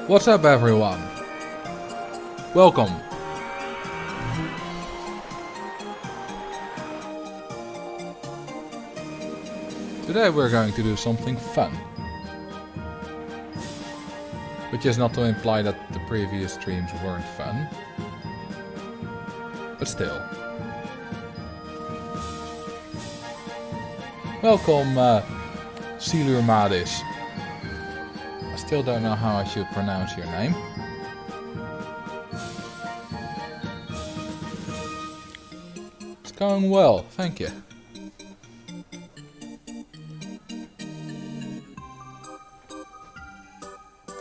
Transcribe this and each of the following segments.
What's up, everyone? Welcome. Today we're going to do something fun. Which is not to imply that the previous streams weren't fun. But still. Welcome, Silur Madis. I still don't know how I should pronounce your name. It's going well, thank you.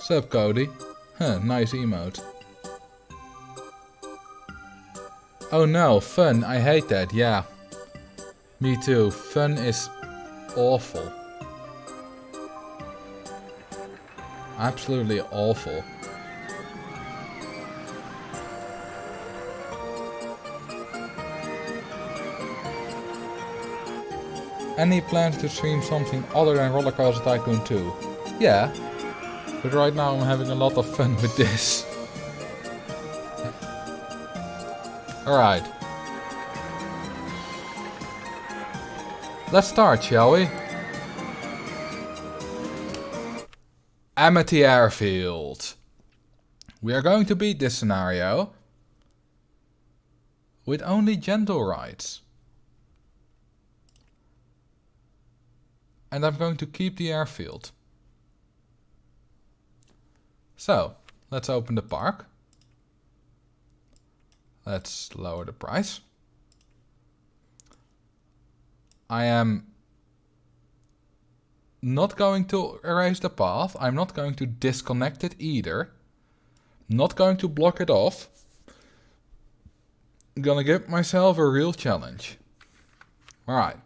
Sup, Cody? Huh, nice emote. Oh no, fun, I hate that, yeah. Me too, fun is awful. Absolutely awful. Any plans to stream something other than Rollercoaster Tycoon 2? Yeah. But right now I'm having a lot of fun with this. Alright. Let's start, shall we? Amity Airfield. We are going to beat this scenario with only gentle rides. And I'm going to keep the airfield. So, let's open the park. Let's lower the price. I am not going to erase the path. I'm not going to disconnect it either. Not going to block it off. I'm gonna give myself a real challenge. Alright.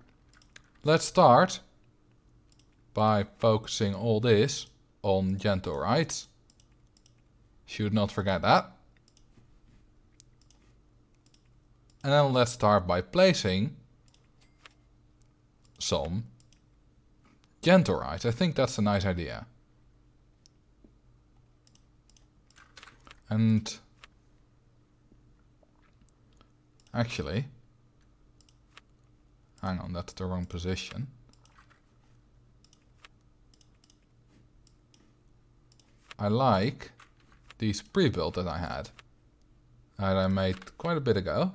Let's start by focusing all this on gentle rides. Should not forget that. And then let's start by placing some gentle rides. I think that's a nice idea. And actually, hang on, that's the wrong position. I like these pre-built that I had. That I made quite a bit ago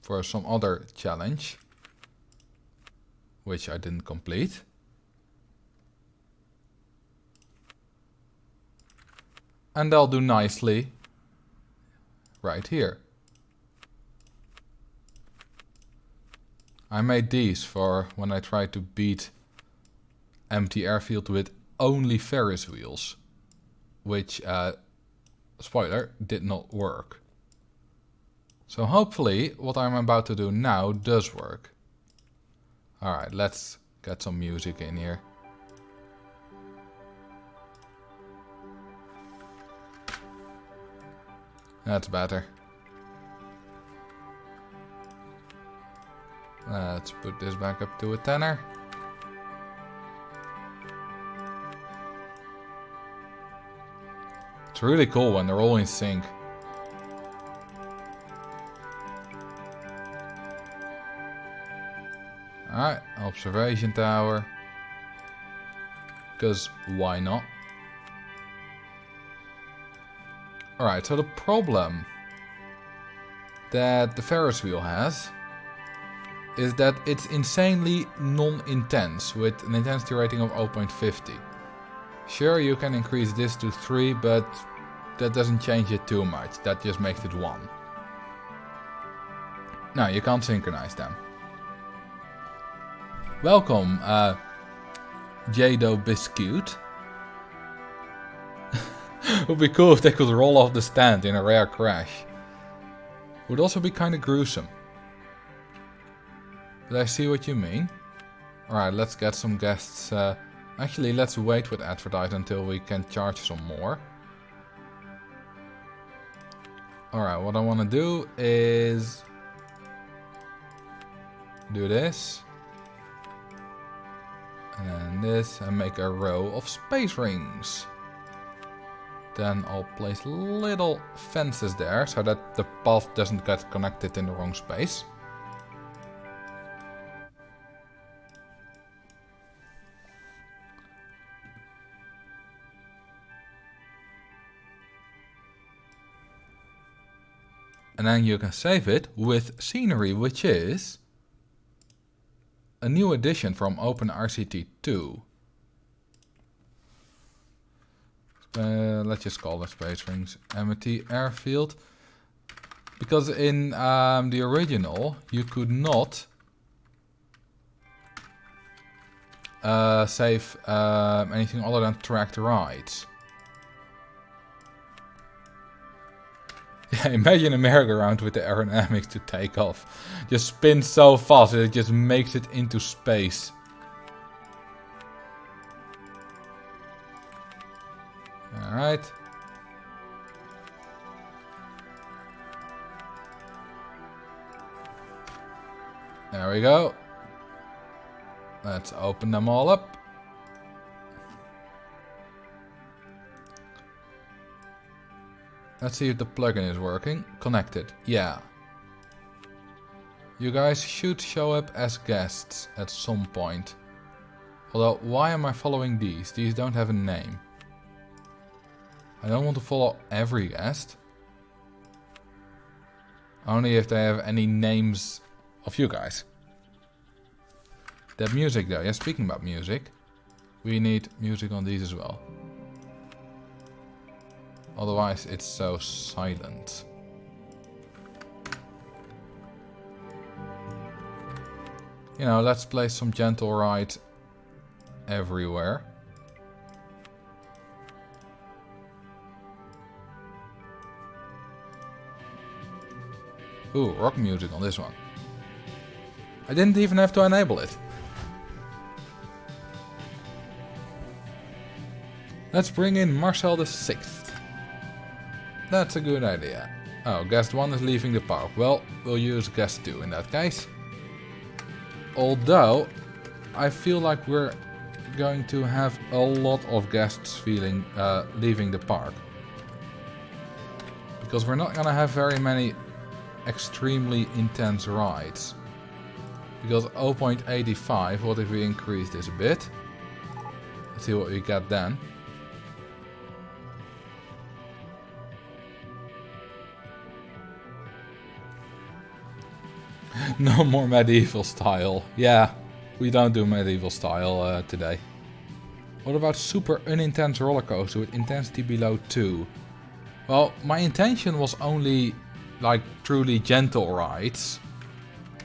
for some other challenge, which I didn't complete. And they'll do nicely right here. I made these for when I tried to beat Amity Airfield with only Ferris wheels, which, spoiler, did not work. So hopefully what I'm about to do now does work. Alright, let's get some music in here. That's better. Let's put this back up to a tenner. It's really cool when they're all in sync. Alright, observation tower. Because why not? Alright, so the problem that the Ferris wheel has is that it's insanely non-intense with an intensity rating of 0.50. Sure, you can increase this to 3, but that doesn't change it too much. That just makes it 1. No, you can't synchronize them. Welcome, Jado Biscuit. Would be cool if they could roll off the stand in a rare crash. Would also be kind of gruesome. But I see what you mean. Alright, let's get some guests. Actually, let's wait with advertise until we can charge some more. Alright, what I want to do is do this. And this, and make a row of space rings. Then I'll place little fences there so that the path doesn't get connected in the wrong space. And then you can save it with scenery, which is a new addition from OpenRCT 2. Let's just call it Space Rings Amity Airfield. Because in the original, you could not save anything other than tracked rides. Yeah, imagine a merry-go-round with the aerodynamics to take off. Just spins so fast that it just makes it into space. Alright. There we go. Let's open them all up. Let's see if the plugin is working. Connected. Yeah. You guys should show up as guests at some point. Although, why am I following these? These don't have a name. I don't want to follow every guest. Only if they have any names of you guys. That music though, yeah, speaking about music, we need music on these as well. Otherwise it's so silent. You know, let's play some gentle ride everywhere. Ooh, rock music on this one. I didn't even have to enable it. Let's bring in Marcel the 6th. That's a good idea. Oh, guest 1 is leaving the park. Well, we'll use guest 2 in that case. Although, I feel like we're going to have a lot of guests leaving the park. Because we're not gonna have very many extremely intense rides. Because 0.85, what if we increase this a bit? Let's see what we get then. No more medieval style. Yeah, we don't do medieval style today. What about super unintense roller coaster with intensity below 2? Well, my intention was only like truly gentle rides.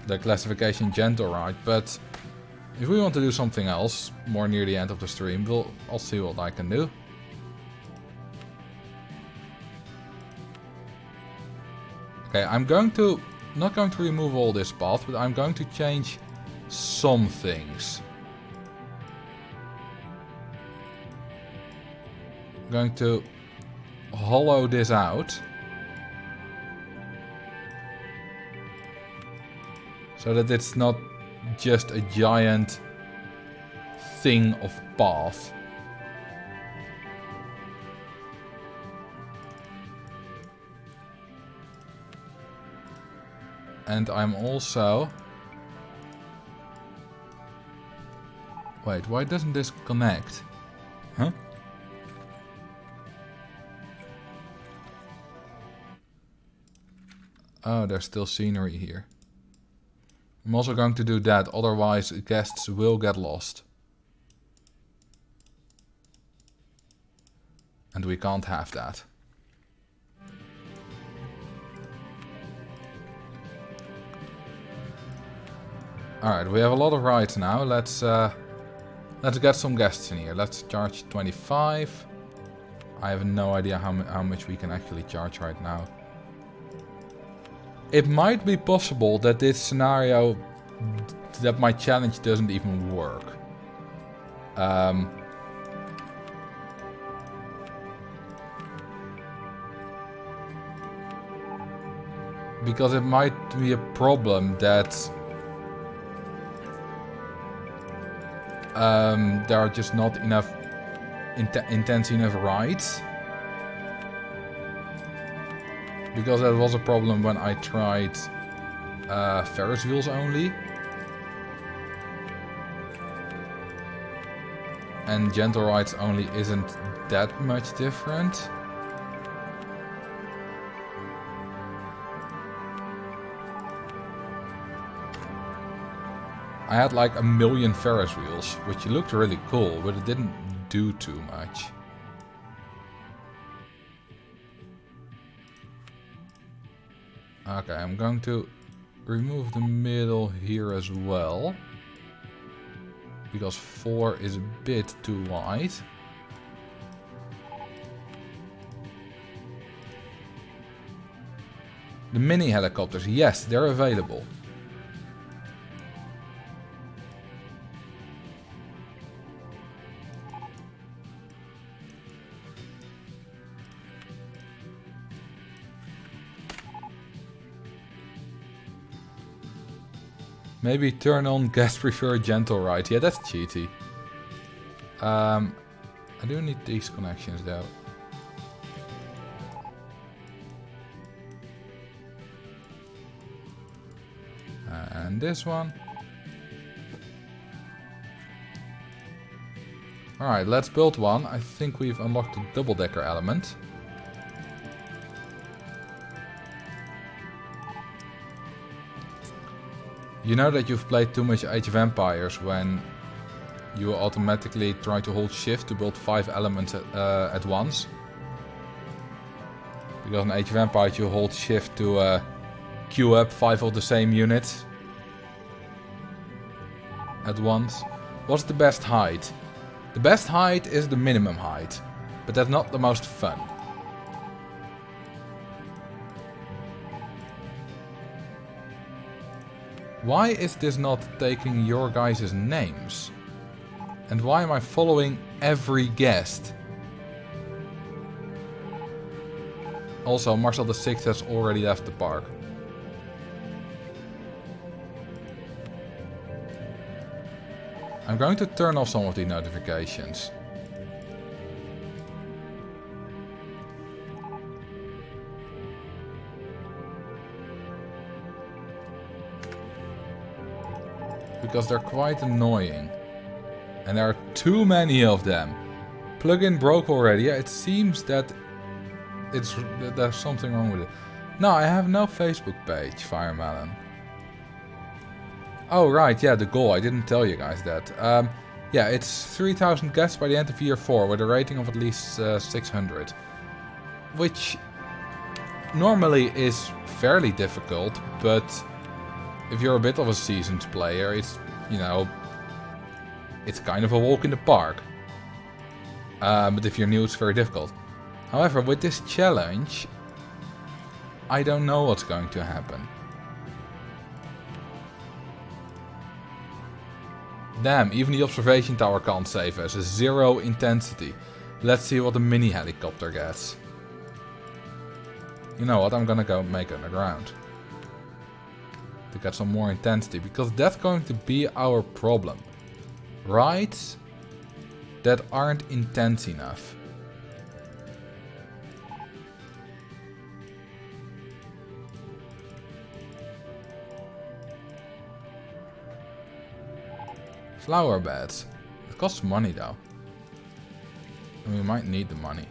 The classification gentle ride, but if we want to do something else more near the end of the stream, I'll see what I can do. Okay, I'm not going to remove all this path, but I'm going to change some things. I'm going to hollow this out. So that it's not just a giant thing of path. And I'm also... Wait, why doesn't this connect? Huh? Oh, there's still scenery here. I'm also going to do that, otherwise guests will get lost. And we can't have that. Alright, we have a lot of rides now. Let's get some guests in here. Let's charge 25. I have no idea how much we can actually charge right now. It might be possible that this scenario, that my challenge doesn't even work. Because it might be a problem that there are just not enough intense enough rides. Because that was a problem when I tried Ferris wheels only. And gentle rides only isn't that much different. I had like 1,000,000 Ferris wheels, which looked really cool, but it didn't do too much. Okay, I'm going to remove the middle here as well. Because 4 is a bit too wide. The mini helicopters, yes, they're available. Maybe turn on guest prefer gentle ride. Yeah, that's cheaty. I do need these connections though. And this one. Alright, let's build one. I think we've unlocked the double-decker element. You know that you've played too much Age of Empires when you automatically try to hold shift to build 5 elements at once. Because in Age of Empires you hold shift to queue up 5 of the same units at once. What's the best height? The best height is the minimum height, but that's not the most fun. Why is this not taking your guys' names? And why am I following every guest? Also, Marcel the 6th has already left the park. I'm going to turn off some of the notifications. Because they're quite annoying. And there are too many of them. Plugin broke already. Yeah, it seems that there's something wrong with it. No, I have no Facebook page, Firemelon. Oh right, yeah, the goal. I didn't tell you guys that. Yeah, it's 3,000 guests by the end of year 4 with a rating of at least 600. Which normally is fairly difficult, but if you're a bit of a seasoned player, it's, you know, it's kind of a walk in the park. But if you're new, it's very difficult. However, with this challenge, I don't know what's going to happen. Damn, even the observation tower can't save us. 0 intensity. Let's see what the mini helicopter gets. You know what, I'm gonna go make underground. To get some more intensity, because that's going to be our problem. Rides that aren't intense enough. Flower beds. It costs money though. And we might need the money.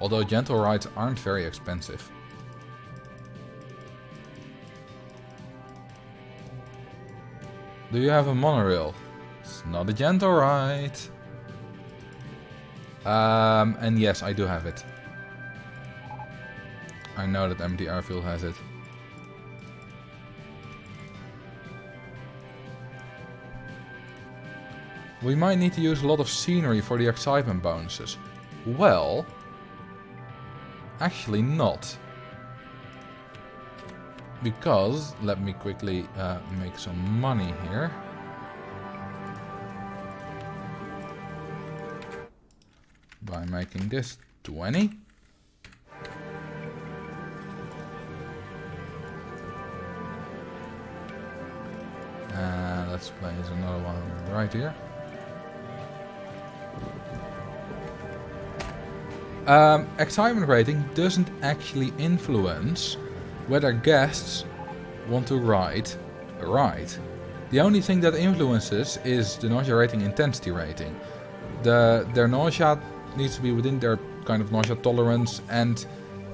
Although gentle rides aren't very expensive. Do you have a monorail? It's not a gentle ride. And yes, I do have it. I know that Amity Airfield has it. We might need to use a lot of scenery for the excitement bonuses. Well, actually not. Because, let me quickly make some money here. By making this 20. Let's place another one right here. Excitement rating doesn't actually influence whether guests want to ride a ride. The only thing that influences is the nausea rating, intensity rating. Their nausea needs to be within their kind of nausea tolerance, and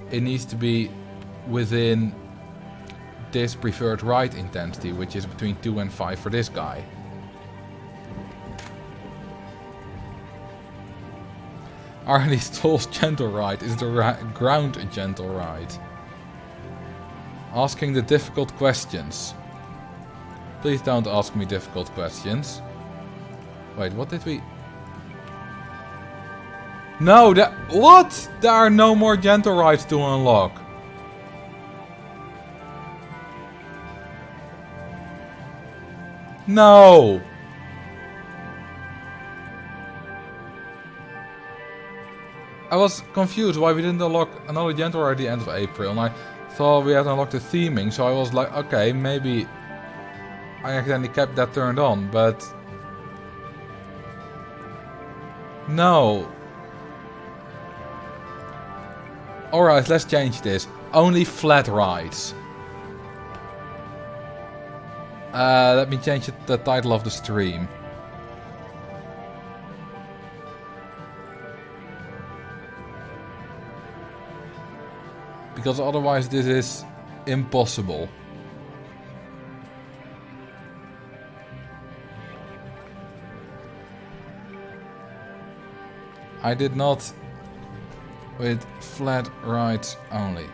it needs to be within this preferred ride intensity, which is between 2 and 5 for this guy. Are these tolls gentle ride? Is the ground a gentle ride? Asking the difficult questions. Please don't ask me difficult questions. Wait, what did we... No, what? There are no more gentle rides to unlock. No! I was confused why we didn't unlock another gentle ride at the end of April, and I thought we had unlocked the theming, so I was like, okay, maybe I accidentally kept that turned on, but... No. Alright, let's change this. Only flat rides. Let me change the title of the stream. Because otherwise this is impossible. I did not with flat rides only.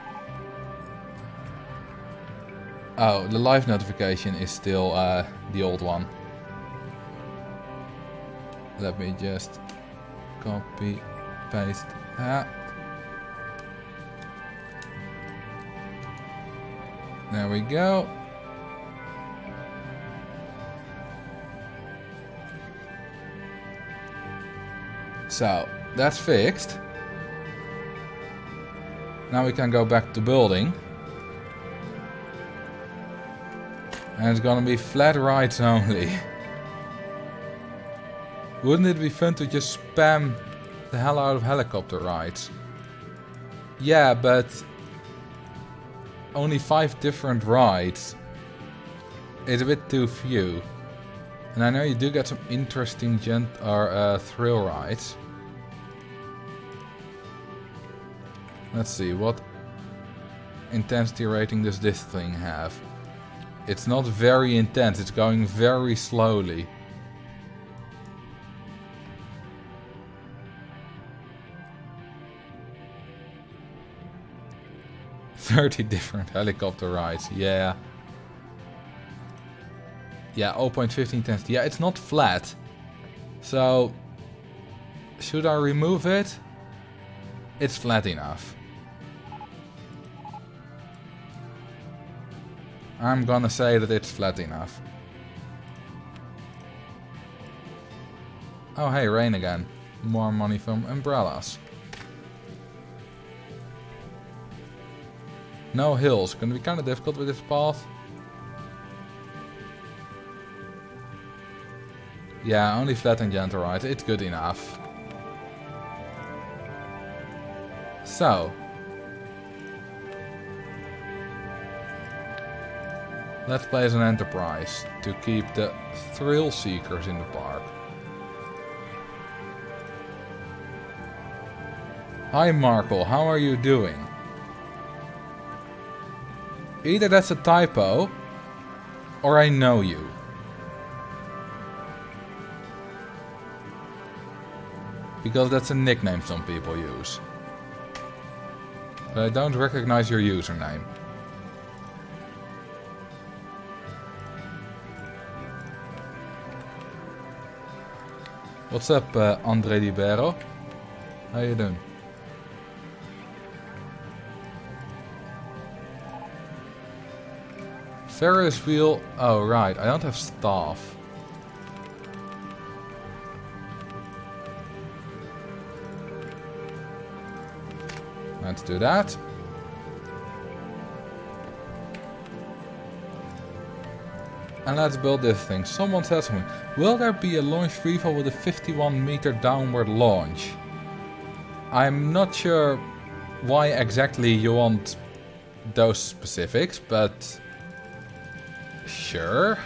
Oh, the live notification is still the old one. Let me just copy, paste that. There we go. So, that's fixed. Now we can go back to building. And it's gonna be flat rides only. Wouldn't it be fun to just spam the hell out of helicopter rides? Yeah, but only 5 different rides is a bit too few. And I know you do get some interesting thrill rides. Let's see, what intensity rating does this thing have? It's not very intense, it's going very slowly. $30 different helicopter rides, yeah. Yeah, 0.15 intensity. Yeah, it's not flat. So, should I remove it? It's flat enough. I'm gonna say that it's flat enough. Oh hey, rain again. More money from umbrellas. No hills. Gonna be kinda difficult with this path. Yeah, only flat and gentle ride. It's good enough. So. Let's place an enterprise to keep the thrill seekers in the park. Hi Marcel, how are you doing? Either that's a typo, or I know you. Because that's a nickname some people use. But I don't recognize your username. What's up, Andre Libero? How you doing? Ferris wheel. Oh, right. I don't have staff. Let's do that. And let's build this thing. Someone said something. Will there be a launch freefall with a 51-meter downward launch? I'm not sure why exactly you want those specifics, but sure.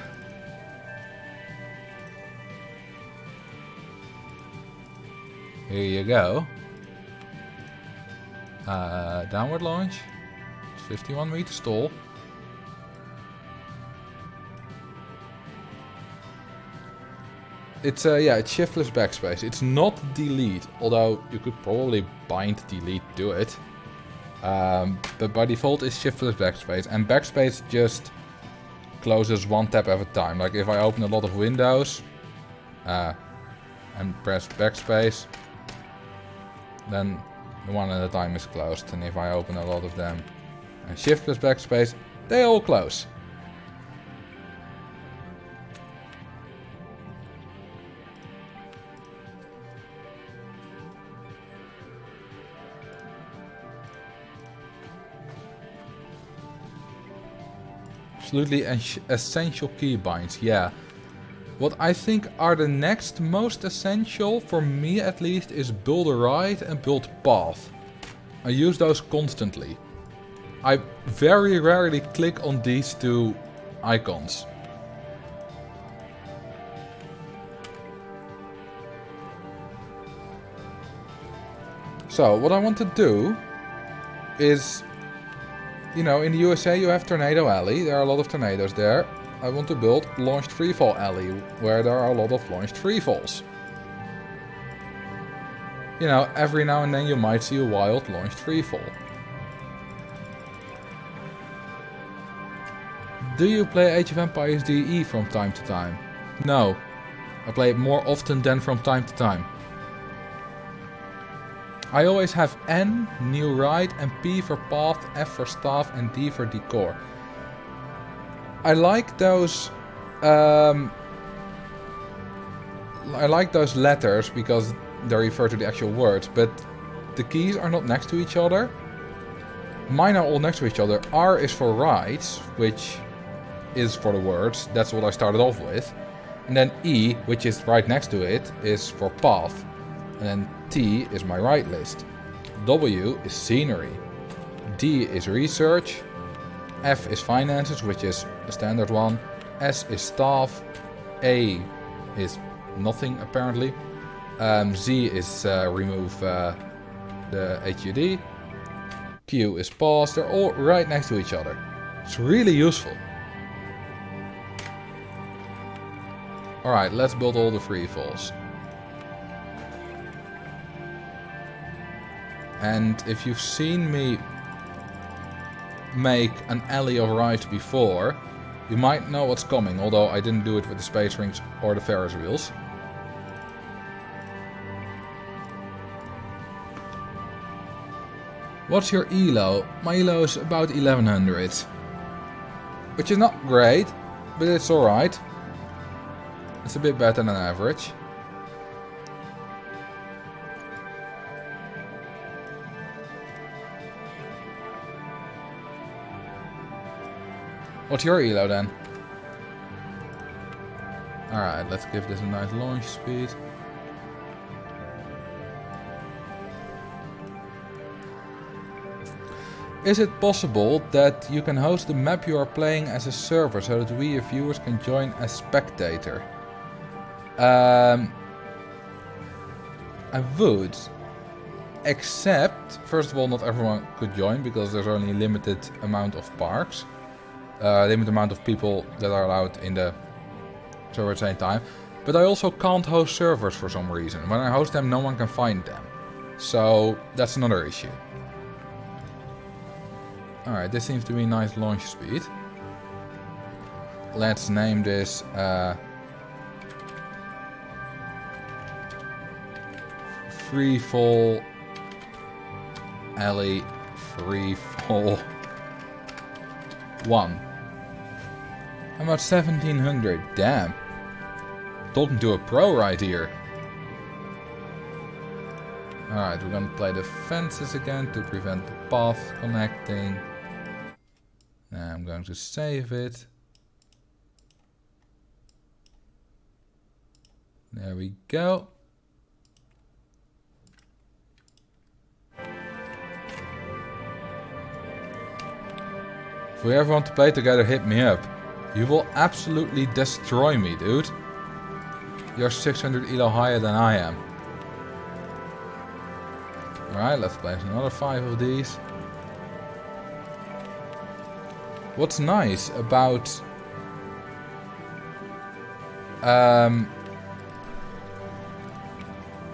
Here you go. Downward launch. 51 meter stall. It's yeah, it's shiftless backspace. It's not delete, although you could probably bind delete to it. But by default it's shiftless backspace, and backspace just closes one tab at a time. Like if I open a lot of windows and press backspace, then one at a time is closed. And if I open a lot of them and shiftless backspace, they all close. Absolutely essential keybinds, yeah. What I think are the next most essential, for me at least, is build a ride and build path. I use those constantly. I very rarely click on these two icons. So what I want to do is, you know, in the USA you have Tornado Alley, there are a lot of tornadoes there. I want to build Launched Freefall Alley, where there are a lot of launched freefalls. You know, every now and then you might see a wild launched freefall. Do you play Age of Empires DE from time to time? No. I play it more often than from time to time. I always have N, new ride, and P for path, F for staff, and D for decor. I like those letters because they refer to the actual words, but the keys are not next to each other. Mine are all next to each other. R is for rides, which is for the words. That's what I started off with. And then E, which is right next to it, is for path. And then T is my ride list. W is scenery. D is research. F is finances, which is a standard one. S is staff. A is nothing apparently. Z is remove the HUD. Q is pause. They're all right next to each other. It's really useful. Alright, let's build all the freefalls. And if you've seen me make an alley of rides before, you might know what's coming, although I didn't do it with the space rings or the Ferris wheels. What's your ELO? My ELO is about 1100. Which is not great, but it's alright. It's a bit better than average. What's your ELO then? Alright, let's give this a nice launch speed. Is it possible that you can host the map you are playing as a server so that we, viewers, can join as spectator? I would. Except, first of all, not everyone could join because there's only a limited amount of parks. Limited amount of people that are allowed in the server at the same time. But I also can't host servers for some reason. When I host them, no one can find them. So that's another issue. Alright, this seems to be a nice launch speed. Let's name this Freefall Alley Freefall 1. How about 1700? Damn. Talking to a pro right here. Alright, we're gonna play the fences again to prevent the path connecting. Now I'm going to save it. There we go. If we ever want to play together, hit me up. You will absolutely destroy me, dude. You're 600 elo higher than I am. Alright, let's place another 5 of these. What's nice about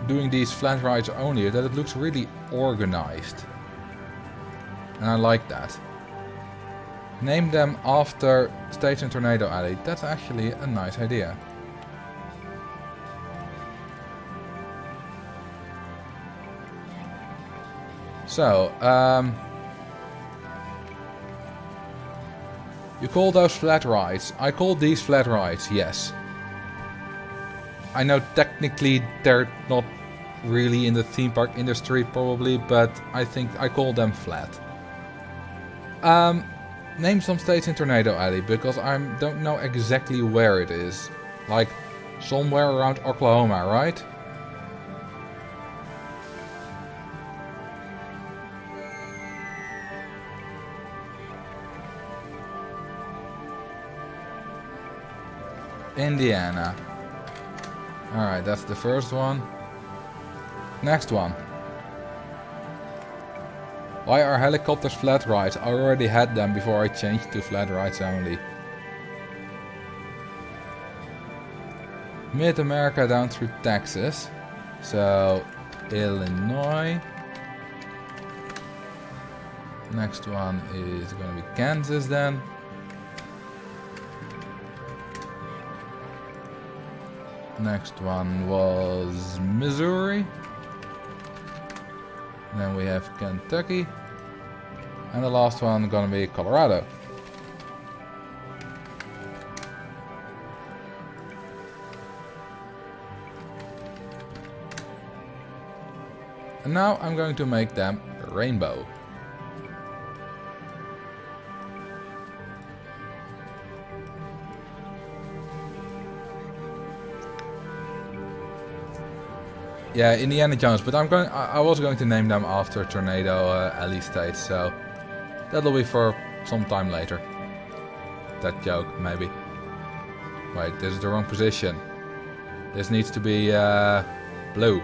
doing these flat rides only is that it looks really organized. And I like that. Name them after Stage and Tornado Alley. That's actually a nice idea. So, you call those flat rides. I call these flat rides, yes. I know technically they're not really in the theme park industry probably, but I think I call them flat. Name some states in Tornado Alley, because I don't know exactly where it is. Like, somewhere around Oklahoma, right? Indiana. Alright, that's the first one. Next one. Why are helicopters flat rides? I already had them before I changed to flat rides only. Mid-America down through Texas. So, Illinois. Next one is going to be Kansas then. Next one was Missouri. And then we have Kentucky. And the last one gonna be Colorado. And now I'm going to make them rainbow. Yeah, Indiana Jones, but I was going to name them after Tornado Alley states, so that'll be for some time later. That joke, maybe. Wait, this is the wrong position. This needs to be blue.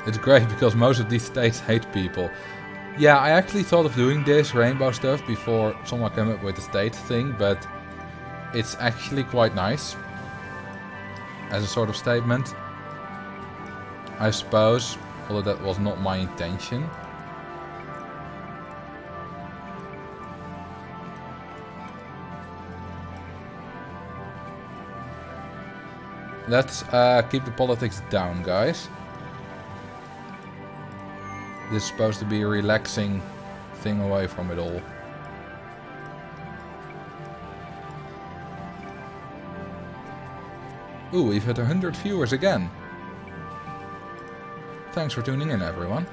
It's great because most of these states hate people. Yeah, I actually thought of doing this rainbow stuff before someone came up with the state thing, but it's actually quite nice as a sort of statement, I suppose, although that was not my intention. Let's keep the politics down, guys. This is supposed to be a relaxing thing away from it all. Ooh, we've hit 100 viewers again. Thanks for tuning in, everyone.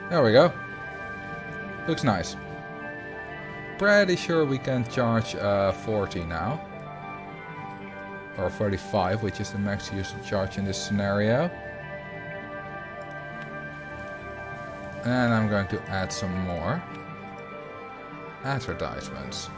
There we go. Looks nice. Pretty sure we can charge 40 now. Or 45, which is the max used to charge in this scenario. And I'm going to add some more advertisements.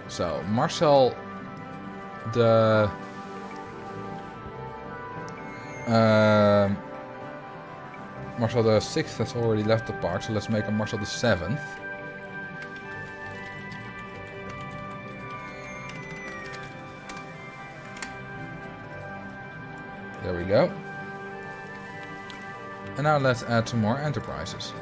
So, Marcel the Marcel the 6th has already left the park, so let's make a Marcel the 7th. There we go. And now let's add some more enterprises.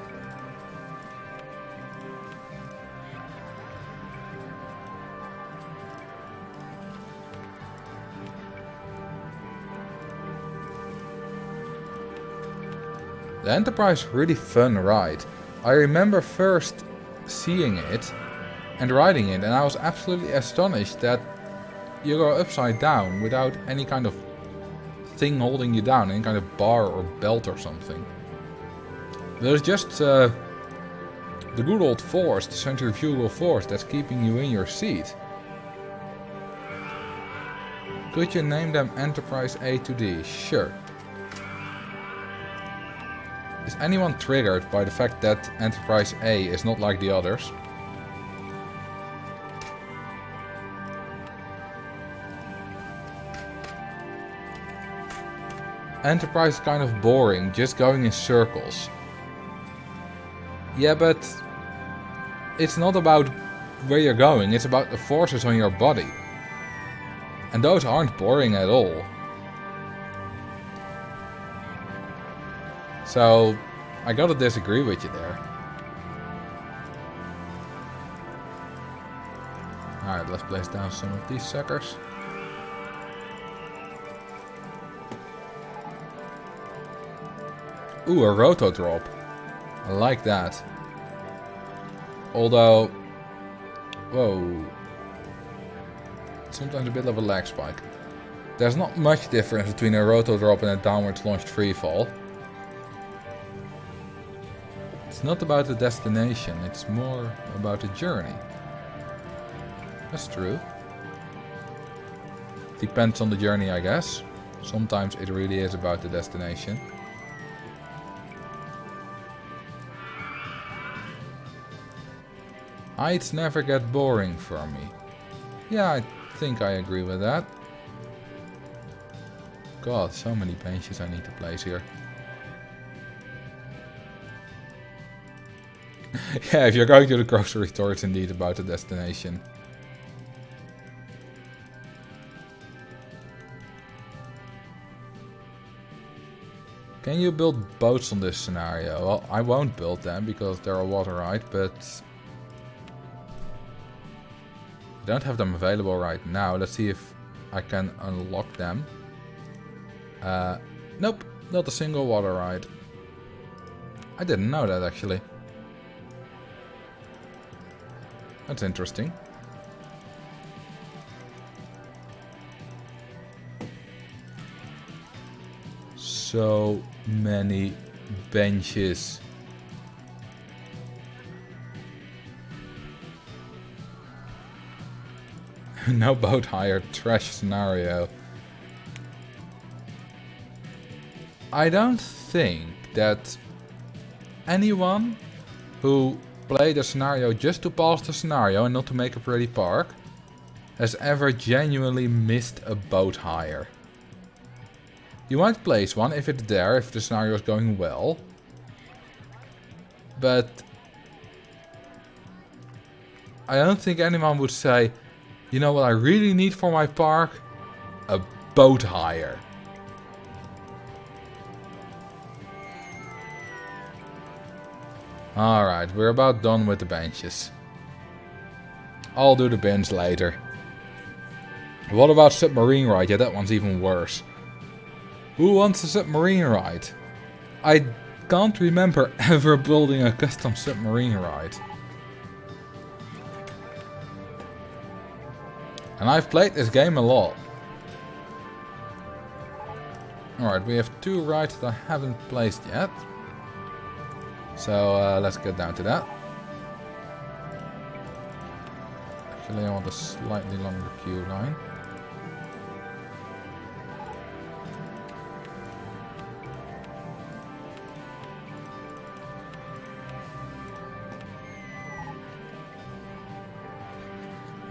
The Enterprise really fun ride. I remember first seeing it and riding it, and I was absolutely astonished that you go upside down without any kind of thing holding you down, any kind of bar or belt or something. There's just the good old force, the centrifugal force that's keeping you in your seat. Could you name them Enterprise A to D? Sure. Is anyone triggered by the fact that Enterprise A is not like the others? Enterprise is kind of boring, just going in circles. Yeah, but it's not about where you're going, it's about the forces on your body. And those aren't boring at all. So, I gotta disagree with you there. Alright, let's place down some of these suckers. Ooh, a roto drop. I like that. Although, whoa. Sometimes a bit of a lag spike. There's not much difference between a roto drop and a downwards launched freefall. It's not about the destination, it's more about the journey. That's true. Depends on the journey, I guess. Sometimes it really is about the destination. Heights never get boring for me. Yeah, I think I agree with that. God, so many benches I need to place here. Yeah, if you're going to the grocery store, it's indeed about the destination. Can you build boats on this scenario? Well, I won't build them because they're a water ride, but I don't have them available right now. Let's see if I can unlock them. Nope, not a single water ride. I didn't know that actually. That's interesting. So many benches. No boat hire, trash scenario. I don't think that anyone who played a scenario just to pass the scenario and not to make a pretty park has ever genuinely missed a boat hire. You might place one if it's there, if the scenario is going well. But I don't think anyone would say, you know what I really need for my park? A boat hire. Alright, we're about done with the benches. I'll do the bins later. What about submarine ride? Yeah, that one's even worse. Who wants a submarine ride? I can't remember ever building a custom submarine ride. And I've played this game a lot. Alright, we have 2 rides that I haven't placed yet. So let's get down to that. Actually, I want a slightly longer queue line.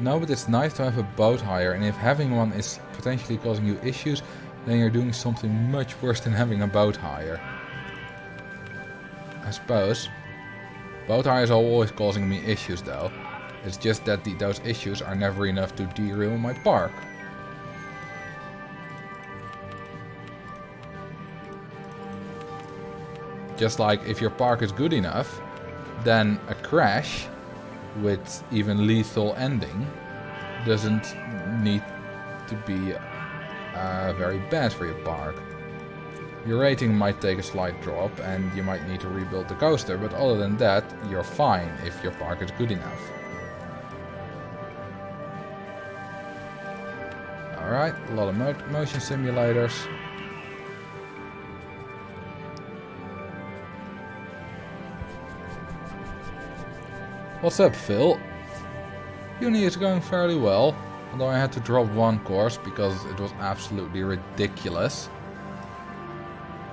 No, but it's nice to have a boat hire, and if having one is potentially causing you issues, then you're doing something much worse than having a boat hire. I suppose. Boat hires are always causing me issues though. It's just that those issues are never enough to derail my park. Just like if your park is good enough, then a crash with even lethal ending doesn't need to be very bad for your park. Your rating might take a slight drop and you might need to rebuild the coaster, but other than that, you're fine if your park is good enough. Alright, a lot of motion simulators. What's up, Phil? Uni is going fairly well, although I had to drop one course because it was absolutely ridiculous.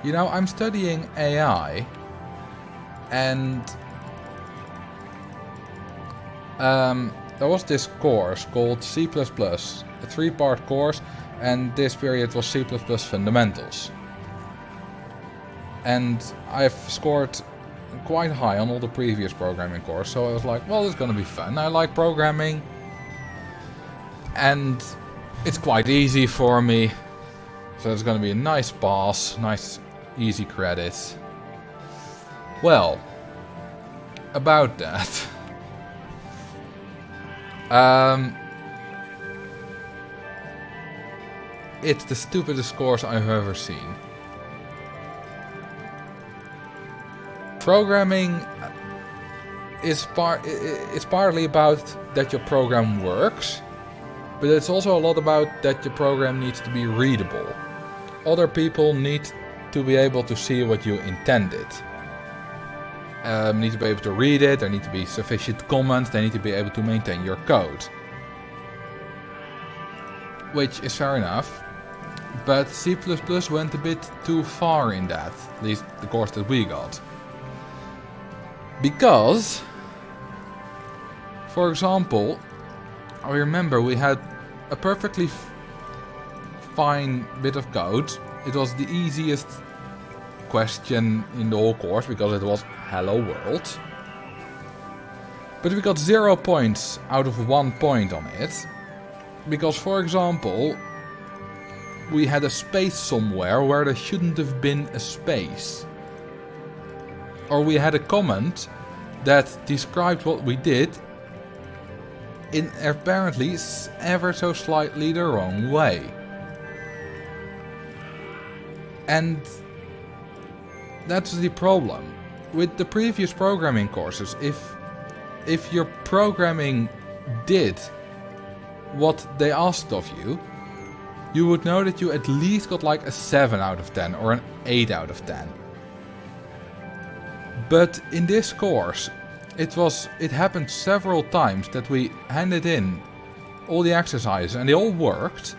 You know, I'm studying AI, and there was this course called C++, a 3-part course, and this period was C++ Fundamentals. And I've scored quite high on all the previous programming courses, so I was like, well, it's gonna be fun. I like programming, and it's quite easy for me, so it's gonna be a nice pass, nice easy credits. Well, about that. It's the stupidest course I've ever seen. Programming is partly about that your program works, but it's also a lot about that your program needs to be readable. Other people need to be able to see what you intended. Need to be able to read it, there need to be sufficient comments, they need to be able to maintain your code. Which is fair enough, but C++ went a bit too far in that, at least the course that we got. Because, for example, I remember we had a perfectly fine bit of code. It was the easiest question in the whole course because it was Hello World. But we got 0 points out of 1 point on it. Because, for example, we had a space somewhere where there shouldn't have been a space. Or we had a comment that described what we did in apparently ever so slightly the wrong way. And that's the problem. With the previous programming courses, if your programming did what they asked of you, you would know that you at least got like a 7 out of 10 or an 8 out of 10. But in this course, it happened several times that we handed in all the exercises and they all worked,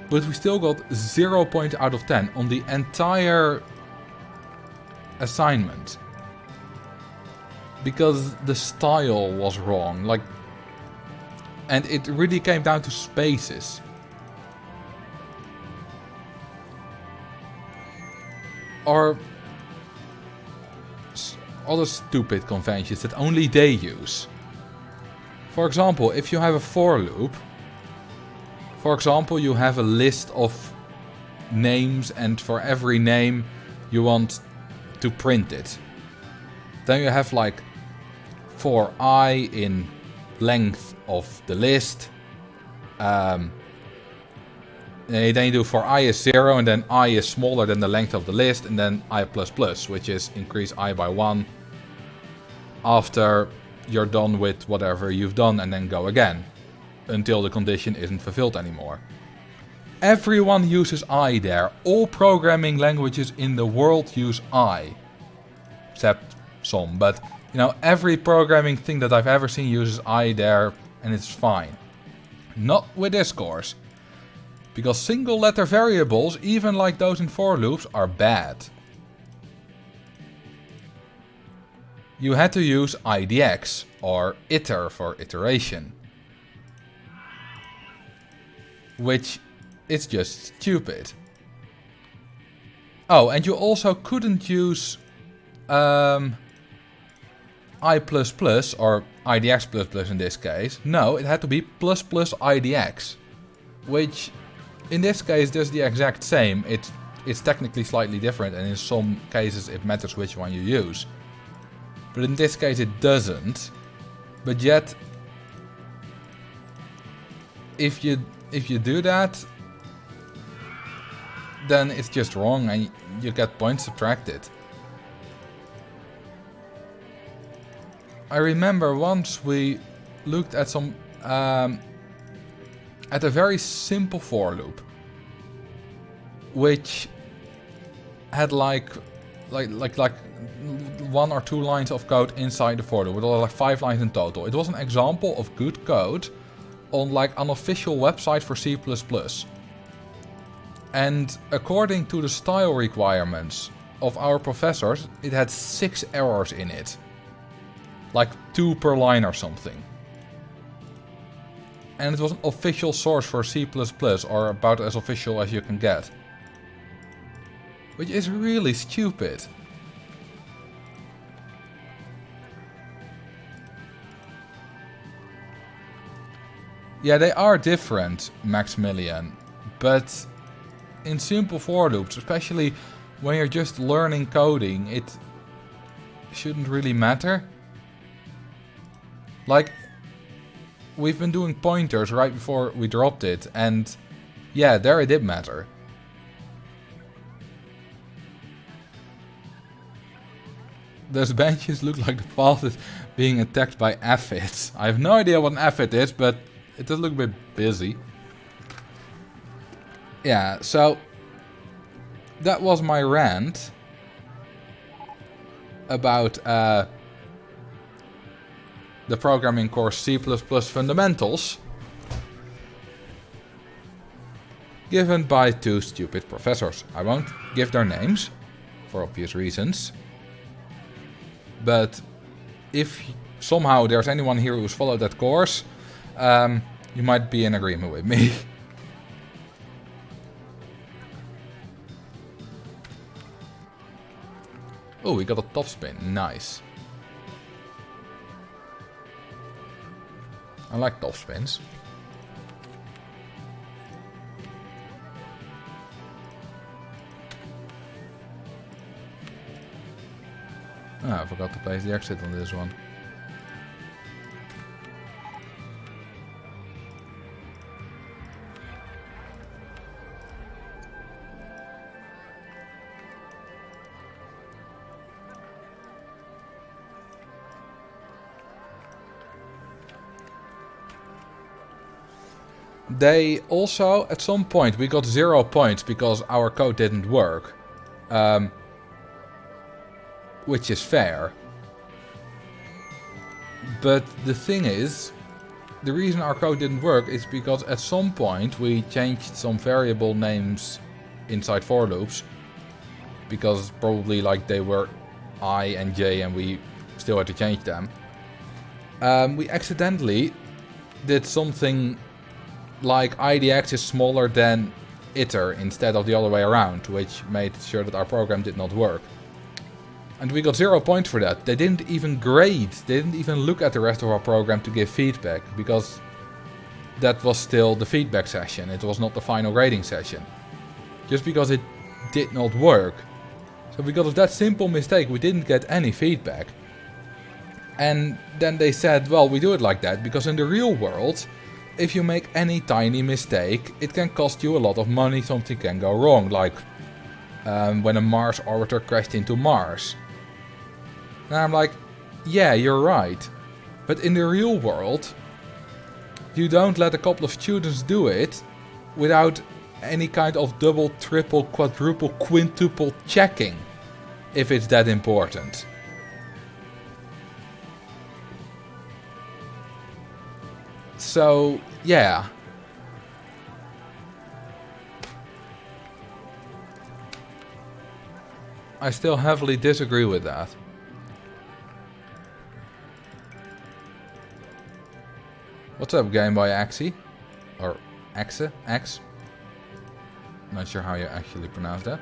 but we still got 0 point out of 10 on the entire assignment. Because the style was wrong, and it really came down to spaces. Or other stupid conventions that only they use. For example, if you have a for loop, for example, you have a list of names and for every name you want to print it. Then you have like for I in length of the list. Then you do for I is 0 and then I is smaller than the length of the list and then I++, which is increase I by 1 after you're done with whatever you've done and then go again until the condition isn't fulfilled anymore. Everyone uses I there. All programming languages in the world use I. Except some, but you know, every programming thing that I've ever seen uses I there and it's fine. Not with this course. Because single letter variables, even like those in for loops, are bad. You had to use IDX, or iter for iteration. Which is just stupid. Oh, and you also couldn't use I++, or IDX++ in this case. No, it had to be ++ IDX. Which in this case does the exact same. It's technically slightly different and in some cases it matters which one you use. But in this case it doesn't. But yet, if you do that, then it's just wrong and you get points subtracted. I remember once we looked at some at a very simple for loop, which had like 1 or 2 lines of code inside the for loop. It was like 5 lines in total. It was an example of good code on like an official website for C++. And according to the style requirements of our professors, it had 6 errors in it. Like 2 per line or something. And it was an official source for C++, or about as official as you can get. Which is really stupid. Yeah, they are different, Maximilian, but in simple for loops, especially when you're just learning coding, it shouldn't really matter. Like, we've been doing pointers right before we dropped it, and yeah, there it did matter. Those benches look like the path is being attacked by aphids. I have no idea what an aphid is, but it does look a bit busy. Yeah, so that was my rant about the programming course C++ Fundamentals, given by 2 stupid professors. I won't give their names, for obvious reasons. But if somehow there's anyone here who's followed that course, you might be in agreement with me. Oh, we got a top spin. Nice. I like top spins. Ah, I forgot to place the exit on this one. They also, at some point, we got 0 points because our code didn't work. Which is fair. But the thing is, the reason our code didn't work is because at some point we changed some variable names inside for loops. Because probably like they were I and J and we still had to change them. We accidentally did something like IDX is smaller than iter instead of the other way around, which made sure that our program did not work. And we got 0 points for that. They didn't even grade, they didn't even look at the rest of our program to give feedback, because that was still the feedback session, it was not the final grading session. Just because it did not work. So because of that simple mistake we didn't get any feedback. And then they said, well, we do it like that because in the real world, if you make any tiny mistake, it can cost you a lot of money, something can go wrong, like when a Mars orbiter crashed into Mars. And I'm like, yeah, you're right. But in the real world, you don't let a couple of students do it without any kind of double, triple, quadruple, quintuple checking, if it's that important. So, yeah. I still heavily disagree with that. What's up, Game Boy Axie? Or Axe? Axe? Not sure how you actually pronounce that.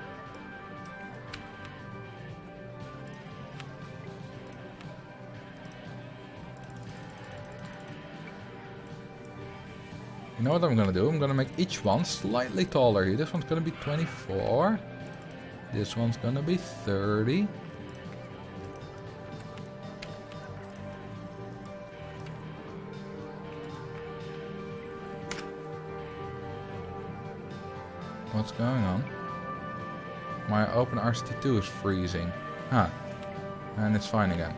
You know what I'm gonna do? I'm gonna make each one slightly taller here. This one's gonna be 24. This one's gonna be 30. What's going on? My OpenRCT2 is freezing. Huh. And it's fine again.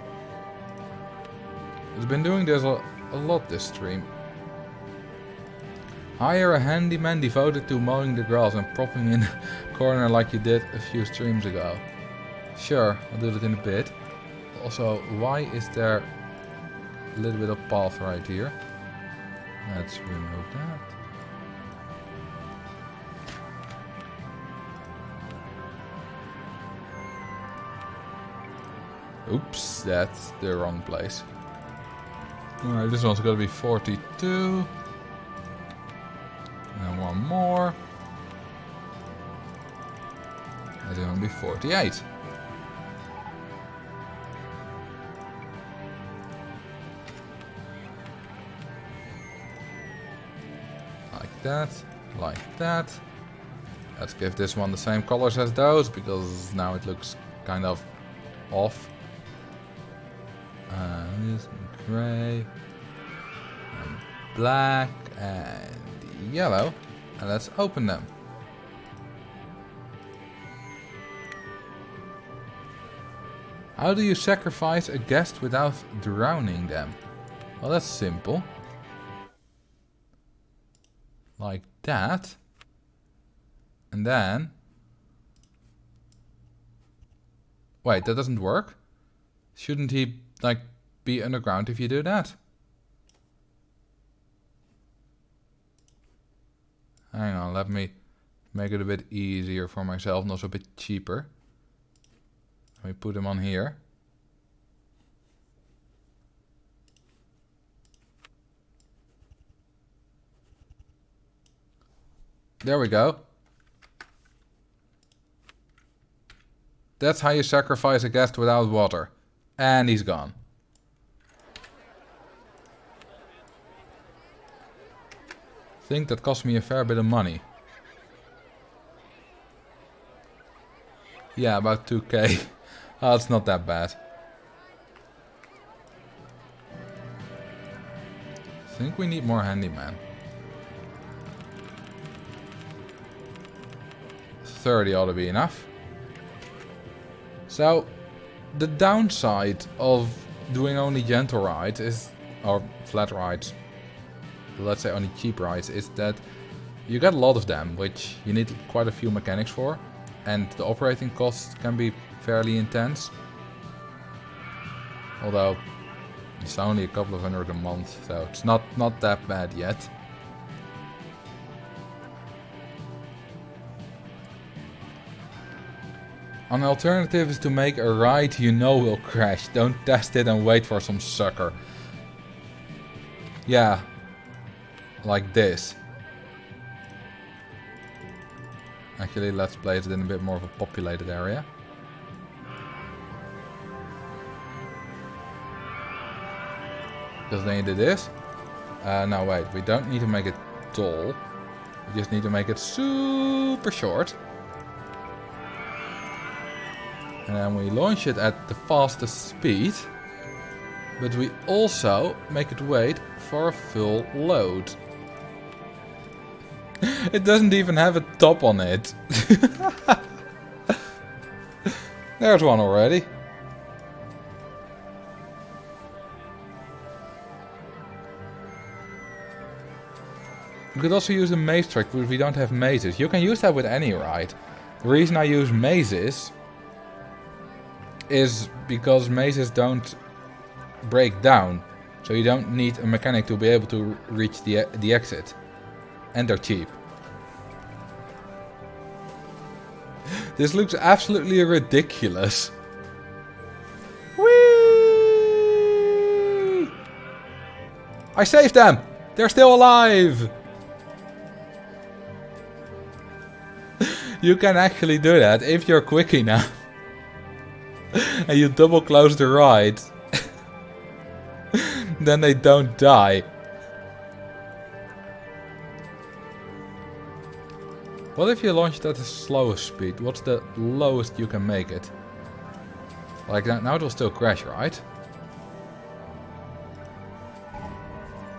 It's been doing this a lot this stream. Hire a handyman devoted to mowing the grass and propping in a corner like you did a few streams ago. Sure, I'll do that in a bit. Also, why is there a little bit of path right here? Let's remove that. Oops, that's the wrong place. Alright, this one's gonna be 42. And one more. That's gonna be 48. Like that, like that. Let's give this one the same colors as those, because now it looks kind of off. This gray, and black, and yellow. And let's open them. How do you sacrifice a guest without drowning them? Well, that's simple. Like that. And then... Wait, that doesn't work? Shouldn't he, like, be underground if you do that? Hang on, let me make it a bit easier for myself and also a bit cheaper. Let me put him on here. There we go. That's how you sacrifice a guest without water. And he's gone. I think that cost me a fair bit of money. Yeah, about 2k. Oh, it's not that bad. I think we need more handyman. 30 ought to be enough. So, the downside of doing only gentle rides is, or flat rides, let's say only cheap rides, is that you get a lot of them, which you need quite a few mechanics for, and the operating costs can be fairly intense. Although it's only a couple of hundred a month, so it's not that bad yet. An alternative is to make a ride you know will crash. Don't test it and wait for some sucker. Yeah. Like this. Actually, let's place it in a bit more of a populated area. Because then you do this. No, wait. We don't need to make it tall. We just need to make it super short. And then we launch it at the fastest speed. But we also make it wait for a full load. It doesn't even have a top on it. There's one already. You could also use a maze track, but we don't have mazes. You can use that with any ride. The reason I use mazes is because mazes don't break down. So you don't need a mechanic to be able to reach the exit. And they're cheap. This looks absolutely ridiculous. Whee! I saved them! They're still alive! You can actually do that if you're quick enough. And you double close the ride. Then they don't die. What if you launched at the slowest speed? What's the lowest you can make it? Like now it will still crash, right?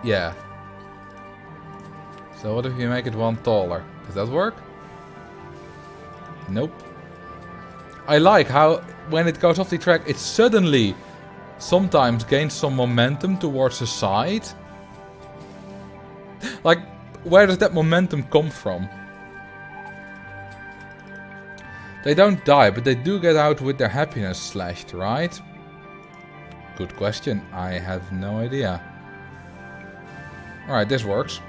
Yeah. So what if you make it one taller? Does that work? Nope. I like how when it goes off the track, it suddenly sometimes gains some momentum towards the side. Like, where does that momentum come from? They don't die, but they do get out with their happiness slashed, right? Good question. I have no idea. Alright, this works.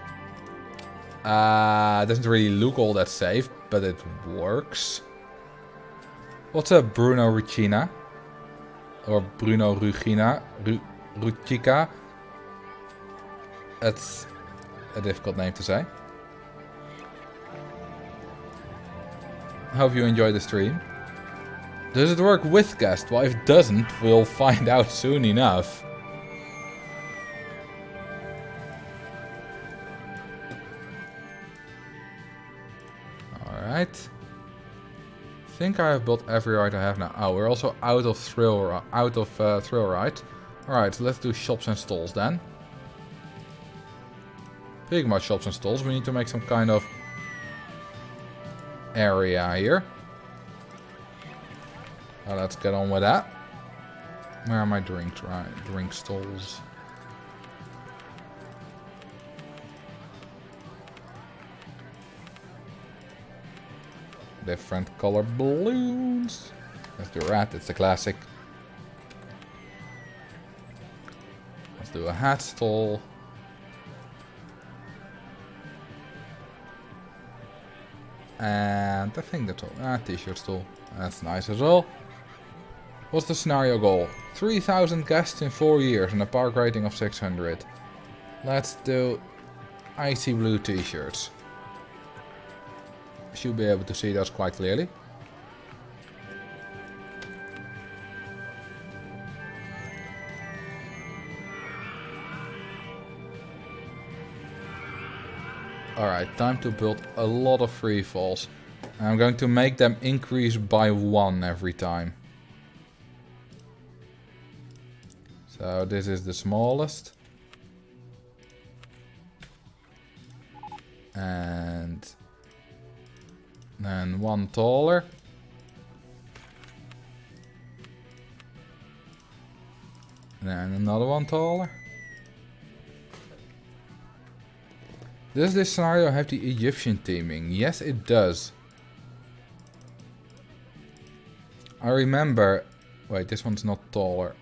Doesn't really look all that safe, but it works. What's up, Bruno Rucina? Or Bruno Rugina? Rucica? That's a difficult name to say. Hope you enjoy the stream. Does it work with guest? Well, if it doesn't, we'll find out soon enough. Alright. I think I have built every ride I have now. Oh, we're also out of thrill ride. Alright, so let's do shops and stalls then. Speaking about shops and stalls, we need to make some kind of area here. Let's get on with that. Where are my drinks? Right, drink stalls. Different color balloons. Let's do red, it's a classic. Let's do a hat stall. And I think that's all. T-shirt stall. That's nice as well. What's the scenario goal? 3,000 guests in 4 years and a park rating of 600. Let's do icy blue t-shirts. Should be able to see those quite clearly. Alright, time to build a lot of free falls. I'm going to make them increase by 1 every time. So this is the smallest. And then 1 taller. And then another 1 taller. Does this scenario have the Egyptian theming? Yes, it does. I remember... Wait, this one's not taller.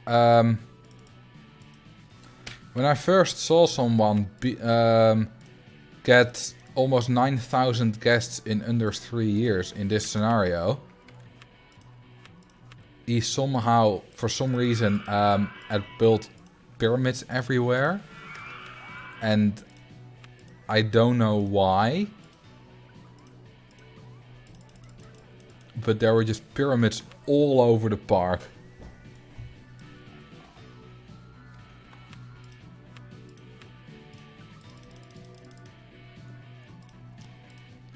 When I first saw someone get almost 9,000 guests in under 3 years in this scenario, he somehow, for some reason, had built pyramids everywhere, and I don't know why, but there were just pyramids all over the park.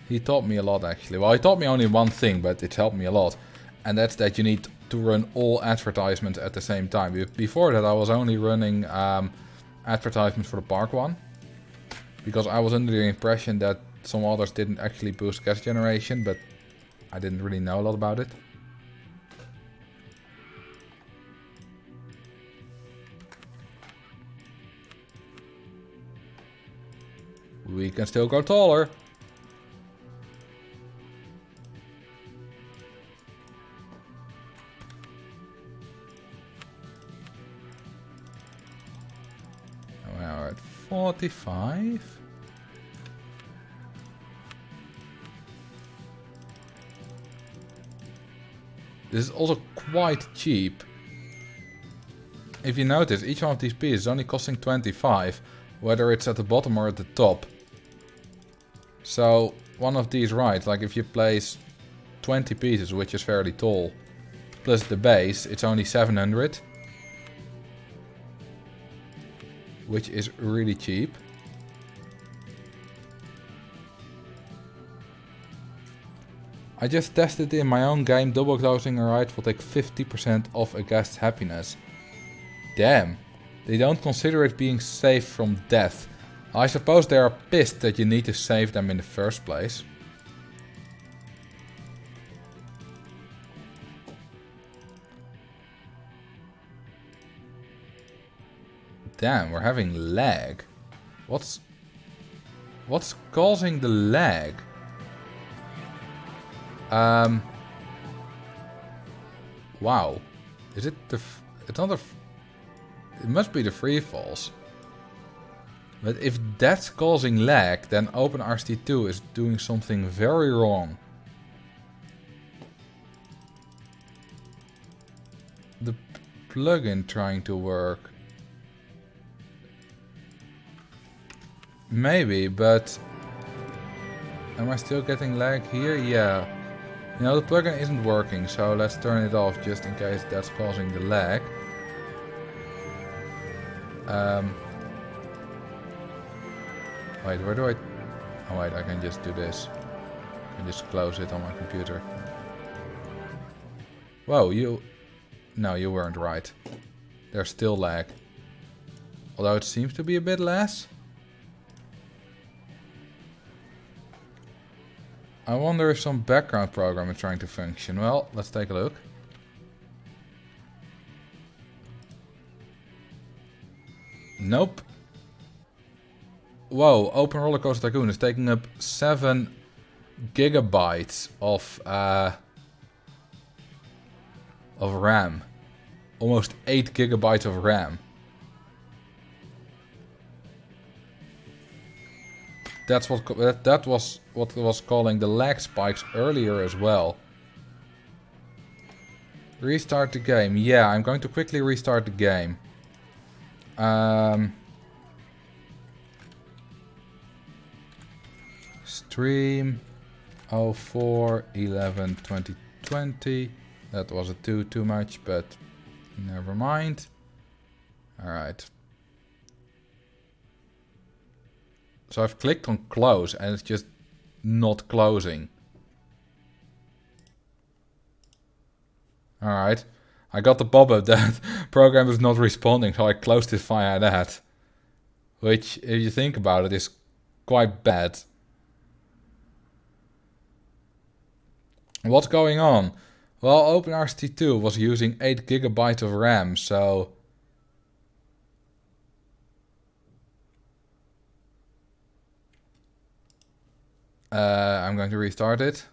He taught me a lot, actually. Well, he taught me only one thing, but it helped me a lot. And that's that you need to run all advertisements at the same time. Before that, I was only running advertisements for the park one. Because I was under the impression that some others didn't actually boost guest generation, but I didn't really know a lot about it. We can still go taller. We're at 45. This is also quite cheap. If you notice, each one of these pieces is only costing 25, whether it's at the bottom or at the top. So one of these rides, like if you place 20 pieces, which is fairly tall, plus the base, it's only 700. Which is really cheap. I just tested in my own game, double closing a ride will take 50% off a guest's happiness. Damn, they don't consider it being safe from death. I suppose they are pissed that you need to save them in the first place. damn, we're having lag. What's causing the lag? Wow. Is it the... It's not a... It must be the free falls. But if that's causing lag, then OpenRCT2 is doing something very wrong. The plugin trying to work. Maybe, but... Am I still getting lag here? Yeah. You know, the plugin isn't working, so let's turn it off just in case that's causing the lag. Wait, where do I... Oh wait, I can just do this. I can just close it on my computer. Whoa, you... No, you weren't right. There's still lag. Although it seems to be a bit less. I wonder if some background program is trying to function. Well, let's take a look. Nope. Whoa, Open Roller Coaster Tycoon is taking up 7 gigabytes of RAM. Almost 8 gigabytes of RAM. That's what that was what was calling the lag spikes earlier as well. Restart the game. Yeah, I'm going to quickly restart the game. Stream 04/11/2020. That was a 2 too much, but never mind. Alright. So I've clicked on close and it's just not closing. Alright. I got the pop-up that program is not responding, so I closed it via that. Which, if you think about it, is quite bad. What's going on? Well, OpenRCT2 was using 8 gigabytes of RAM, so... I'm going to restart it.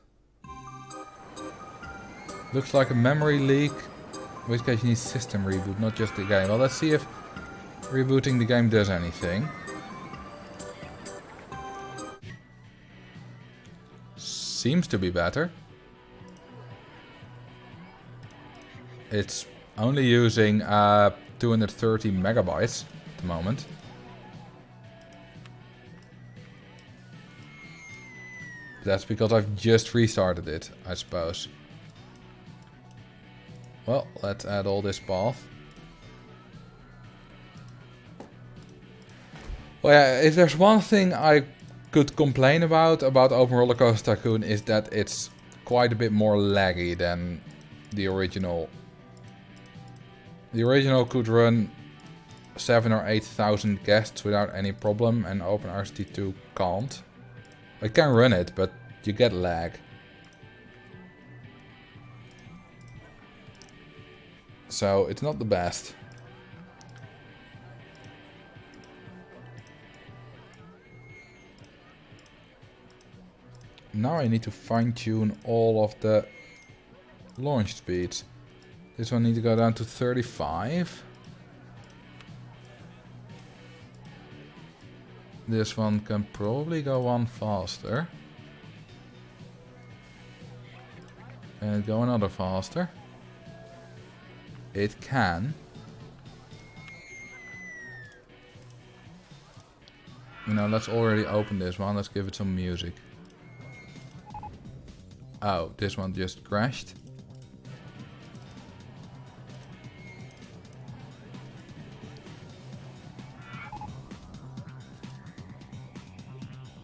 Looks like a memory leak. In which case you need system reboot, not just the game. Well, let's see if rebooting the game does anything. Seems to be better. It's only using 230 megabytes at the moment. That's because I've just restarted it, I suppose. Well, let's add all this path. Well, yeah, if there's one thing I could complain about Open Roller Coaster Tycoon is that it's quite a bit more laggy than the original. The original could run 7,000 or 8,000 guests without any problem, and OpenRCT2 can't. I can run it, but you get lag. So it's not the best. Now I need to fine-tune all of the launch speeds. This one needs to go down to 35. This one can probably go on faster. And go another faster. It can. You know, let's already open this one. Let's give it some music. Oh, this one just crashed.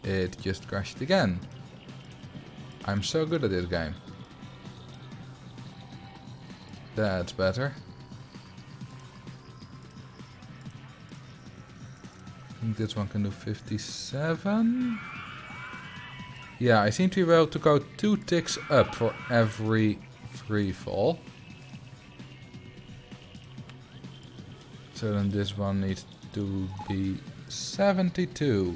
It just crashed again. I'm so good at this game. That's better. I think this one can do 57. Yeah, I seem to be able to go 2 ticks up for every free fall. So then this one needs to be 72.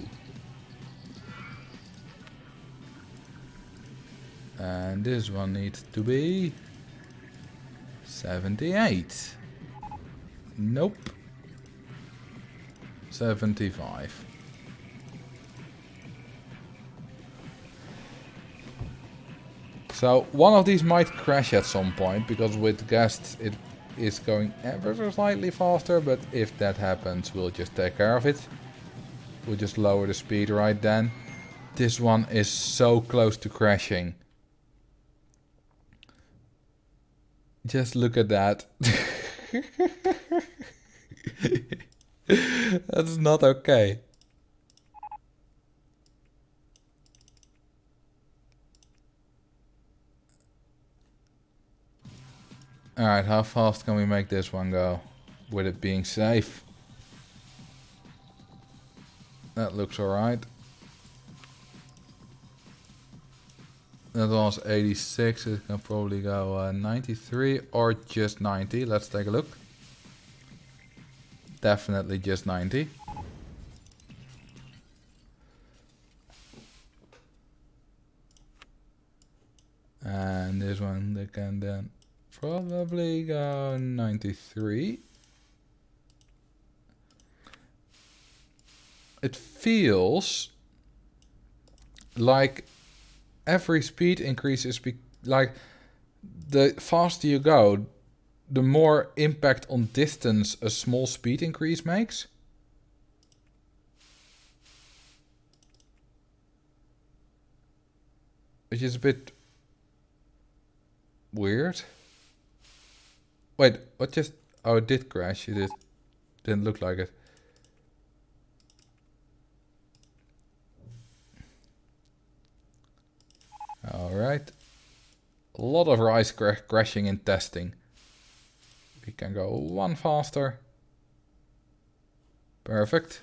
And this one needs to be 78. Nope. 75. So one of these might crash at some point, because with guests it is going ever so slightly faster, but if that happens we'll just take care of it. We'll just lower the speed right then. This one is so close to crashing. Just look at that. That's not okay. Alright, how fast can we make this one go with it being safe? That looks alright. That was 86, it can probably go 93 or just 90. Let's take a look. Definitely just 90. And this one they can then probably go 93. It feels like every speed increase is like the faster you go, the more impact on distance a small speed increase makes. Which is a bit weird. Wait, what just... Oh, it did crash. It didn't look like it. Alright. A lot of rise crashing in testing. We can go one faster. Perfect.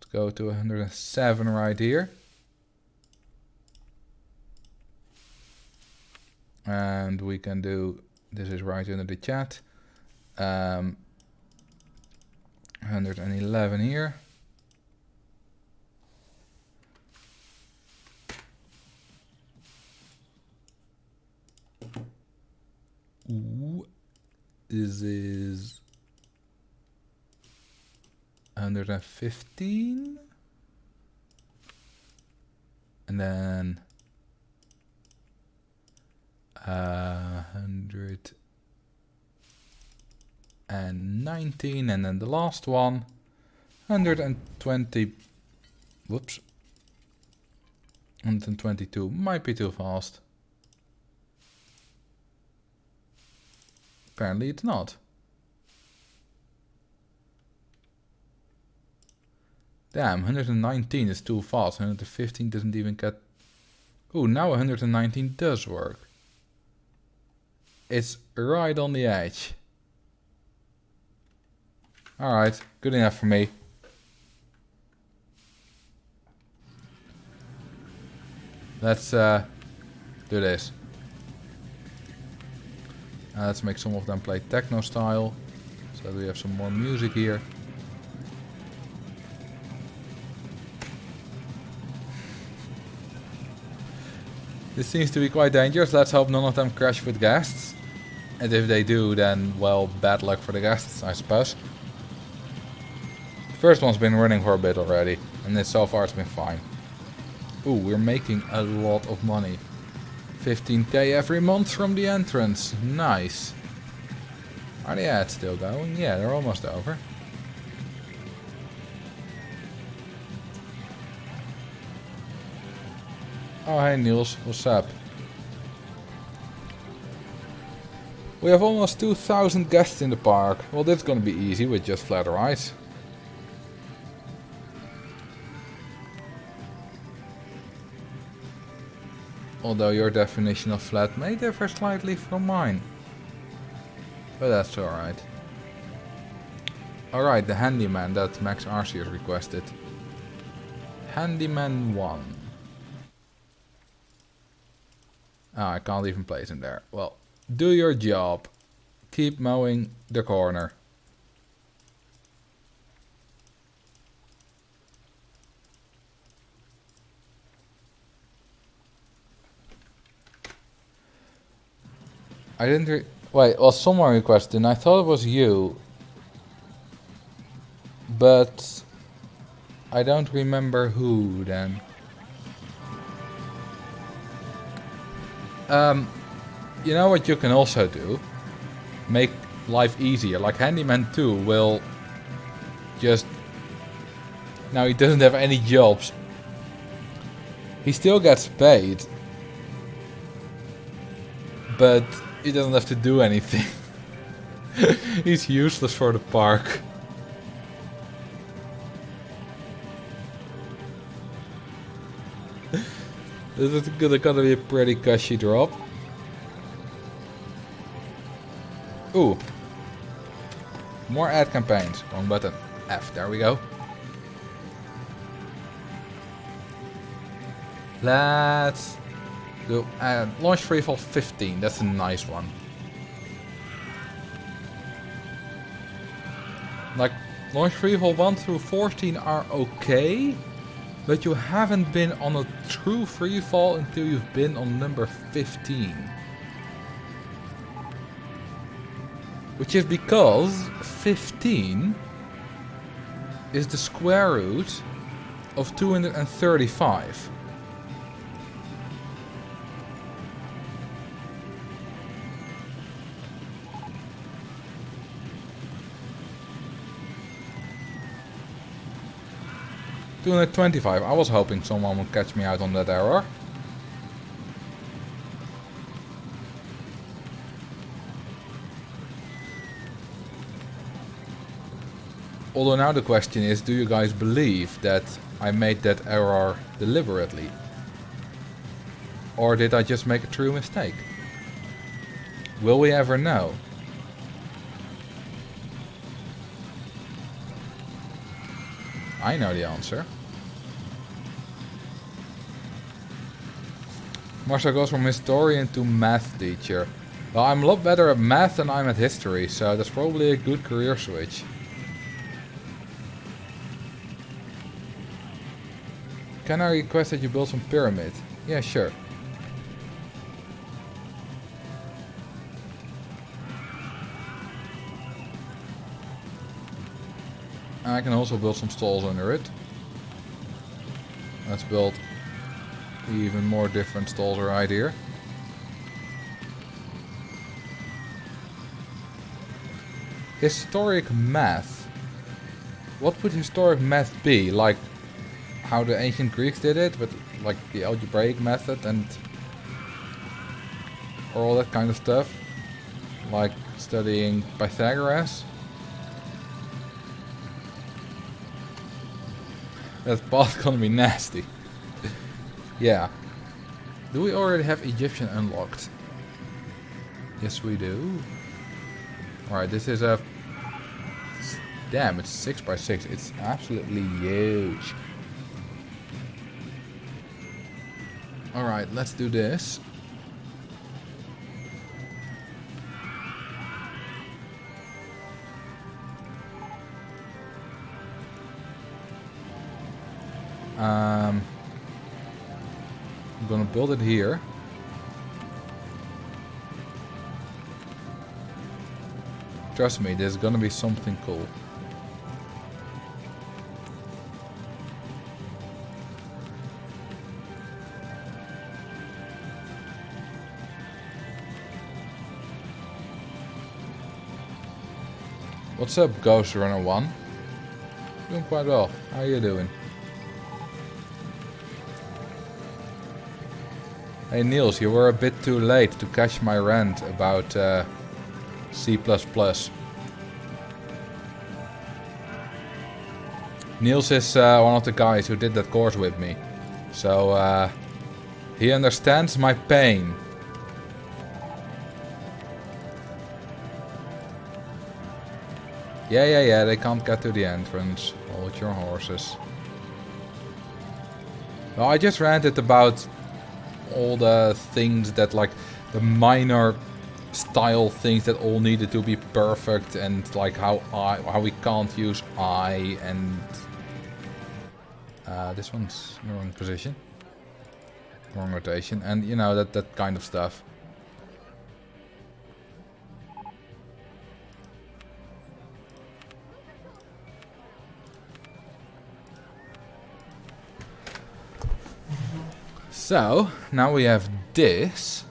Let's go to 107 right here. And we can do, this is right under the chat, 111 here. Ooh, this is 115. And then 119, and then the last one 120. Whoops. 122 might be too fast. Apparently it's not. Damn, 119 is too fast. 115 doesn't even get... Ooh, now 119 does work. It's right on the edge. Alright, good enough for me. Let's do this. Let's make some of them play techno style. So we have some more music here. This seems to be quite dangerous. Let's hope none of them crash with guests. And if they do, then, well, bad luck for the guests, I suppose. The first one's been running for a bit already, and so far it's been fine. Ooh, we're making a lot of money. 15k every month from the entrance. Nice. Are the ads still going? Yeah, they're almost over. Oh, hey Niels, what's up? We have almost 2,000 guests in the park. Well, that's gonna be easy with just flat rides. Although your definition of flat may differ slightly from mine. But that's alright. Alright, the handyman that Max RC has requested. Handyman 1. Oh, I can't even place him there. Well, do your job. Keep mowing the corner. I didn't wait, well, someone requested and I thought it was you. But I don't remember who then. You know what you can also do? Make life easier. Like Handyman 2 will just... Now he doesn't have any jobs. He still gets paid. But he doesn't have to do anything. He's useless for the park. This is gonna be a pretty cushy drop. Ooh. More ad campaigns. Wrong button. F. There we go. Let's do launch freefall 15. That's a nice one. Like launch freefall 1 through 14 are okay, but you haven't been on a true freefall until you've been on number 15. Which is because 15 is the square root of 235. $225. I was hoping someone would catch me out on that error. Although now the question is, do you guys believe that I made that error deliberately? Or did I just make a true mistake? Will we ever know? I know the answer. Marcel goes from historian to math teacher. Well, I'm a lot better at math than I'm at history, so that's probably a good career switch. Can I request that you build some pyramid? Yeah, sure. I can also build some stalls under it. Let's build even more different stalls right here. Historic math. What would historic math be? Like how the ancient Greeks did it, with like the algebraic method and or all that kind of stuff. Like studying Pythagoras. That path's gonna be nasty. Yeah. Do we already have Egyptian unlocked? Yes, we do. Alright, this is a... Damn, it's 6x6. It's absolutely huge. Alright, let's do this. I'm gonna build it here. Trust me, there's gonna be something cool. What's up, Ghost Runner 1? Doing quite well. How are you doing? Hey Niels, you were a bit too late to catch my rant about C++. Niels is one of the guys who did that course with me. So he understands my pain. Yeah, they can't get to the entrance. Hold your horses. Well, I just ranted about all the things that, like, the minor style things that all needed to be perfect, and like how we can't use I, and this one's in the wrong position, wrong rotation, and you know, that kind of stuff. So, now we have this.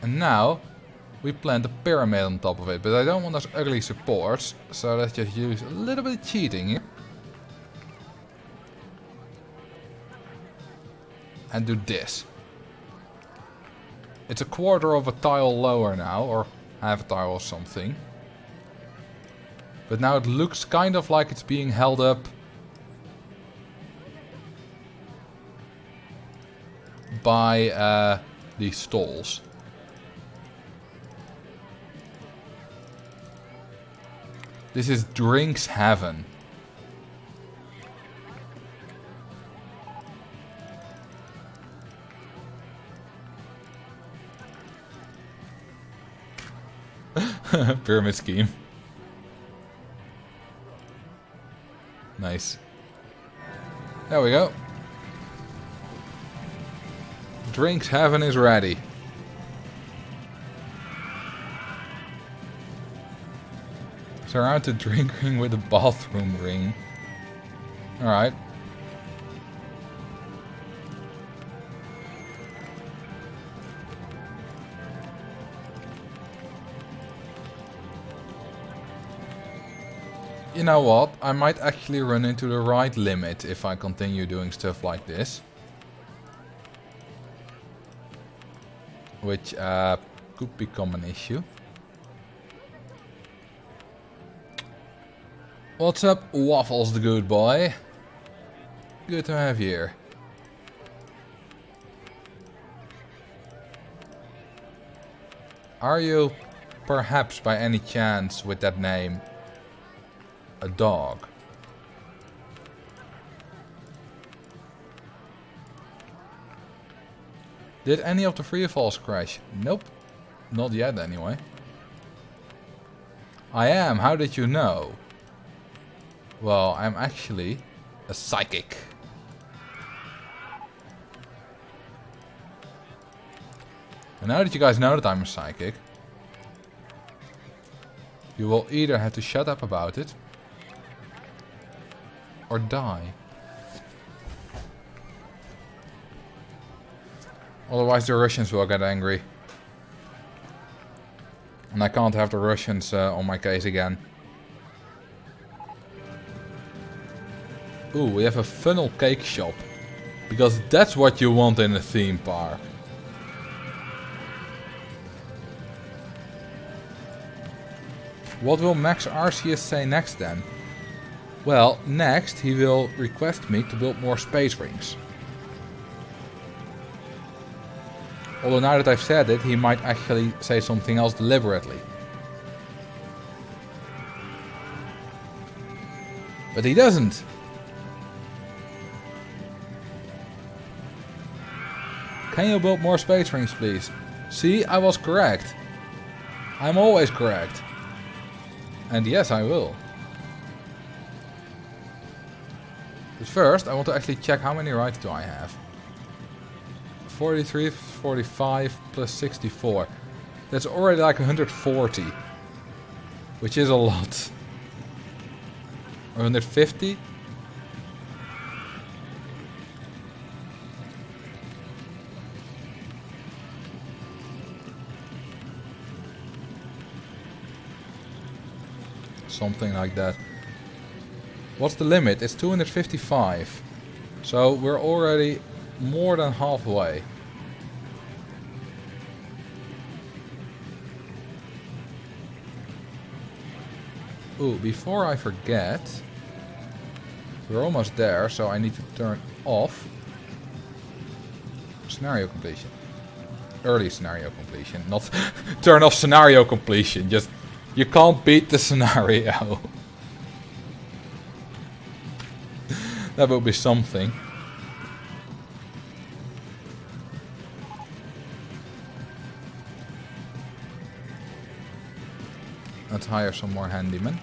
And now we plant a pyramid on top of it. But I don't want those ugly supports. So let's just use a little bit of cheating here. And do this. It's a quarter of a tile lower now. Or half a tile or something. But now it looks kind of like it's being held up by these stalls. This is drinks heaven. Pyramid scheme. Nice. There we go. Drinks heaven is ready. Surround the drink ring with a bathroom ring. Alright. You know what? I might actually run into the right limit if I continue doing stuff like this. Which could become an issue. What's up, Waffles the good boy? Good to have you here. Are you, perhaps by any chance with that name, a dog? Did any of the free falls crash? Nope. Not yet anyway. I am. How did you know? Well, I'm actually a psychic. And now that you guys know that I'm a psychic, you will either have to shut up about it or die. Otherwise the Russians will get angry. And I can't have the Russians on my case again. Ooh, we have a funnel cake shop. Because that's what you want in a theme park. What will Max Arceus say next then? Well, next he will request me to build more space rings. Although now that I've said it, he might actually say something else deliberately. But he doesn't. Can you build more space rings, please? See, I was correct. I'm always correct. And yes, I will. But first, I want to actually check how many rights do I have. 43, 45 plus 64. That's already like 140. Which is a lot. Or 150? Something like that. What's the limit? It's 255. So we're already more than halfway. Ooh, before I forget, we're almost there, so I need to turn off scenario completion. Early scenario completion, not turn off scenario completion. Just, you can't beat the scenario. That would be something. Let's hire some more handymen.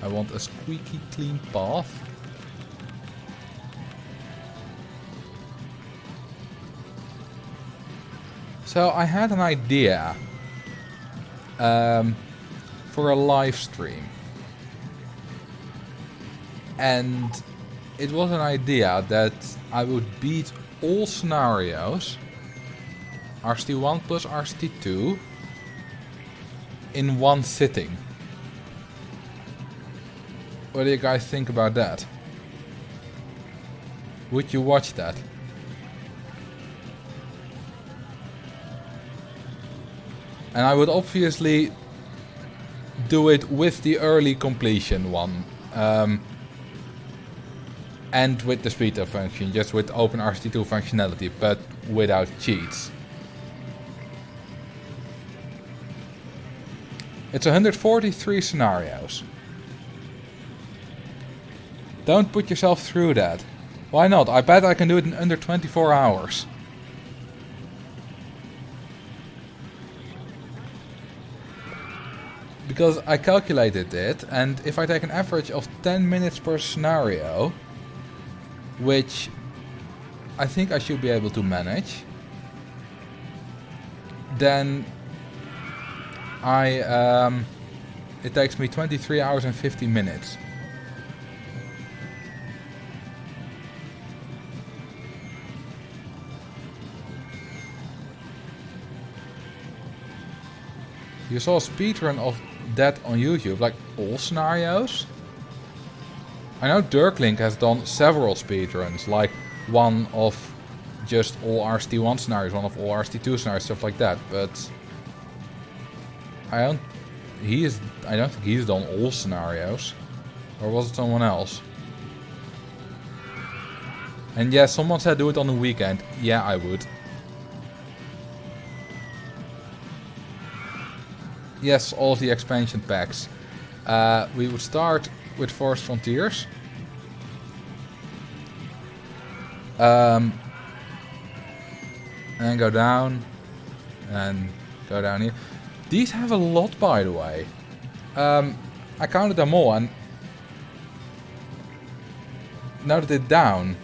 I want a squeaky clean path. So I had an idea for a live stream. And it was an idea that I would beat all scenarios, RST1 plus RST2, in one sitting. What do you guys think about that? Would you watch that? And I would obviously do it with the early completion one. And with the speed up function, just with OpenRST2 functionality, but without cheats. It's 143 scenarios. Don't put yourself through that. Why not? I bet I can do it in under 24 hours. Because I calculated it, and if I take an average of 10 minutes per scenario, which I think I should be able to manage, then it takes me 23 hours and 50 minutes. You saw a speedrun of that on YouTube, like all scenarios. I know Dirklink has done several speedruns, like one of just all RST1 scenarios, one of all RST2 scenarios, stuff like that, but I don't think he's done all scenarios. Or was it someone else? And yeah, someone said do it on the weekend. Yeah, I would. Yes, all of the expansion packs. We would start with Forest Frontiers. And then go down. And go down here. These have a lot, by the way. I counted them all and noted it down.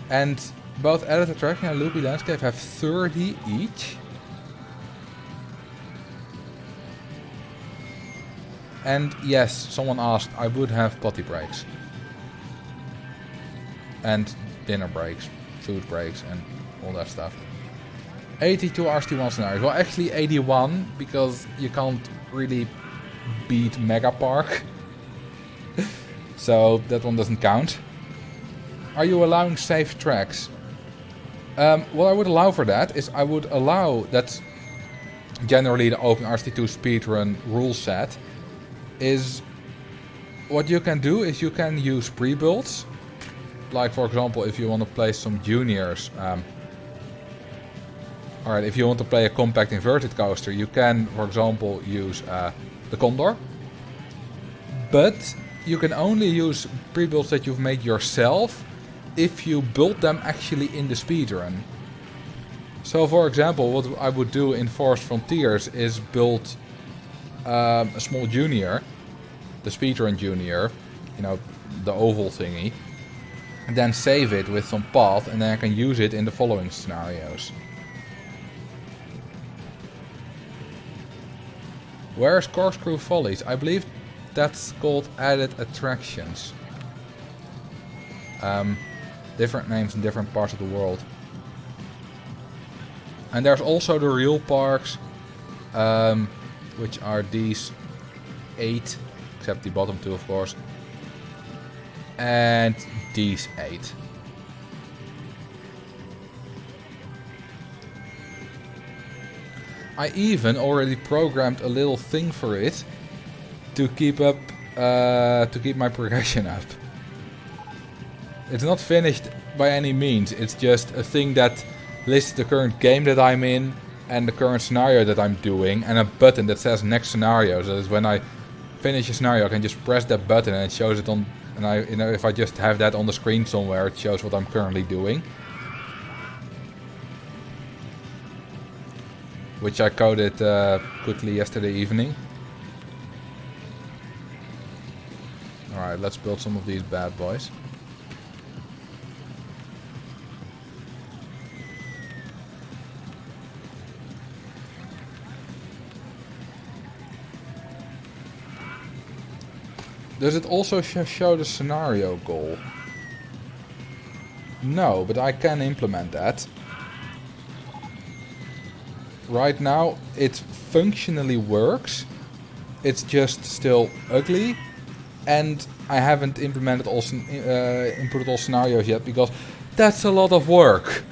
And both Edit Attraction and Loopy Landscape have 30 each. And yes, someone asked, I would have potty breaks. And dinner breaks, food breaks, and all that stuff. 82 RST1 scenarios. Well, actually 81, because you can't really beat Mega Park. So that one doesn't count. Are you allowing safe tracks? What I would allow for that is I would allow, that's generally the OpenRST2 speedrun rule set, is what you can do is you can use pre-builds. Like for example, if you want to play some juniors. Alright, if you want to play a compact inverted coaster, you can, for example, use the Condor. But you can only use pre-builds that you've made yourself if you build them actually in the speedrun. So for example, what I would do in Forest Frontiers is build a small junior, the speedrun junior, you know, the oval thingy, and then save it with some path, and then I can use it in the following scenarios. Where's Corkscrew Follies? I believe that's called Added Attractions. Different names in different parts of the world. And there's also the real parks, which are these 8, except the bottom 2 of course, and these 8. I even already programmed a little thing for it to keep up, to keep my progression up. It's not finished by any means, it's just a thing that lists the current game that I'm in and the current scenario that I'm doing, and a button that says next scenario. So that when I finish a scenario, I can just press that button and it shows it on. And you know, if I just have that on the screen somewhere, it shows what I'm currently doing. Which I coded quickly yesterday evening. Alright, let's build some of these bad boys. Does it also show the scenario goal? No, but I can implement that. Right now, it functionally works. It's just still ugly. And I haven't implemented all, inputted all scenarios yet because that's a lot of work.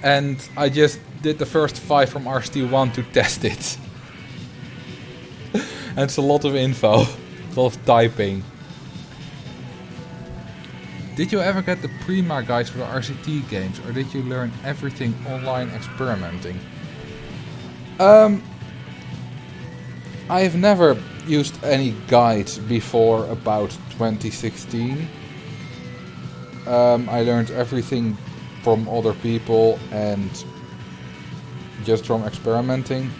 And I just did the first 5 from RCT1 to test it. And it's a lot of info. A lot of typing. Did you ever get the Prima guides for the RCT games, or did you learn everything online experimenting? I have never used any guides before about 2016. I learned everything from other people and just from experimenting.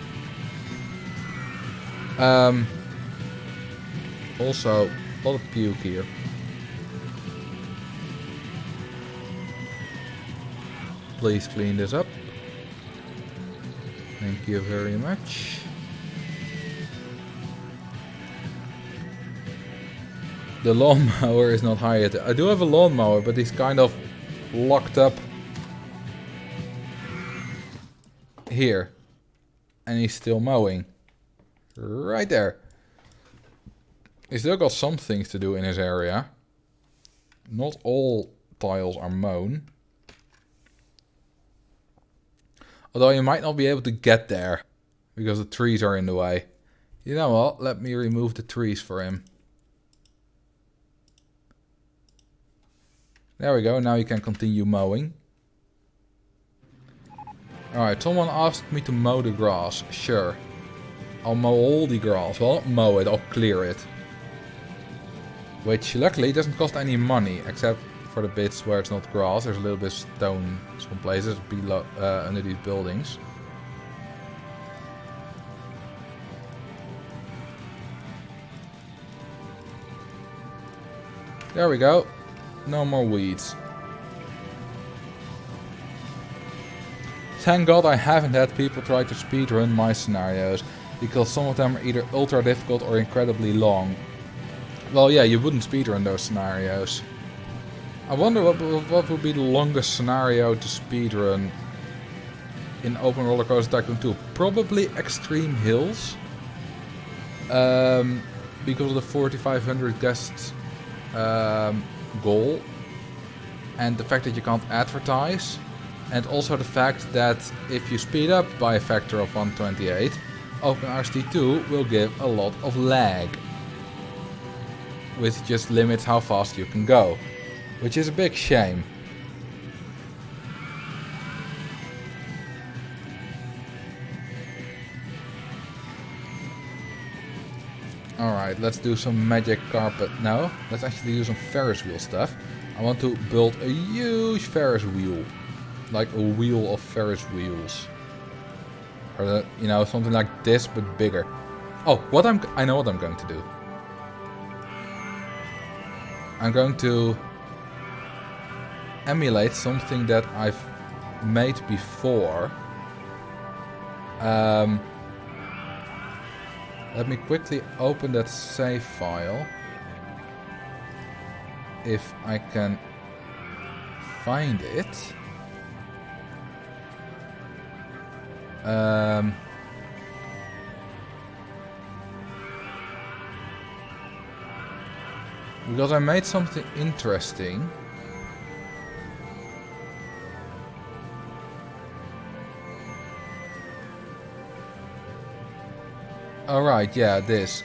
Also, a lot of puke here. Please clean this up. Thank you very much. The lawnmower is not hired. I do have a lawnmower, but he's kind of locked up here. And he's still mowing. Right there. He's still got some things to do in his area. Not all tiles are mown. Although you might not be able to get there. Because the trees are in the way. You know what? Let me remove the trees for him. There we go. Now you can continue mowing. Alright, someone asked me to mow the grass. Sure. I'll mow all the grass. Well, not mow it, I'll clear it. Which luckily doesn't cost any money, except for the bits where it's not grass. There's a little bit of stone some places below, under these buildings. There we go. No more weeds. Thank God I haven't had people try to speedrun my scenarios, because some of them are either ultra difficult or incredibly long. Well, yeah, you wouldn't speedrun those scenarios. I wonder what would be the longest scenario to speedrun in Open Roller Coaster Tycoon 2. Probably Extreme Hills. Because of the 4,500 guests goal. And the fact that you can't advertise. And also the fact that if you speed up by a factor of 128, OpenRCT2 will give a lot of lag. Which just limits how fast you can go. Which is a big shame. Alright, let's do some magic carpet. No, let's actually do some Ferris wheel stuff. I want to build a huge Ferris wheel. Like a wheel of Ferris wheels. Or, you know, something like this, but bigger. Oh, I know what I'm going to do. I'm going to emulate something that I've made before. Let me quickly open that save file. If I can find it. Because I made something interesting. Alright, yeah, this.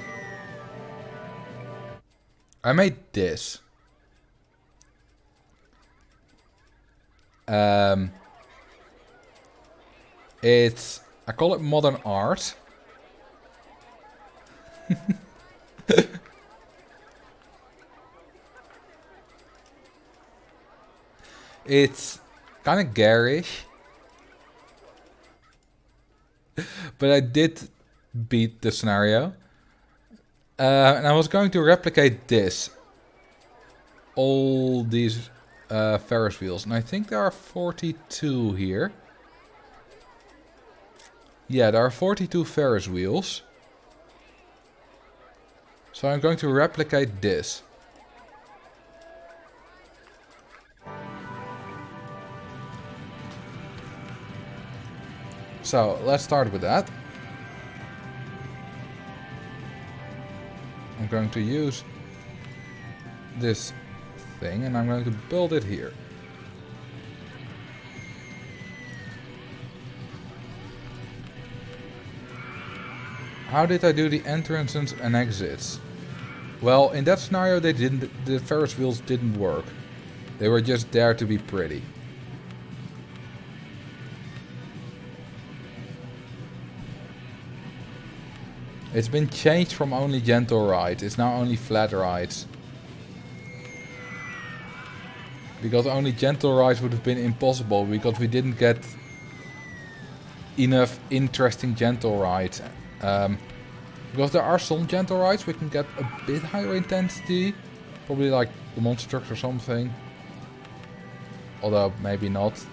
I made this. I call it modern art. It's kind of garish. But I did beat the scenario. And I was going to replicate this. All these Ferris wheels. And I think there are 42 here. Yeah, there are 42 Ferris wheels. So I'm going to replicate this. So let's start with that. I'm going to use this thing and I'm going to build it here. How did I do the entrances and exits? Well, in that scenario the Ferris wheels didn't work. They were just there to be pretty. It's been changed from only gentle rides. It's now only flat rides. Because only gentle rides would have been impossible because we didn't get enough interesting gentle rides. Because there are some gentle rides we can get a bit higher intensity. Probably like the monster trucks or something. Although maybe not.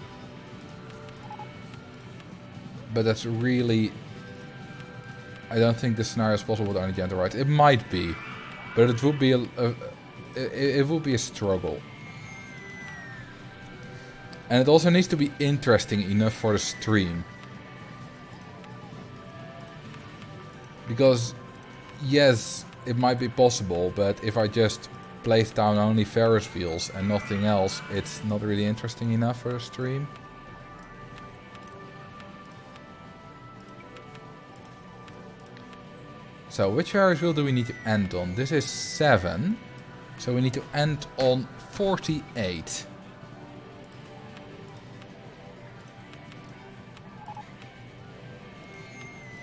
But that's really... I don't think this scenario is possible with only gentle rides. It might be. But it would be it would be a struggle. And it also needs to be interesting enough for the stream. Because, yes, it might be possible, but if I just place down only Ferris wheels and nothing else, it's not really interesting enough for the stream. So, which Ferris wheel do we need to end on? This is 7. So we need to end on 48.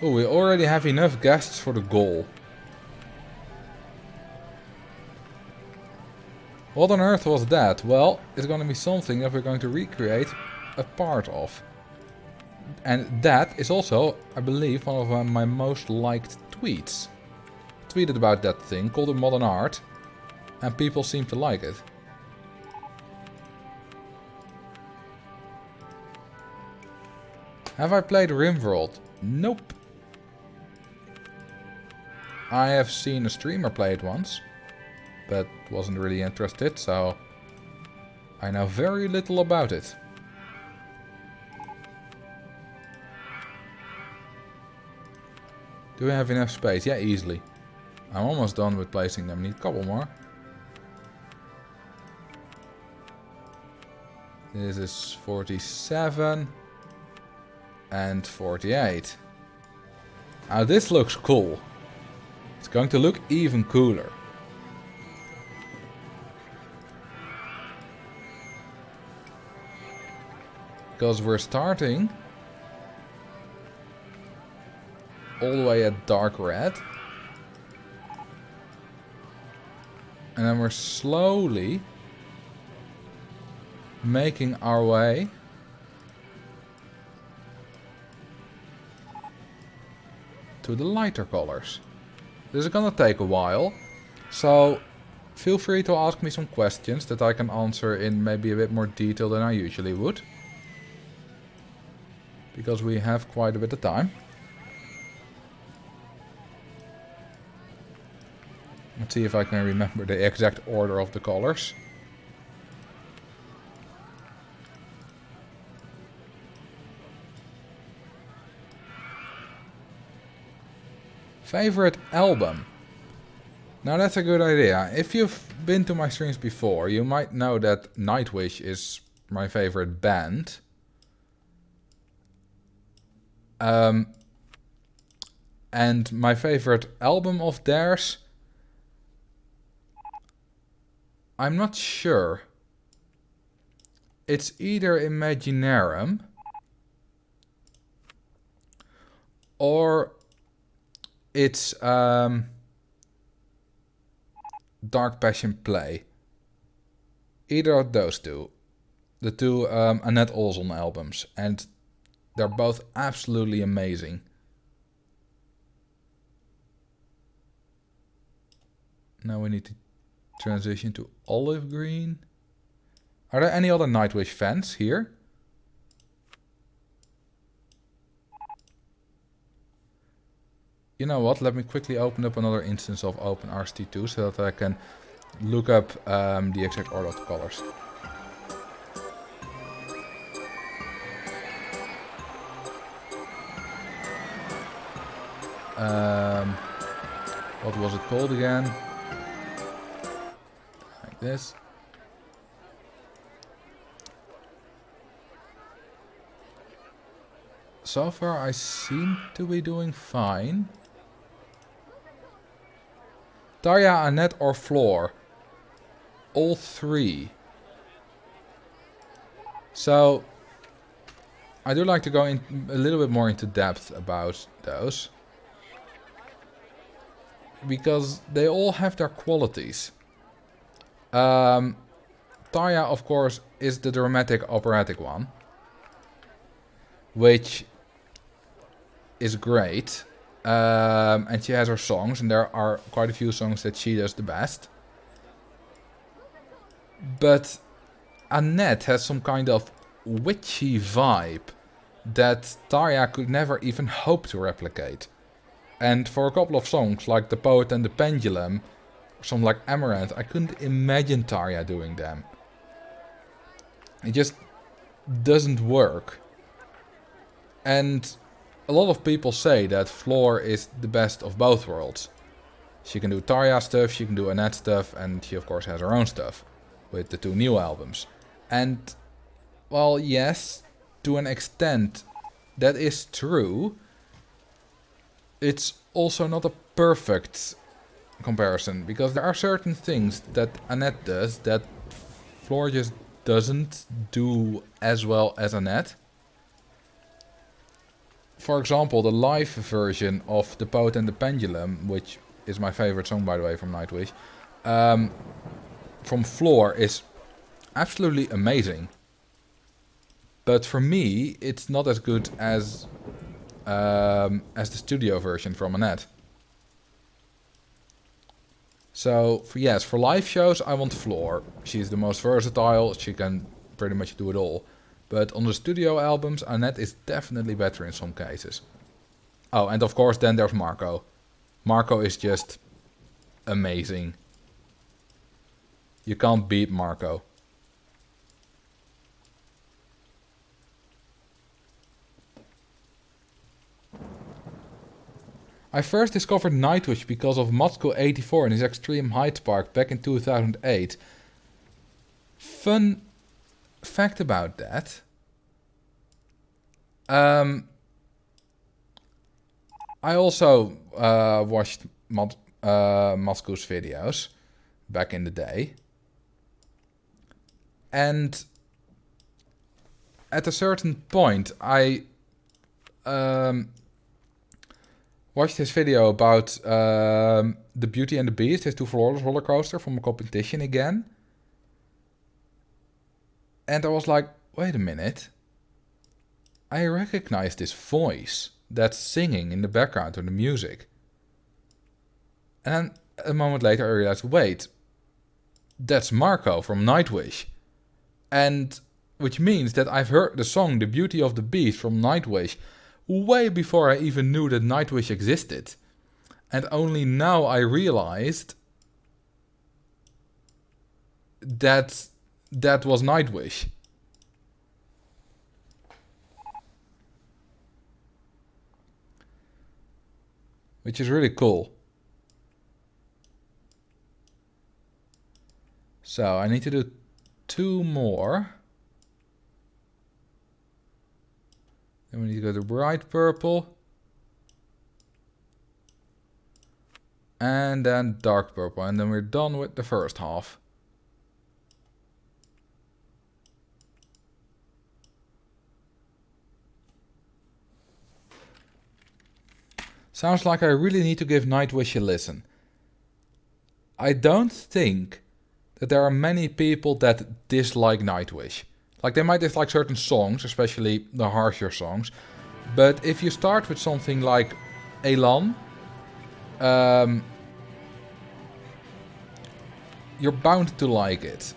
Oh, we already have enough guests for the goal. What on earth was that? Well, it's going to be something that we're going to recreate a part of. And that is also, I believe, one of my most liked tweets. I tweeted about that thing, called it Modern Art, and people seem to like it. Have I played RimWorld? Nope. I have seen a streamer play it once, but wasn't really interested, so I know very little about it. Do we have enough space? Yeah, easily. I'm almost done with placing them. Need a couple more. This is 47 and 48. Now this looks cool. It's going to look even cooler. Because we're starting all the way at dark red. And then we're slowly making our way to the lighter colors. This is gonna take a while, so feel free to ask me some questions that I can answer in maybe a bit more detail than I usually would. Because we have quite a bit of time. Let's see if I can remember the exact order of the colors. Favorite album? Now that's a good idea. If you've been to my streams before, you might know that Nightwish is my favorite band. And my favorite album of theirs, I'm not sure. It's either Imaginarum or it's Dark Passion Play. Either of those two. The two Annette Olson albums. And they're both absolutely amazing. Now we need to transition to olive green. Are there any other Nightwish fans here? You know what, let me quickly open up another instance of OpenRCT2 so that I can look up the exact order of the colors. What was it called again? Like this. So far I seem to be doing fine. Tarja, Annette or Floor? All three. So I do like to go in a little bit more into depth about those. Because they all have their qualities. Tarja, of course, is the dramatic operatic one. Which is great. And she has her songs, and there are quite a few songs that she does the best. But Annette has some kind of witchy vibe that Tarja could never even hope to replicate. And for a couple of songs, like The Poet and the Pendulum, or something like Amaranth, I couldn't imagine Tarja doing them. It just doesn't work. And a lot of people say that Floor is the best of both worlds. She can do Tarja stuff, she can do Annette stuff, and she of course has her own stuff with the 2 new albums. And, well, yes, to an extent that is true. It's also not a perfect comparison, because there are certain things that Annette does that Floor just doesn't do as well as Annette. For example, the live version of The Poet and the Pendulum, which is my favorite song, by the way, from Nightwish, from Floor is absolutely amazing. But for me, it's not as good as the studio version from Annette. So, for live shows, I want Floor. She's the most versatile, she can pretty much do it all. But on the studio albums, Annette is definitely better in some cases. Oh, and of course then there's Marco. Marco is just amazing. You can't beat Marco. I first discovered Nightwish because of Matko84 in his Extreme Heights Park back in 2008. Fun fact about that. I also watched Matko's videos back in the day. And at a certain point, I watched his video about the Beauty and the Beast, his 2 floorless roller coaster from a competition again. And I was like, wait a minute. I recognize this voice that's singing in the background of the music. And then a moment later I realized, wait, that's Marco from Nightwish. And which means that I've heard the song The Beauty of the Beast from Nightwish way before I even knew that Nightwish existed. And only now I realized that that was Nightwish. Which is really cool. So I need to do 2 more. Then we need to go to bright purple. And then dark purple. And then we're done with the first half. Sounds like I really need to give Nightwish a listen. I don't think that there are many people that dislike Nightwish. Like, they might dislike certain songs, especially the harsher songs. But if you start with something like Elan, you're bound to like it.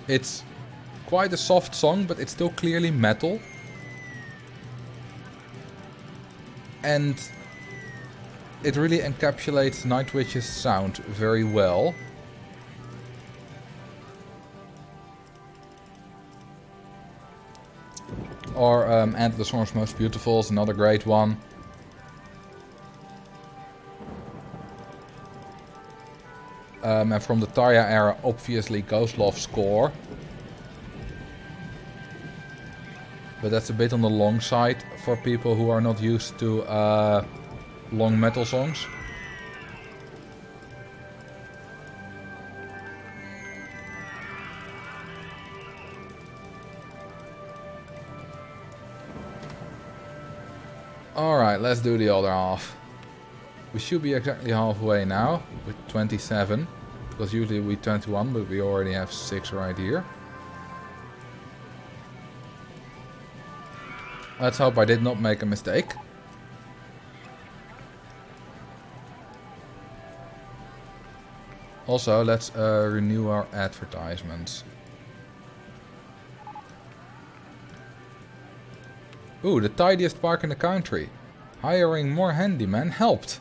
It's quite a soft song, but it's still clearly metal. And it really encapsulates Nightwish's sound very well. Or And the Song's Most Beautiful is another great one. And from the Taya era, obviously Ghostlove score. But that's a bit on the long side for people who are not used to long metal songs. Alright, let's do the other half. We should be exactly halfway now with 27. Because usually we 21, but we already have 6 right here. Let's hope I did not make a mistake. Also, let's renew our advertisements. Ooh, the tidiest park in the country. Hiring more handyman helped.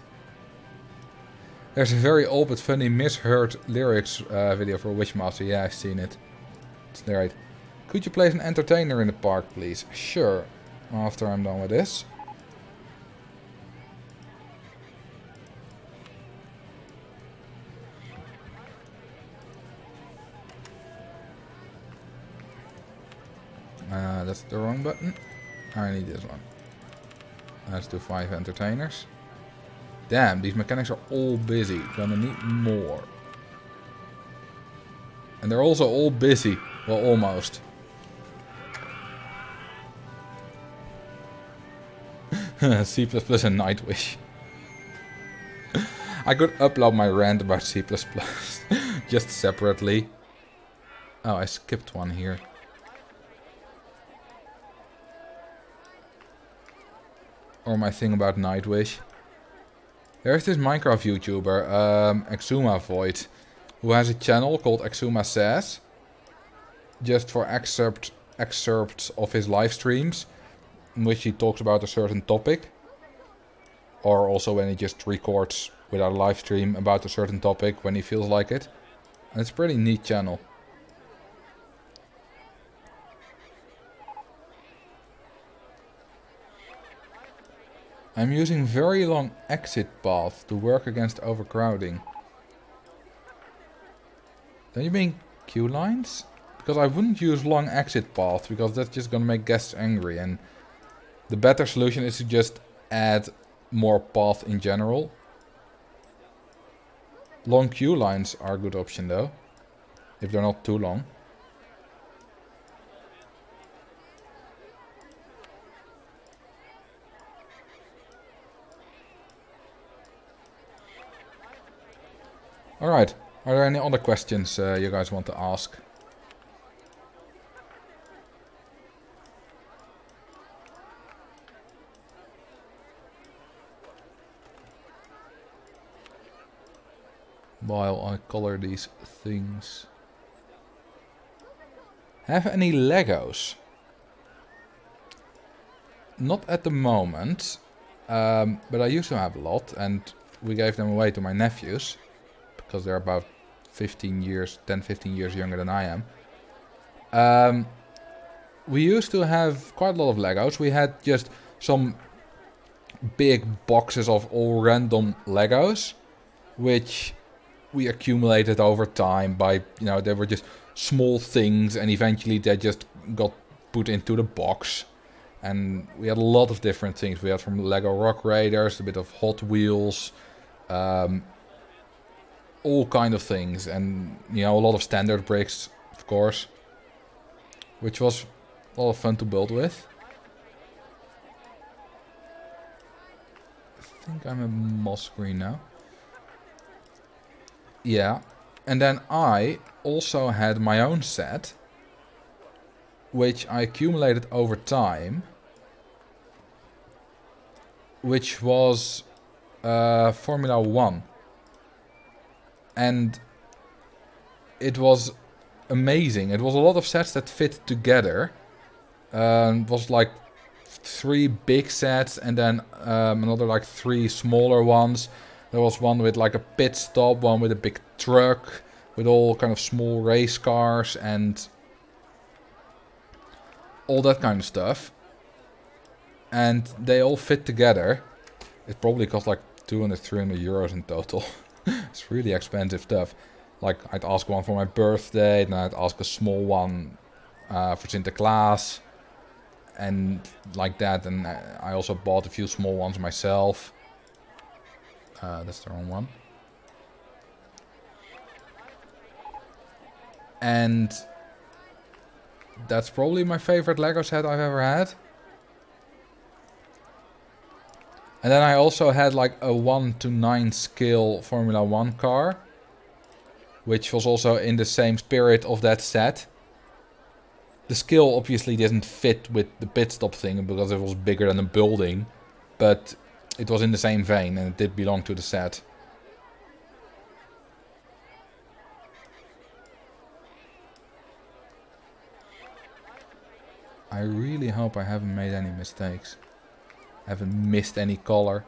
There's a very old but funny misheard lyrics video for Wishmaster. Yeah, I've seen it. It's right. Could you place an entertainer in the park, please? Sure. After I'm done with this. That's the wrong button. I need this one. Let's do 5 entertainers. Damn, these mechanics are all busy. Gonna need more. And they're also all busy. Well, almost. C++ and Nightwish. I could upload my rant about C++ just separately. Oh, I skipped one here. Or my thing about Nightwish. There's this Minecraft YouTuber, Exuma Void, who has a channel called Exuma Says. Just for excerpts of his live streams, in which he talks about a certain topic. Or also when he just records without a live stream about a certain topic when he feels like it. And it's a pretty neat channel. I'm using very long exit paths to work against overcrowding. Don't you mean queue lines? Because I wouldn't use long exit paths, because that's just gonna make guests angry. And the better solution is to just add more path in general. Long queue lines are a good option though, if they're not too long. Alright, are there any other questions you guys want to ask? While I color these things. Have any Legos? Not at the moment, but I used to have a lot, and we gave them away to my nephews. Because they're about 10-15 years younger than I am. We used to have quite a lot of Legos. We had just some big boxes of all random Legos, which we accumulated over time by, you know, they were just small things, and eventually they just got put into the box. And we had a lot of different things. We had from Lego Rock Raiders, a bit of Hot Wheels, all kind of things, and you know, a lot of standard bricks, of course, which was a lot of fun to build with. I think I'm a moss screen now. Yeah, and then I also had my own set, which I accumulated over time, which was Formula 1. And it was amazing. It was a lot of sets that fit together. It was like 3 big sets and then another like 3 smaller ones. There was one with like a pit stop, one with a big truck, with all kind of small race cars and all that kind of stuff. And they all fit together. It probably cost like 200-300 euros in total. It's really expensive stuff. Like, I'd ask one for my birthday, then I'd ask a small one for Sinterklaas. And like that, and I also bought a few small ones myself. That's the wrong one. And that's probably my favorite Lego set I've ever had. And then I also had like a 1:9 scale Formula 1 car, which was also in the same spirit of that set. The scale obviously didn't fit with the pit stop thing because it was bigger than a building, but it was in the same vein and it did belong to the set. I really hope I haven't made any mistakes. I haven't missed any color.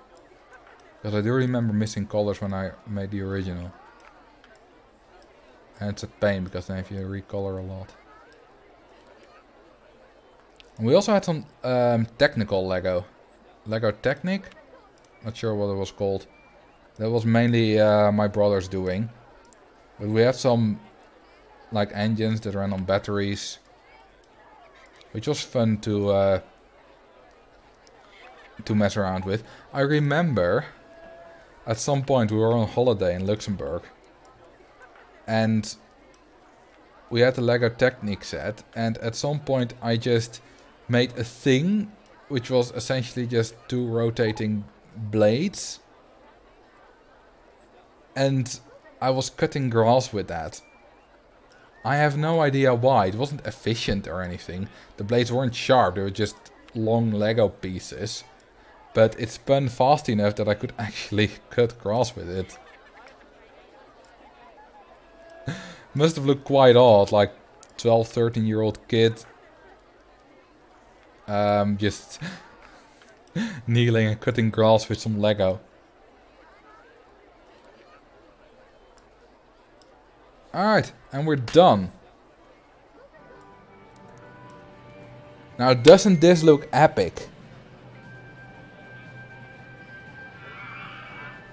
Because I do remember missing colors when I made the original. And it's a pain because then if you recolor a lot. And we also had some technical Lego. Lego Technic? Not sure what it was called. That was mainly my brother's doing. But we had some like engines that ran on batteries. Which was fun to mess around with. I remember at some point we were on holiday in Luxembourg. And we had the Lego Technic set. And at some point I just made a thing which was essentially just 2 rotating blades. And I was cutting grass with that. I have no idea why. It wasn't efficient or anything. The blades weren't sharp. They were just long Lego pieces. But it spun fast enough that I could actually cut grass with it. Must have looked quite odd. Like 12, 13-year-old kid. Just kneeling and cutting grass with some Lego. Alright, and we're done. Now, doesn't this look epic?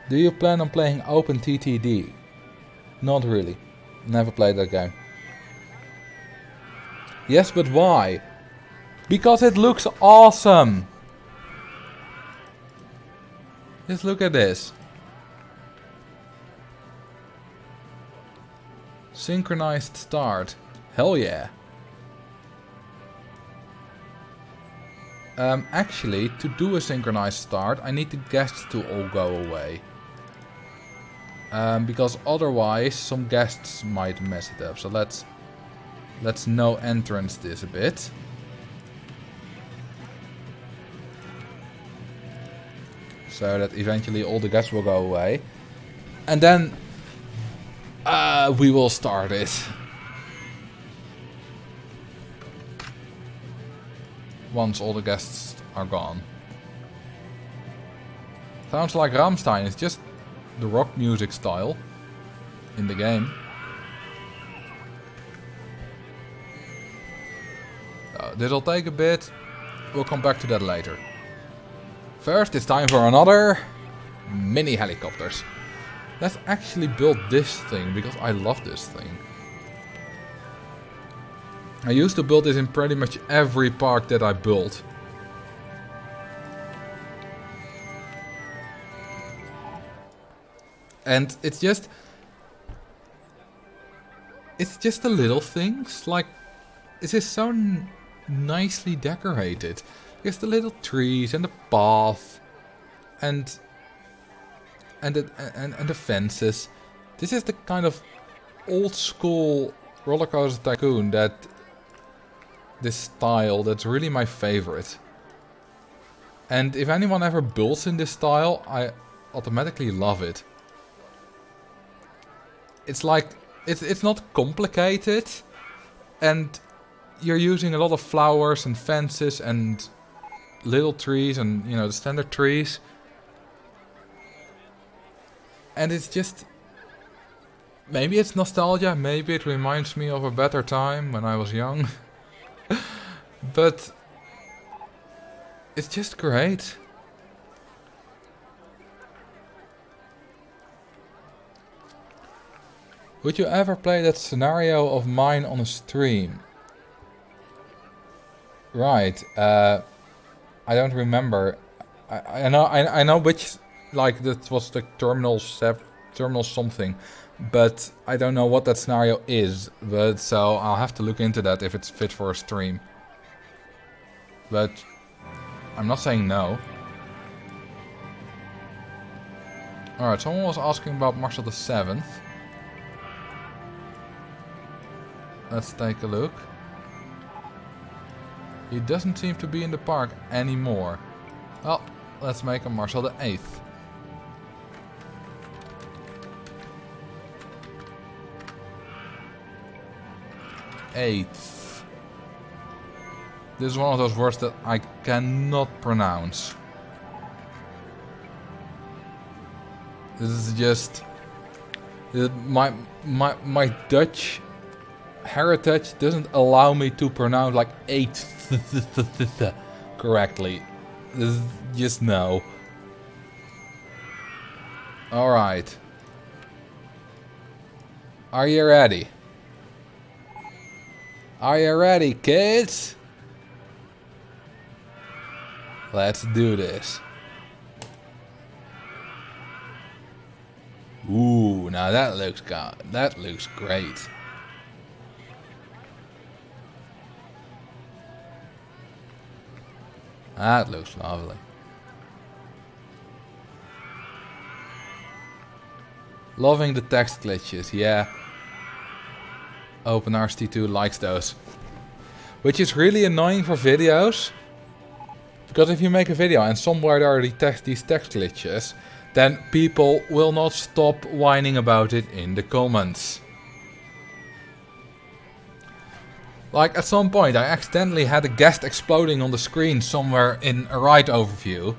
Do you plan on playing Open TTD? Not really. Never played that game. Yes, but why? Because it looks awesome! Just look at this. Synchronized start. Hell yeah. Actually, to do a synchronized start, I need the guests to all go away. Because otherwise, some guests might mess it up. So let's no entrance this a bit. So that eventually all the guests will go away. And then we will start it. Once all the guests are gone. Sounds like Rammstein. It's just the rock music style in the game. This'll take a bit. We'll come back to that later. First, it's time for another mini helicopters. Let's actually build this thing because I love this thing. I used to build this in pretty much every park that I built. And it's just the little things. Like, this is so nicely decorated. Just the little trees and the path and the fences. This is the kind of old school roller coaster tycoon this style that's really my favorite. And if anyone ever builds in this style, I automatically love it. It's like it's not complicated, and you're using a lot of flowers and fences and little trees and, you know, the standard trees. And it's just, maybe it's nostalgia, maybe it reminds me of a better time when I was young. But it's just great. Would you ever play that scenario of mine on a stream? Right. I don't remember. I know which, like, that was the terminal something, but I don't know what that scenario is. But so I'll have to look into that if it's fit for a stream. But I'm not saying no. Alright, someone was asking about Marcel the 7th. Let's take a look. He doesn't seem to be in the park anymore. Well, let's make him Marcel the 8th. Eighth. This is one of those words that I cannot pronounce. This is just my Dutch heritage doesn't allow me to pronounce like eighth correctly. This is just no. All right. Are you ready? Are you ready, kids? Let's do this. Ooh, now that looks great. That looks lovely. Loving the text glitches, yeah. OpenRST2 likes those. Which is really annoying for videos. Because if you make a video and somewhere there are these text glitches, then people will not stop whining about it in the comments. Like at some point I accidentally had a guest exploding on the screen somewhere in a ride overview.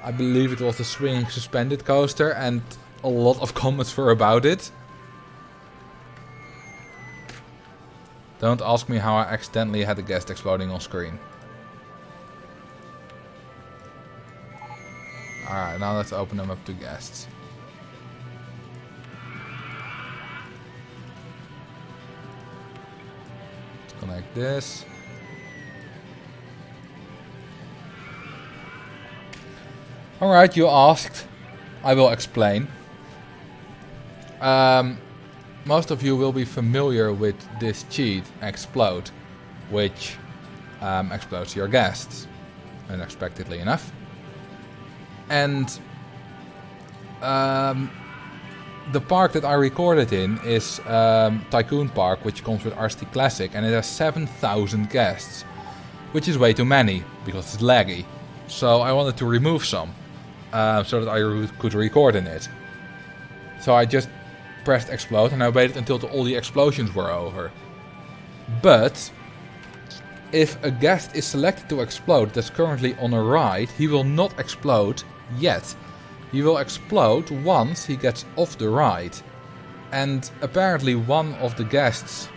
I believe it was the swinging suspended coaster, and a lot of comments were about it. Don't ask me how I accidentally had a guest exploding on screen. Alright, now let's open them up to guests. Let's connect this. Alright, you asked. I will explain. Most of you will be familiar with this cheat, Explode, which explodes your guests, unexpectedly enough. And the park that I recorded in is Tycoon Park, which comes with RST Classic, and it has 7,000 guests, which is way too many because it's laggy. So I wanted to remove some so that I could record in it. So I just pressed explode and I waited until all the explosions were over. But if a guest is selected to explode that's currently on a ride, he will not explode yet. He will explode once he gets off the ride. And apparently one of the guests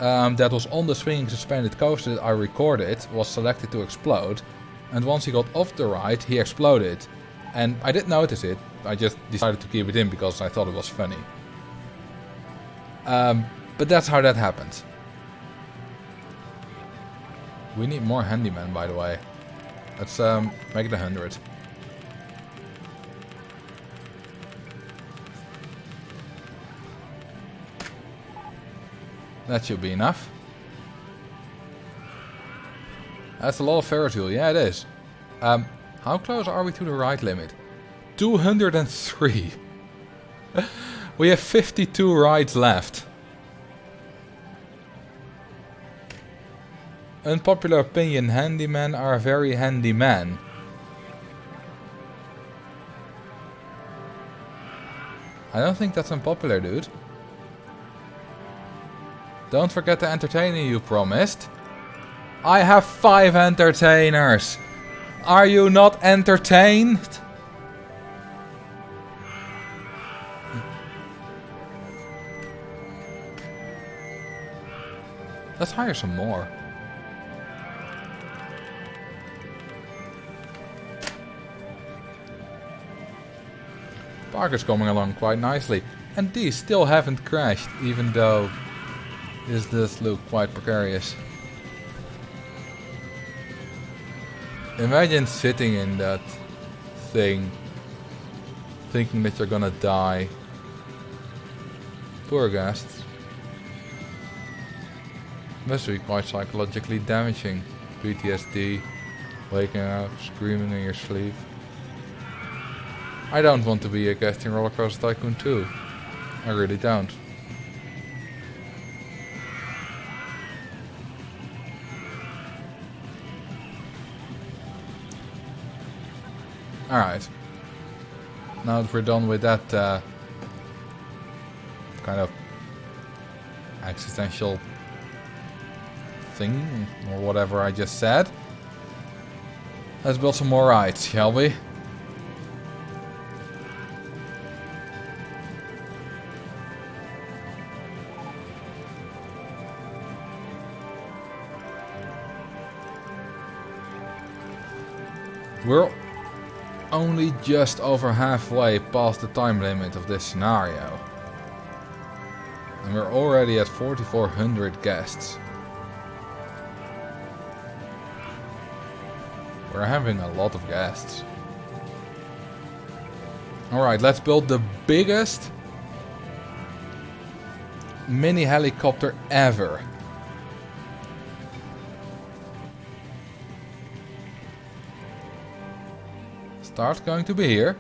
that was on the swinging suspended coaster that I recorded was selected to explode. And once he got off the ride, he exploded. And I didn't notice it. I just decided to keep it in because I thought it was funny. But that's how that happened. We need more handymen, by the way. Let's make it 100. That should be enough. That's a lot of Ferris wheel. Yeah, it is. How close are we to the ride limit? 203. We have 52 rides left. Unpopular opinion, handymen are very handy men. I don't think that's unpopular, dude. Don't forget the entertainer you promised. I have 5 entertainers. Are you not entertained? Let's hire some more. Park is coming along quite nicely. And these still haven't crashed, even though this does look quite precarious. Imagine sitting in that thing, thinking that you're gonna die. Poor guests. Must be quite psychologically damaging. PTSD, waking up, screaming in your sleep. I don't want to be a guest in Roller Coaster Tycoon 2. I really don't. Alright. Now that we're done with that kind of existential thing, or whatever I just said, let's build some more rides, shall we? We're only just over halfway past the time limit of this scenario. And we're already at 4,400 guests. We're having a lot of guests. Alright, let's build the biggest mini helicopter ever. Start's going to be here.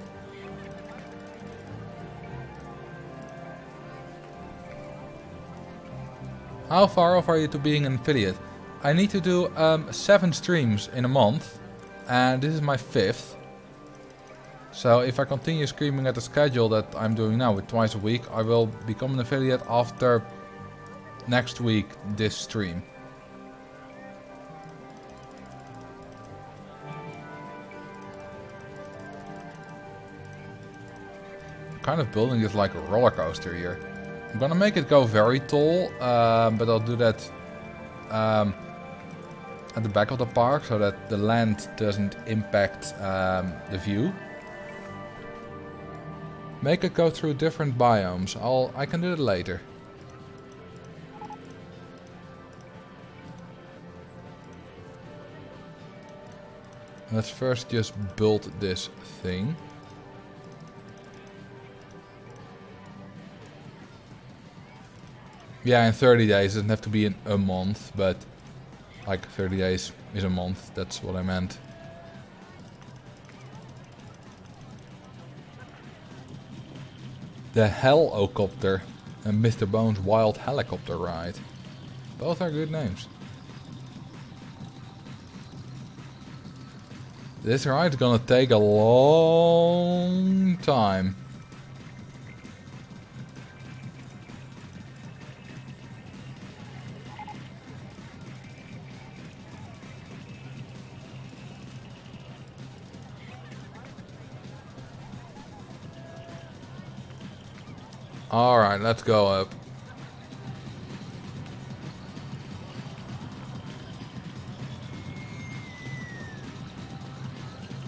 How far off are you to being an affiliate? I need to do 7 streams in a month, and this is my 5th. So if I continue screaming at the schedule that I'm doing now with twice a week, I will become an affiliate after next week this stream. Kind of building is like a roller coaster here. I'm gonna make it go very tall, but I'll do that at the back of the park so that the land doesn't impact the view. Make it go through different biomes. I can do it later. Let's first just build this thing. Yeah, in 30 days. It doesn't have to be in a month, but like 30 days is a month. That's what I meant. The Hellocopter and Mr. Bones' Wild Helicopter Ride. Both are good names. This ride's gonna take a long time. Alright, let's go up.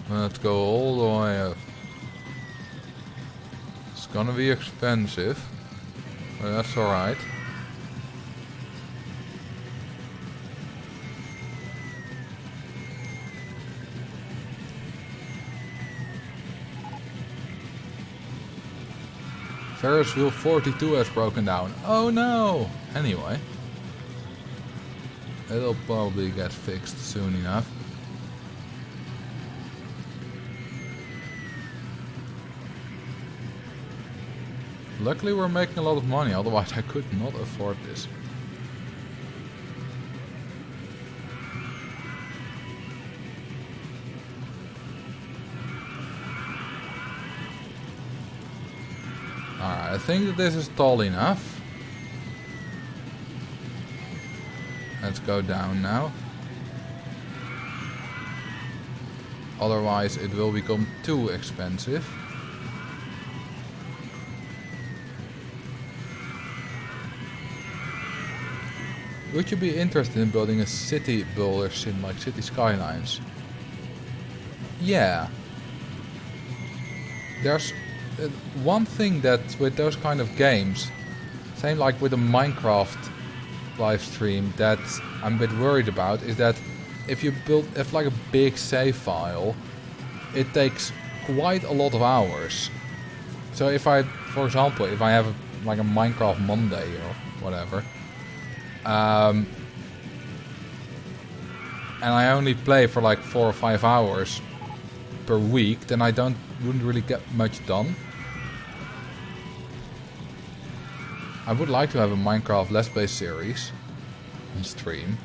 Let's go all the way up. It's gonna be expensive, but that's alright. Ferris wheel 42 has broken down. Oh no! Anyway. It'll probably get fixed soon enough. Luckily we're making a lot of money, otherwise I could not afford this. Alright, I think that this is tall enough. Let's go down now. Otherwise it will become too expensive. Would you be interested in building a city builder sim like City Skylines? Yeah. There's one thing that with those kind of games, same like with the Minecraft live stream, that I'm a bit worried about is that if like a big save file, it takes quite a lot of hours. So if I, for example, if I have like a Minecraft Monday or whatever, and I only play for like 4 or 5 hours per week, then I wouldn't really get much done. I would like to have a Minecraft Let's Play series on stream.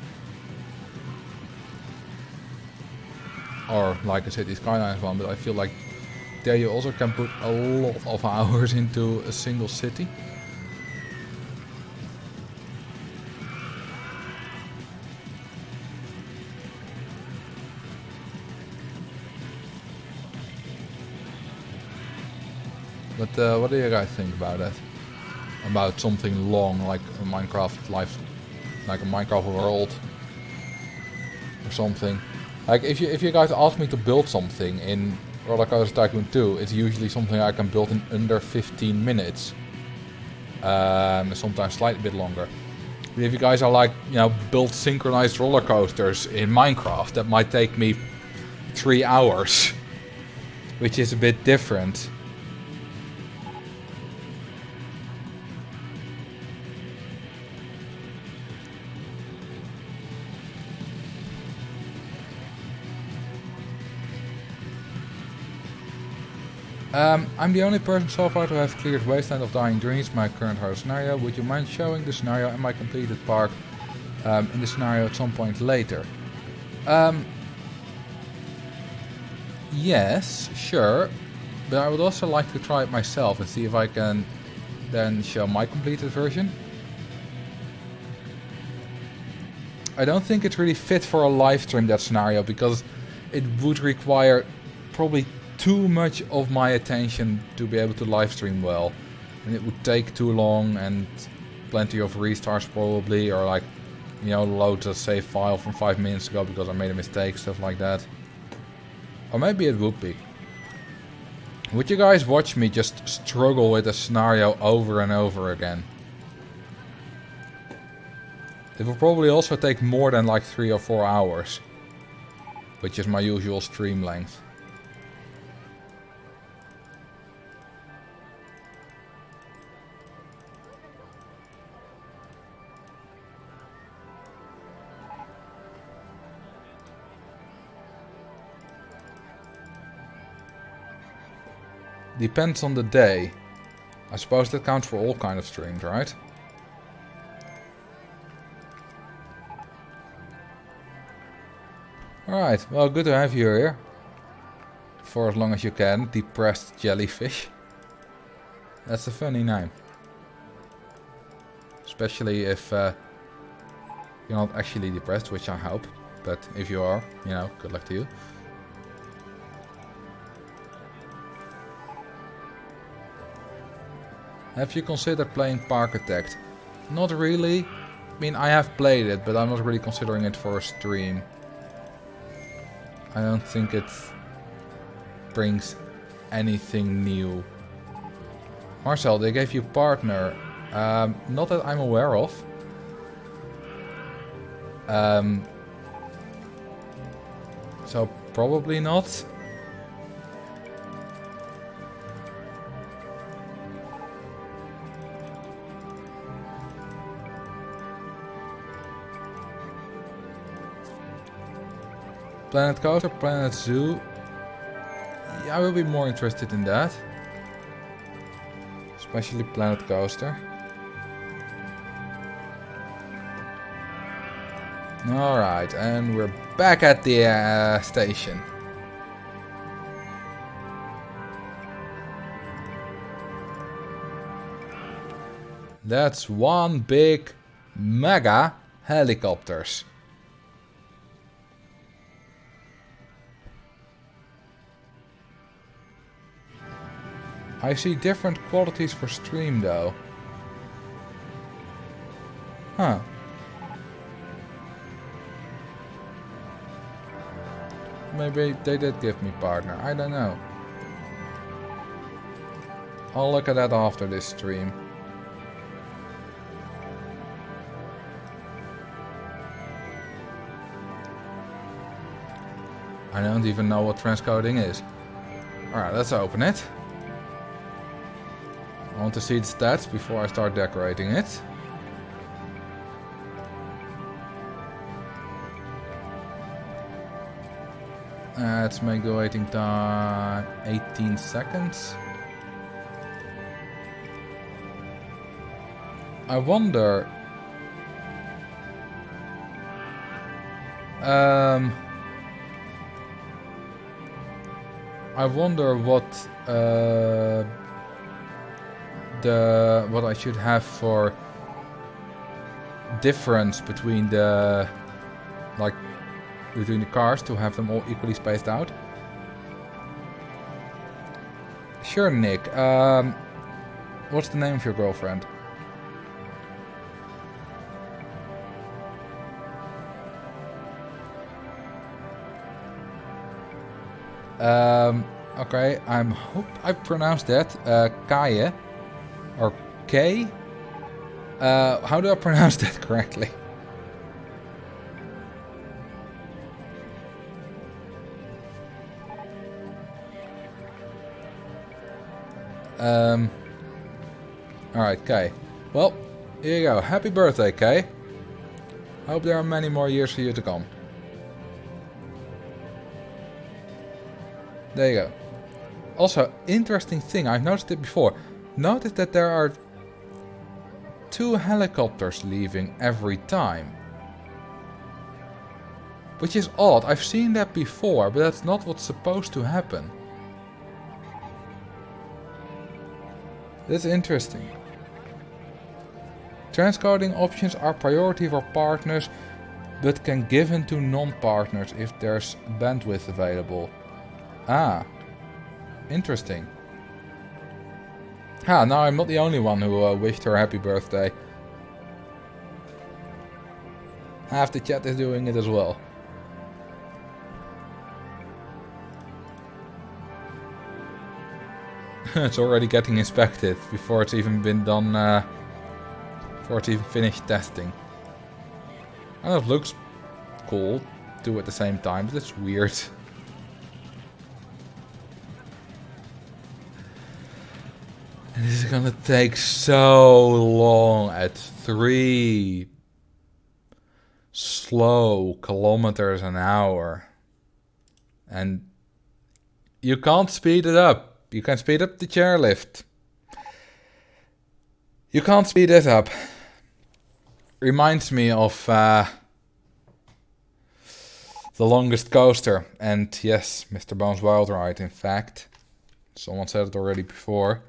Or like I said, the Skylines one, but I feel like there you also can put a lot of hours into a single city. But what do you guys think about that? About something long like a Minecraft life, like a Minecraft world or something. Like if you guys ask me to build something in Roller Coaster Tycoon 2, it's usually something I can build in under 15 minutes. Sometimes slightly bit longer. But if you guys are like, you know, build synchronized roller coasters in Minecraft, that might take me 3 hours, which is a bit different. I'm the only person so far to have cleared Wasteland of Dying Dreams, my current horror scenario. Would you mind showing the scenario and my completed part in the scenario at some point later? Yes, sure. But I would also like to try it myself and see if I can then show my completed version. I don't think it's really fit for a live stream, that scenario, because it would require probably too much of my attention to be able to live stream well, and it would take too long and plenty of restarts probably, or like, you know, load a save file from 5 minutes ago because I made a mistake, stuff like that. Or maybe it would be. Would you guys watch me just struggle with a scenario over and over again? It will probably also take more than like 3 or 4 hours, which is my usual stream length. Depends on the day. I suppose that counts for all kind of streams, right? Alright, well, good to have you here. For as long as you can. Depressed jellyfish. That's a funny name. Especially if you're not actually depressed, which I hope. But if you are, you know, good luck to you. Have you considered playing Parkitect? Not really. I mean, I have played it, but I'm not really considering it for a stream. I don't think it brings anything new. Marcel, they gave you partner. Not that I'm aware of. So probably not. Planet Coaster, Planet Zoo. Yeah, I will be more interested in that. Especially Planet Coaster. Alright, and we're back at the station. That's one big mega helicopters. I see different qualities for stream though. Huh. Maybe they did give me partner, I don't know. I'll look at that after this stream. I don't even know what transcoding is. Alright, let's open it. I want to see the stats before I start decorating it. Let's make the waiting time 18 seconds. I wonder... I wonder what what I should have for difference between the between the cars to have them all equally spaced out. Sure, Nick. What's the name of your girlfriend? Okay, I hope I pronounced that. Kaye. Or K? How do I pronounce that correctly? Alright, Kay. Well, here you go. Happy birthday, Kay. Hope there are many more years for you to come. There you go. Also, interesting thing, I've noticed it before. Notice that there are 2 helicopters leaving every time. Which is odd. I've seen that before, but that's not what's supposed to happen. That's interesting. Transcoding options are priority for partners, but can given to non-partners if there's bandwidth available. Ah, interesting. Ah, now I'm not the only one who wished her happy birthday. Half the chat is doing it as well. It's already getting inspected before it's even been done, before it's even finished testing. I know it looks cool, too, at the same time, but it's weird. And this is gonna take so long at 3 slow kilometers an hour. And you can't speed it up. You can speed up the chairlift. You can't speed it up. Reminds me of the longest coaster. And yes, Mr. Bones Wild Ride, in fact. Someone said it already before.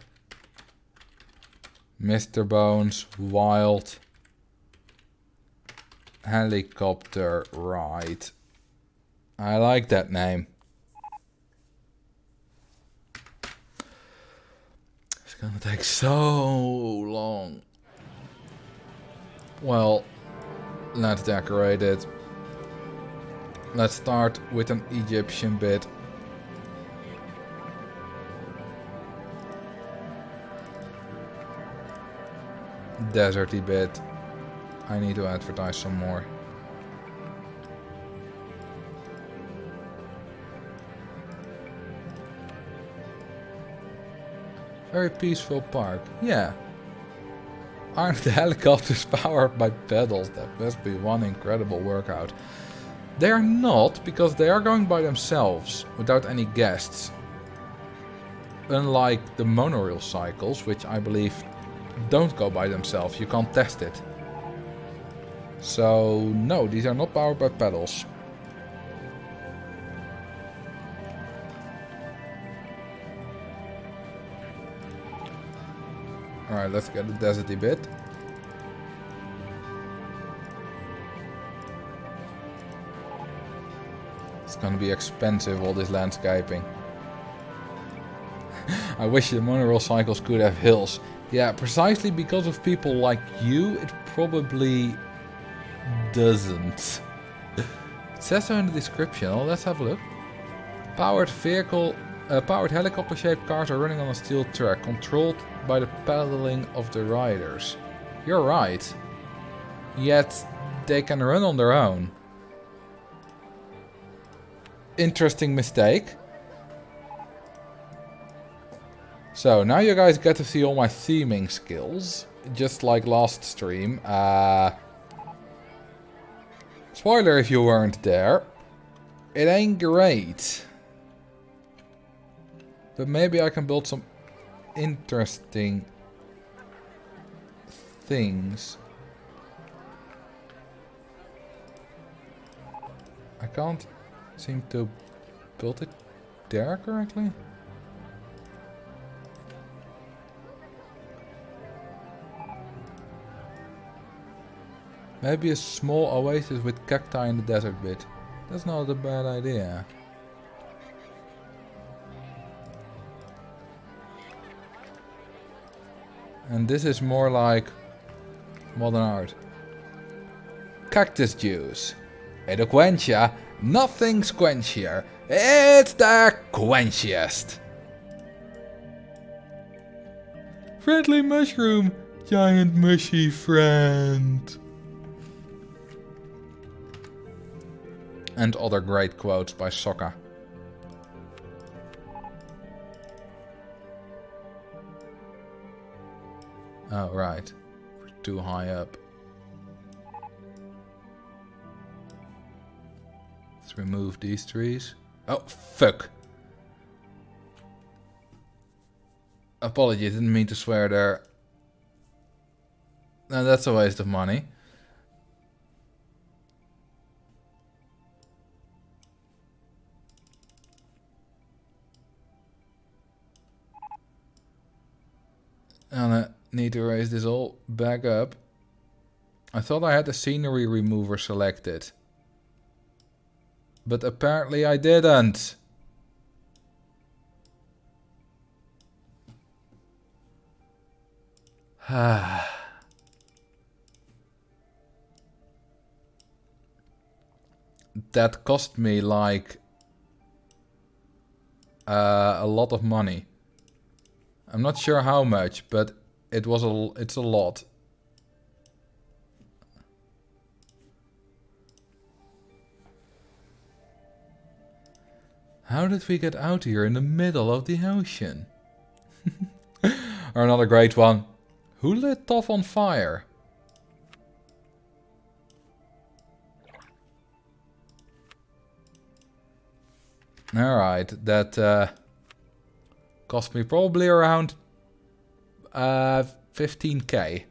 Mr. Bones Wild Helicopter Ride. I like that name. It's gonna take so long. Well, let's decorate it. Let's start with an Egyptian bit. Deserty bit. I need to advertise some more. Very peaceful park. Yeah. Aren't the helicopters powered by pedals? That must be one incredible workout. They are not, because they are going by themselves, without any guests. Unlike the monorail cycles, which I believe don't go by themselves. You can't test it. So, no, these are not powered by pedals. Alright, let's get the deserty bit. It's gonna be expensive, all this landscaping. I wish the monorail cycles could have hills. Yeah, precisely because of people like you, it probably doesn't. It says so in the description. Oh, let's have a look. Powered vehicle Powered helicopter-shaped cars are running on a steel track, controlled by the pedaling of the riders. You're right. Yet, they can run on their own. Interesting mistake. So, now you guys get to see all my theming skills. Just like last stream. Spoiler if you weren't there. It ain't great. But maybe I can build some interesting things. I can't seem to build it there correctly. Maybe a small oasis with cacti in the desert bit. That's not a bad idea. And this is more like modern art. Cactus juice. Eloquentia. Nothing's quenchier. It's the quenchiest. Friendly mushroom. Giant mushy friend. And other great quotes by Sokka. Oh, right. We're too high up. Let's remove these trees. Oh, fuck. Apologies, didn't mean to swear there. No, that's a waste of money. And I need to raise this all back up. I thought I had the scenery remover selected. But apparently I didn't. That cost me like a lot of money. I'm not sure how much, but it's a lot. How did we get out here in the middle of the ocean? Or another great one. Who lit Toph on fire? Alright, that cost me probably around 15k.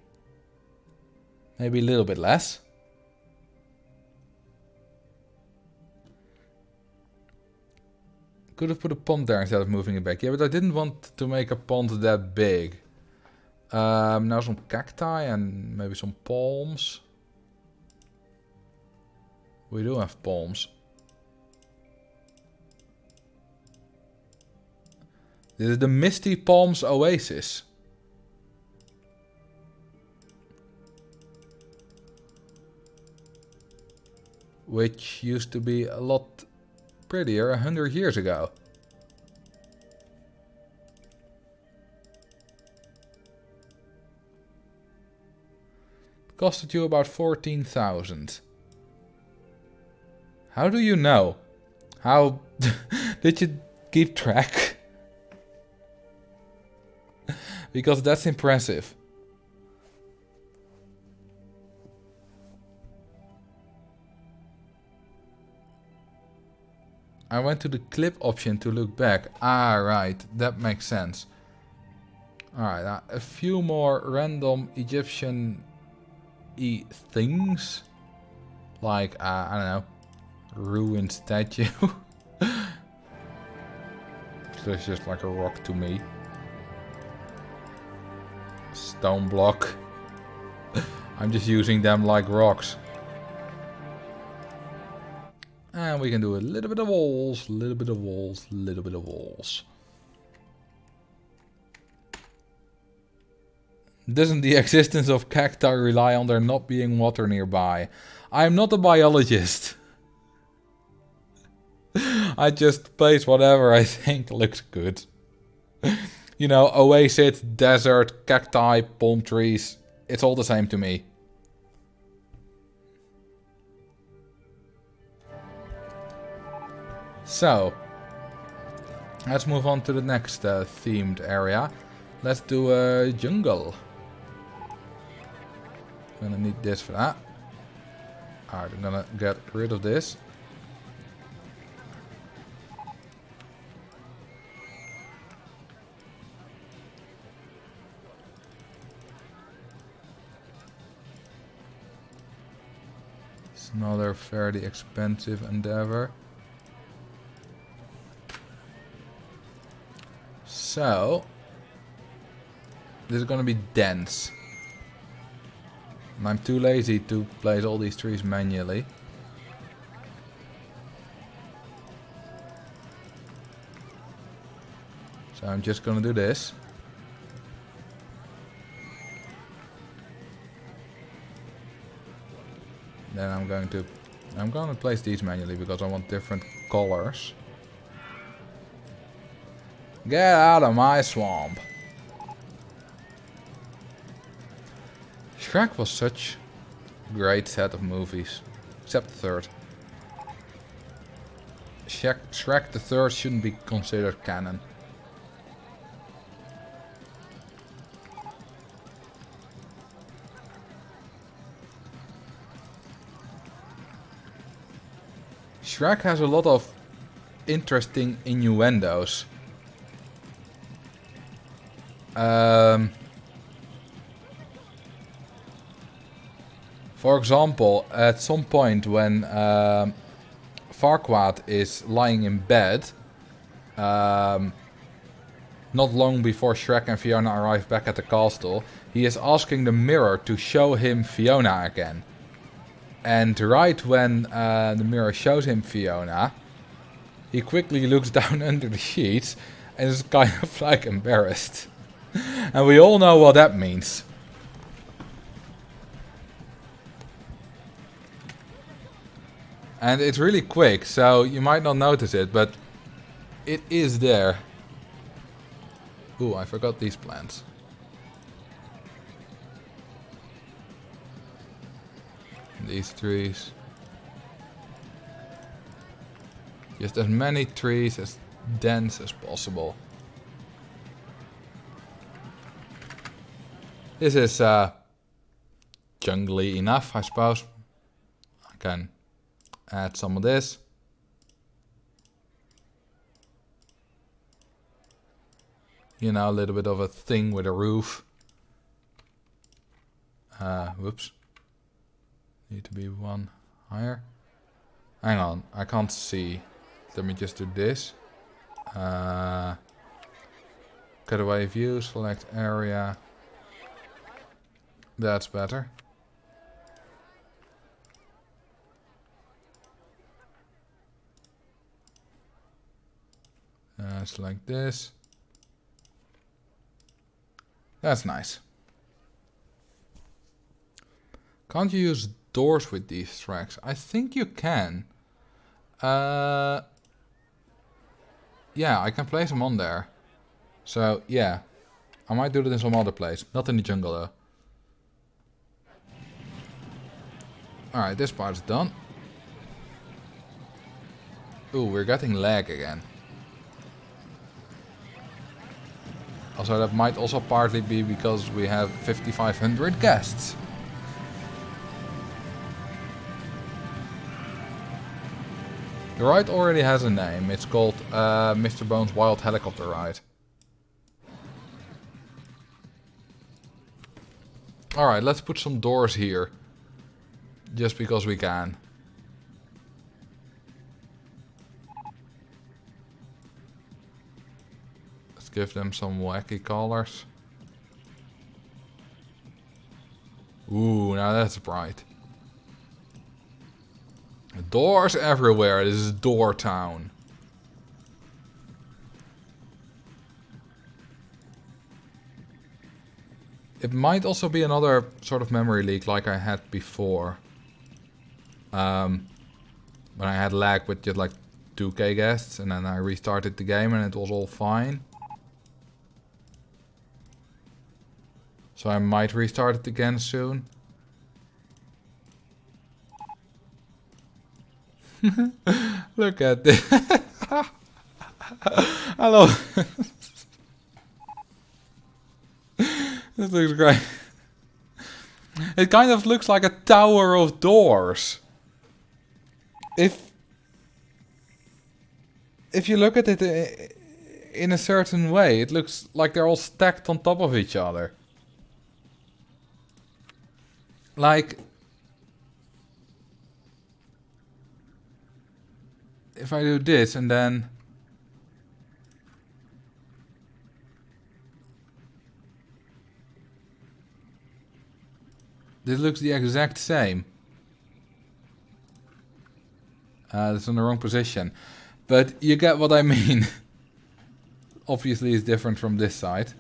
Maybe a little bit less. Could have put a pond there instead of moving it back. Yeah, but I didn't want to make a pond that big. Now some cacti and maybe some palms. We do have palms. This is the Misty Palms Oasis. Which used to be a lot prettier 100 years ago. It costed you about 14,000. How do you know? How did you keep track? Because that's impressive. I went to the clip option to look back. Ah, right. That makes sense. Alright, a few more random Egyptian-y things. Like, I don't know. Ruined statue. So it's just like a rock to me. Stone block. I'm just using them like rocks. And we can do a little bit of walls, little bit of walls, little bit of walls. Doesn't the existence of cacti rely on there not being water nearby? I'm not a biologist. I just place whatever I think looks good. You know, oasis, desert, cacti, palm trees. It's all the same to me. So, let's move on to the next themed area. Let's do a jungle. Gonna need this for that. Alright, I'm gonna get rid of this. It's another fairly expensive endeavor. So, this is gonna be dense. And I'm too lazy to place all these trees manually. So I'm just gonna do this. Then I'm gonna place these manually because I want different colors. Get out of my swamp. Shrek was such a great set of movies. Except the third. Shrek the third shouldn't be considered canon. Shrek has a lot of interesting innuendos. For example, at some point when Farquaad is lying in bed, not long before Shrek and Fiona arrive back at the castle, he is asking the mirror to show him Fiona again. And right when the mirror shows him Fiona, he quickly looks down under the sheets and is kind of like embarrassed. And we all know what that means. And it's really quick, so you might not notice it, but it is there. Ooh, I forgot these plants. These trees. Just as many trees as dense as possible. This is jungly enough, I suppose. I can add some of this. You know, a little bit of a thing with a roof. Whoops. Need to be one higher. Hang on, I can't see. Let me just do this. Cutaway view, select area. That's better. Select this. That's nice. Can't you use doors with these tracks? I think you can. Yeah, I can place them on there. So, yeah. I might do that in some other place. Not in the jungle, though. Alright, this part's done. Ooh, we're getting lag again. Also, that might also partly be because we have 5,500 guests. The ride already has a name. It's called Mr. Bones' Wild Helicopter Ride. Alright, let's put some doors here. Just because we can. Let's give them some wacky colors. Ooh, now that's bright. Doors everywhere. This is Door Town. It might also be another sort of memory leak like I had before. When I had lag with just like 2k guests, and then I restarted the game and it was all fine. So I might restart it again soon. Look at this. Hello. This looks great. It kind of looks like a tower of doors. If you look at it in a certain way, it looks like they're all stacked on top of each other. Like, if I do this and then this looks the exact same. It's in the wrong position. But you get what I mean. Obviously it's different from this side.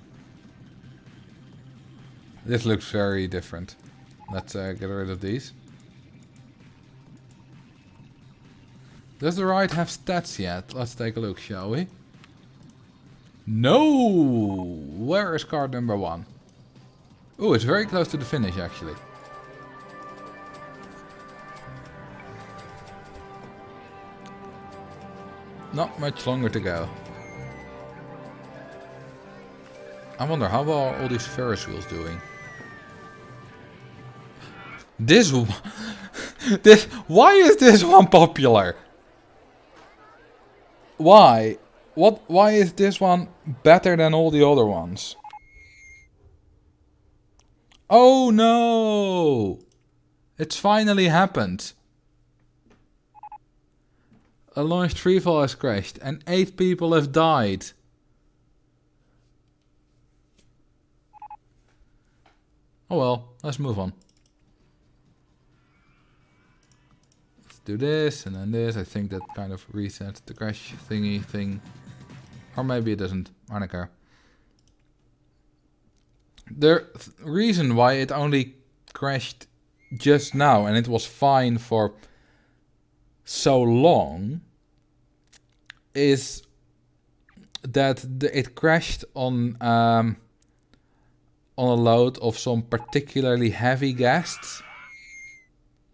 This looks very different. Let's get rid of these. Does the ride have stats yet? Let's take a look, shall we? No! Where is card number 1? Oh, it's very close to the finish actually. Not much longer to go. I wonder how well are all these Ferris wheels doing. Why is this one popular? Why? Why is this one better than all the other ones? Oh no! It's finally happened. A launched freefall has crashed and 8 people have died. Oh well, let's move on. Let's do this and then this. I think that kind of resets the crash thingy thing. Or maybe it doesn't. I don't care. The reason why it only crashed just now and it was fine for so long is that it crashed on a load of some particularly heavy guests.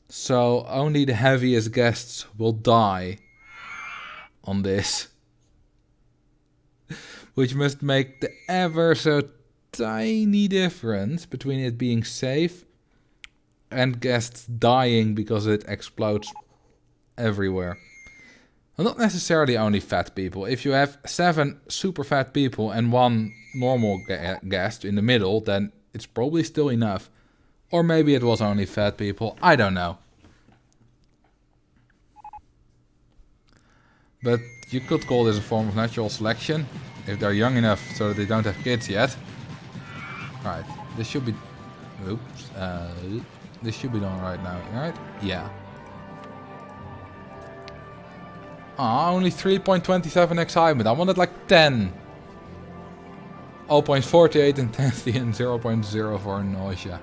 So only the heaviest guests will die on this. Which must make the ever so tiny difference between it being safe and guests dying because it explodes everywhere. Well, not necessarily only fat people. If you have 7 super fat people and 1 normal guest in the middle, then it's probably still enough. Or maybe it was only fat people. I don't know. But you could call this a form of natural selection if they're young enough so that they don't have kids yet. Right, this should be... Oops. This should be done right now, right? Yeah. Ah, only 3.27 excitement. I wanted like 10. 0.48 intensity and 0.04 nausea.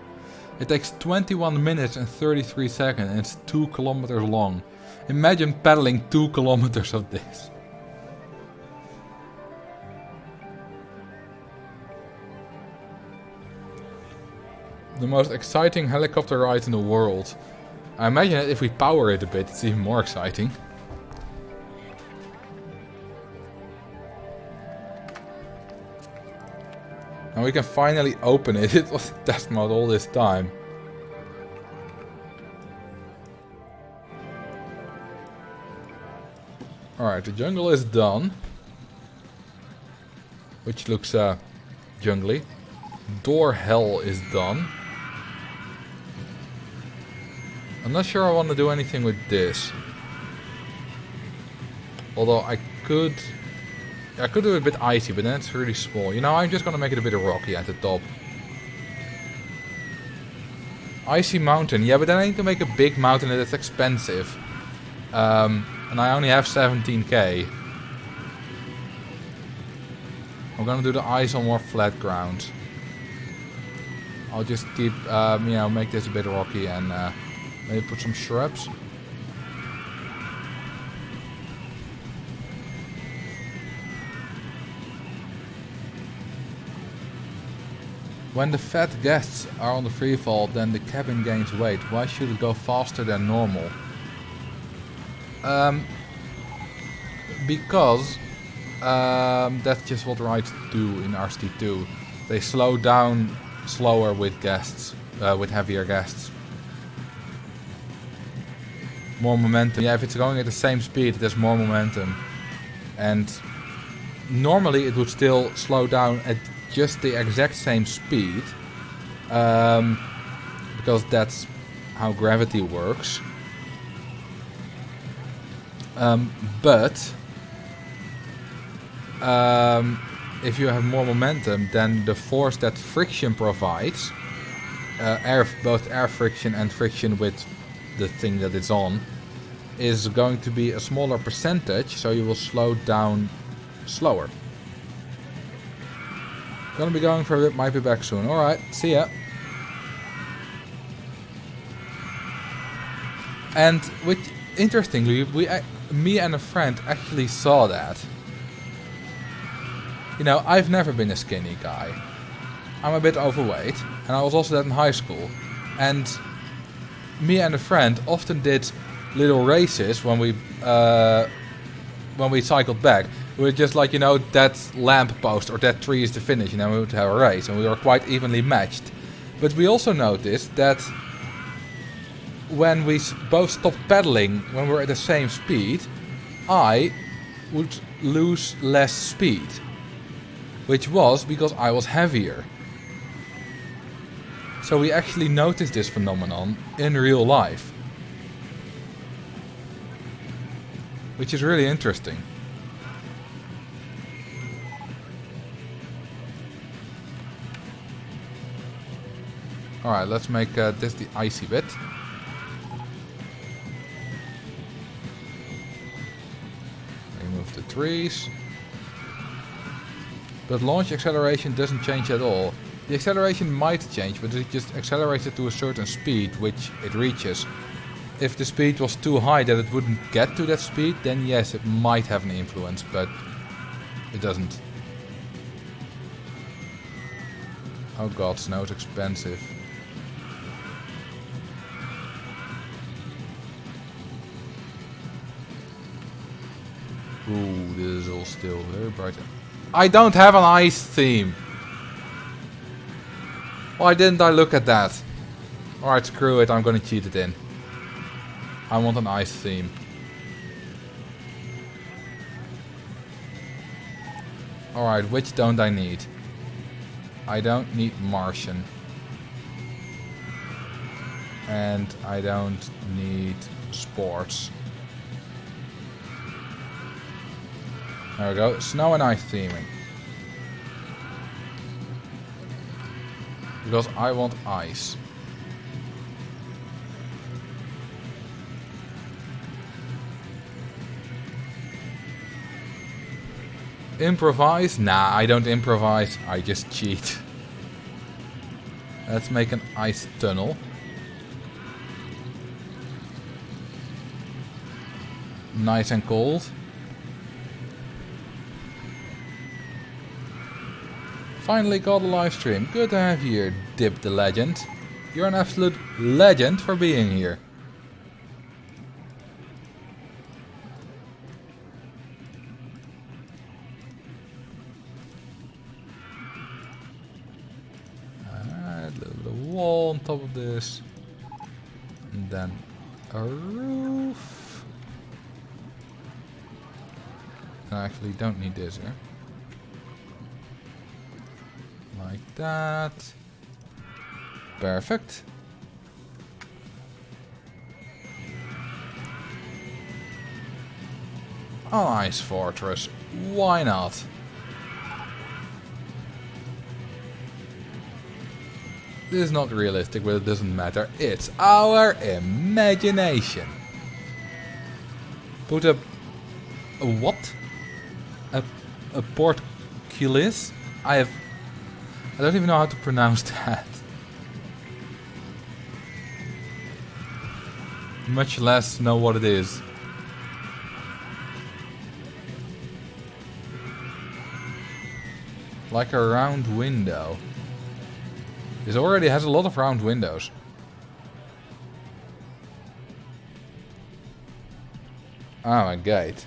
It takes 21 minutes and 33 seconds and it's 2 kilometers long. Imagine pedaling 2 kilometers of this. The most exciting helicopter ride in the world. I imagine that if we power it a bit, it's even more exciting. And we can finally open it. It was test mode all this time. Alright, the jungle is done. Which looks jungly. Door hell is done. I'm not sure I want to do anything with this. Although I could do it a bit icy, but then it's really small. You know, I'm just gonna make it a bit rocky at the top. Icy mountain, yeah, but then I need to make a big mountain and it's expensive. And I only have 17k. I'm gonna do the ice on more flat ground. I'll just keep, you know, make this a bit rocky and maybe put some shrubs. When the fat guests are on the free fall, then the cabin gains weight. Why should it go faster than normal? Because that's just what rides do in RCT2. They slow down slower with guests, with heavier guests. More momentum. Yeah, if it's going at the same speed, there's more momentum. And normally it would still slow down at just the exact same speed. Because that's how gravity works. But if you have more momentum, then the force that friction provides, both air friction and friction with the thing that it's on, is going to be a smaller percentage, so you will slow down slower. Gonna be going for a bit, might be back soon. Alright, see ya. And which, interestingly, me and a friend actually saw that. You know, I've never been a skinny guy. I'm a bit overweight, and I was also that in high school. And me and a friend often did little races when we cycled back. We were just like, you know, that lamp post or that tree is the finish, and then we would have a race, and we were quite evenly matched. But we also noticed that when we both stopped pedaling when we were at the same speed, I would lose less speed. Which was because I was heavier. So we actually noticed this phenomenon in real life. Which is really interesting. Alright, let's make this the icy bit. Remove the trees. But launch acceleration doesn't change at all. The acceleration might change, but it just accelerates it to a certain speed, which it reaches. If the speed was too high that it wouldn't get to that speed, then yes, it might have an influence, but it doesn't. Oh god, snow's expensive. Ooh, this is all still very bright. I don't have an ice theme. Why didn't I look at that? Alright, screw it, I'm gonna cheat it in. I want an ice theme. Alright, which don't I need? I don't need Martian. And I don't need sports. There we go, snow and ice theming. Because I want ice. Improvise? Nah, I don't improvise, I just cheat. Let's make an ice tunnel. Nice and cold. Finally got a live stream. Good to have you here, Dip the Legend. You're an absolute legend for being here. Alright, a little bit of wall on top of this. And then a roof. I actually don't need this here. Like that. Perfect. An ice fortress. Why not? This is not realistic, but it doesn't matter. It's our imagination. Put a what? A portcullis? I don't even know how to pronounce that. Much less know what it is. Like a round window. This already has a lot of round windows. Oh, a gate.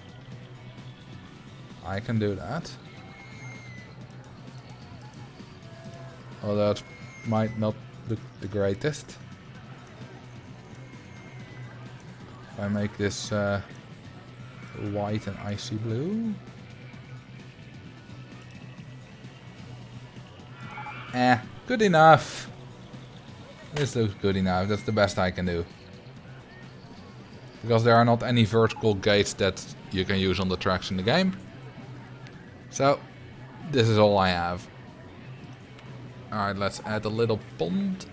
I can do that. Although it might not look the greatest. If I make this white and icy blue. Good enough. This looks good enough. That's the best I can do. Because there are not any vertical gates that you can use on the tracks in the game. So, this is all I have. Alright, let's add a little pond.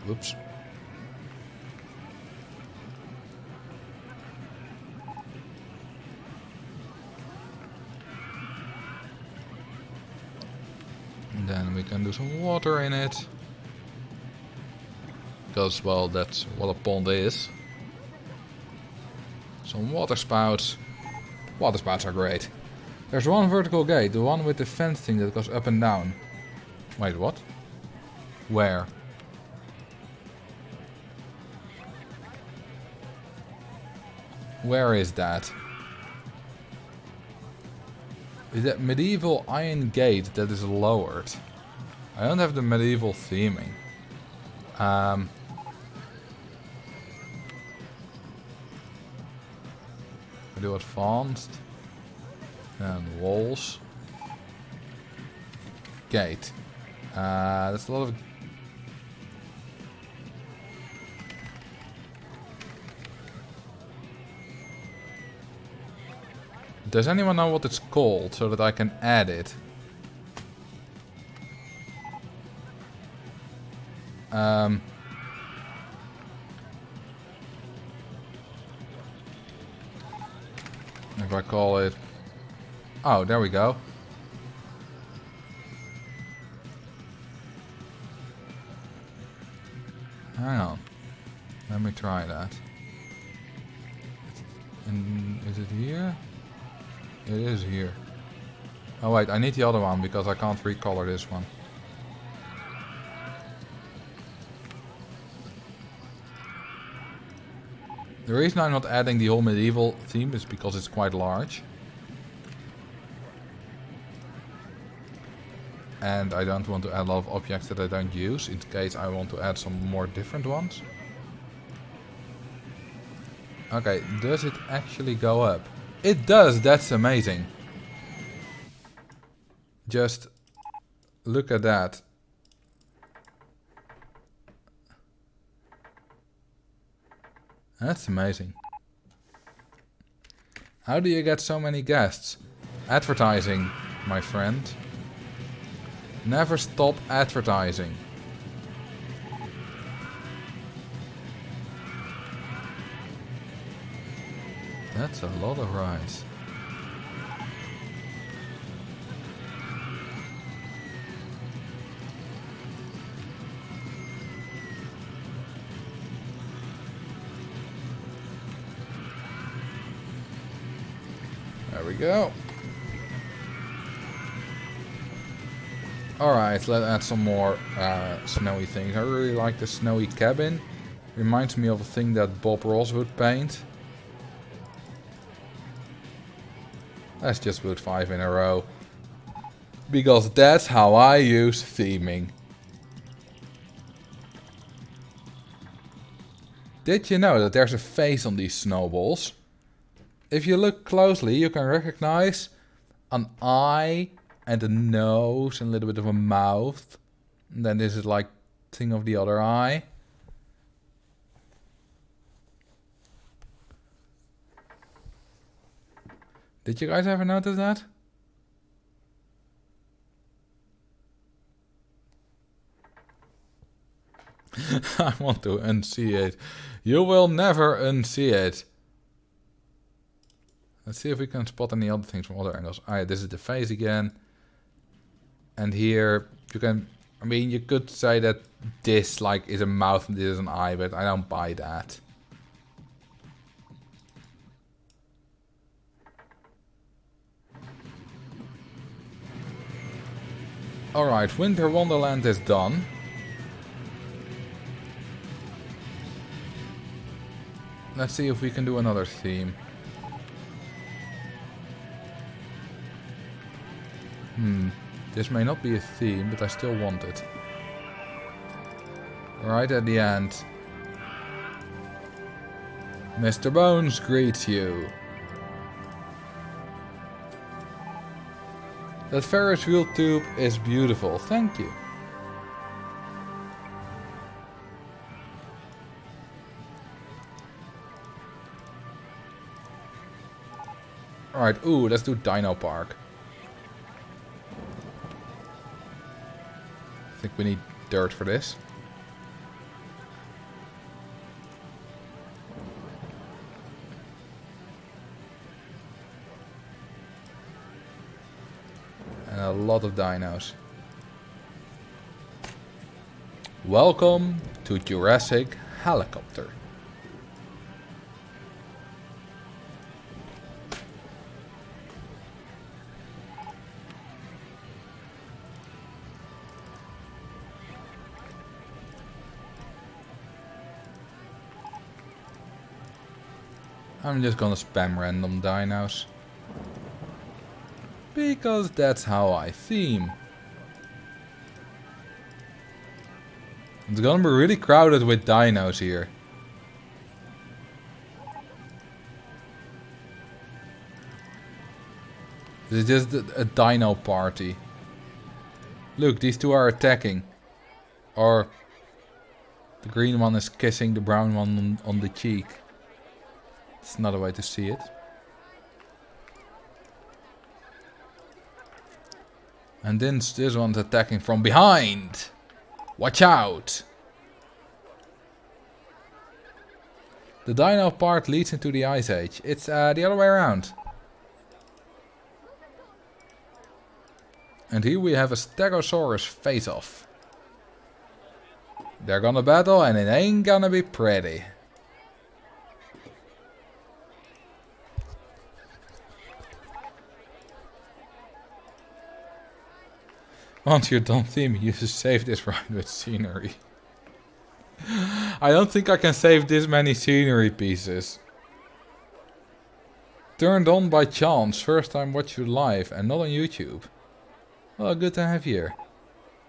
Whoops. And then we can do some water in it. Because, well, that's what a pond is. Some water spouts. Water spouts are great. There's one vertical gate, the one with the fence thing that goes up and down. Wait, what? Where? Where is that? Is that medieval iron gate that is lowered? I don't have the medieval theming. I do advanced. And walls. Gate. That's a lot of... Does anyone know what it's called so that I can add it? If I call it... Oh, there we go. Hang on. Let me try that. And is it here? It is here. Oh wait, I need the other one because I can't recolor this one. The reason I'm not adding the whole medieval theme is because it's quite large. And I don't want to add a lot of objects that I don't use, in case I want to add some more different ones. Okay, does it actually go up? It does, that's amazing. Just look at that. That's amazing. How do you get so many guests? Advertising, my friend. Never stop advertising. That's a lot of rice. There we go. Alright, let's add some more snowy things. I really like the snowy cabin. Reminds me of a thing that Bob Ross would paint. Let's just put 5 in a row. Because that's how I use theming. Did you know that there's a face on these snowballs? If you look closely, you can recognize an eye and a nose and a little bit of a mouth. And then this is like thing of the other eye. Did you guys ever notice that? I want to unsee it. You will never unsee it. Let's see if we can spot any other things from other angles. Alright, this is the face again. And here you can, I mean, you could say that this like is a mouth and this is an eye, but I don't buy that. Alright, Winter Wonderland is done. Let's see if we can do another theme. This may not be a theme, but I still want it. Right at the end. Mr. Bones greets you. That Ferris wheel tube is beautiful, thank you. Alright, ooh, let's do Dino Park. I think we need dirt for this. And a lot of dinos. Welcome to Jurassic Helicopter. I'm just gonna spam random dinos. Because that's how I theme. It's gonna be really crowded with dinos here. This is just a dino party. Look, these two are attacking. Or the green one is kissing the brown one on the cheek. It's another way to see it. And then this one's attacking from behind. Watch out! The dino part leads into the Ice Age. It's the other way around. And here we have a Stegosaurus face-off. They're gonna battle and it ain't gonna be pretty. Once you're done theming, you should save this ride with scenery. I don't think I can save this many scenery pieces. Turned on by chance, first time watch you live and not on YouTube. Well, good to have you here.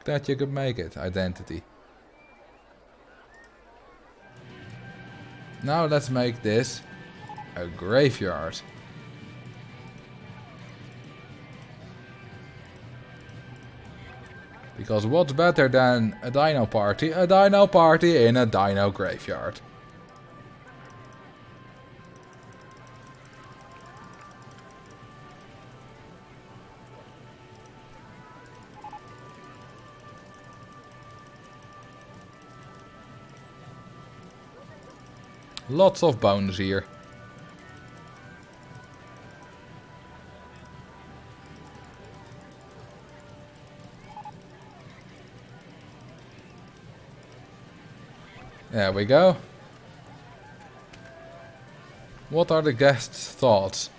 Glad you could make it, identity. Now let's make this a graveyard. Because what's better than a dino party? A dino party in a dino graveyard. Lots of bones here. There we go. What are the guests' thoughts?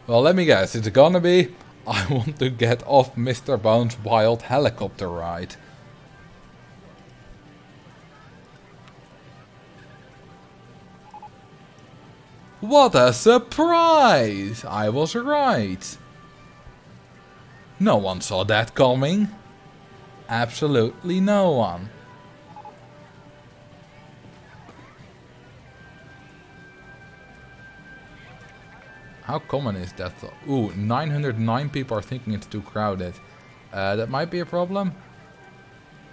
Well, let me guess. It's gonna be, I want to get off Mr. Bones' wild helicopter ride. What a surprise! I was right. No one saw that coming. Absolutely no one. How common is that? Ooh, 909 people are thinking it's too crowded. That might be a problem.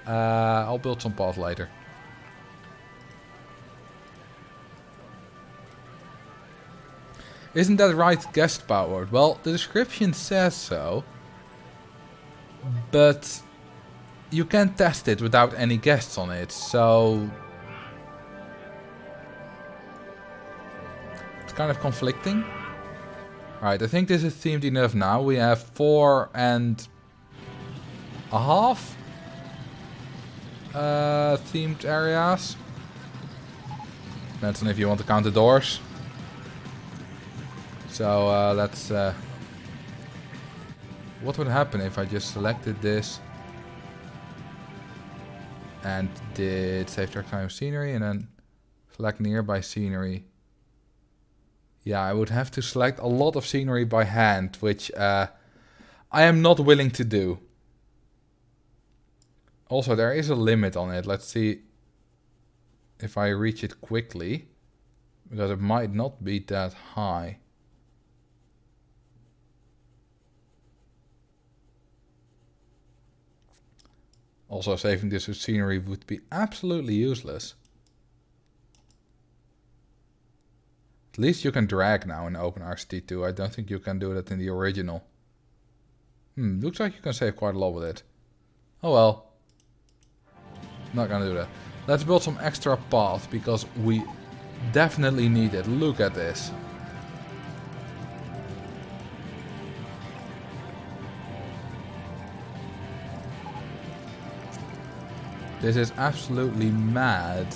I'll build some paths later. Isn't that right, guest powered? Well, the description says so. But you can't test it without any guests on it, so it's kind of conflicting. Right, I think this is themed enough now. We have 4.5 themed areas. Depends on if you want to count the doors. So let's... what would happen if I just selected this and did save track time of scenery and then select nearby scenery. Yeah, I would have to select a lot of scenery by hand, which I am not willing to do. Also, there is a limit on it. Let's see if I reach it quickly, because it might not be that high. Also, saving this with scenery would be absolutely useless. At least you can drag now in OpenRCT2. I don't think you can do that in the original. Looks like you can save quite a lot with it. Oh well. Not gonna do that. Let's build some extra paths because we definitely need it. Look at this. This is absolutely mad.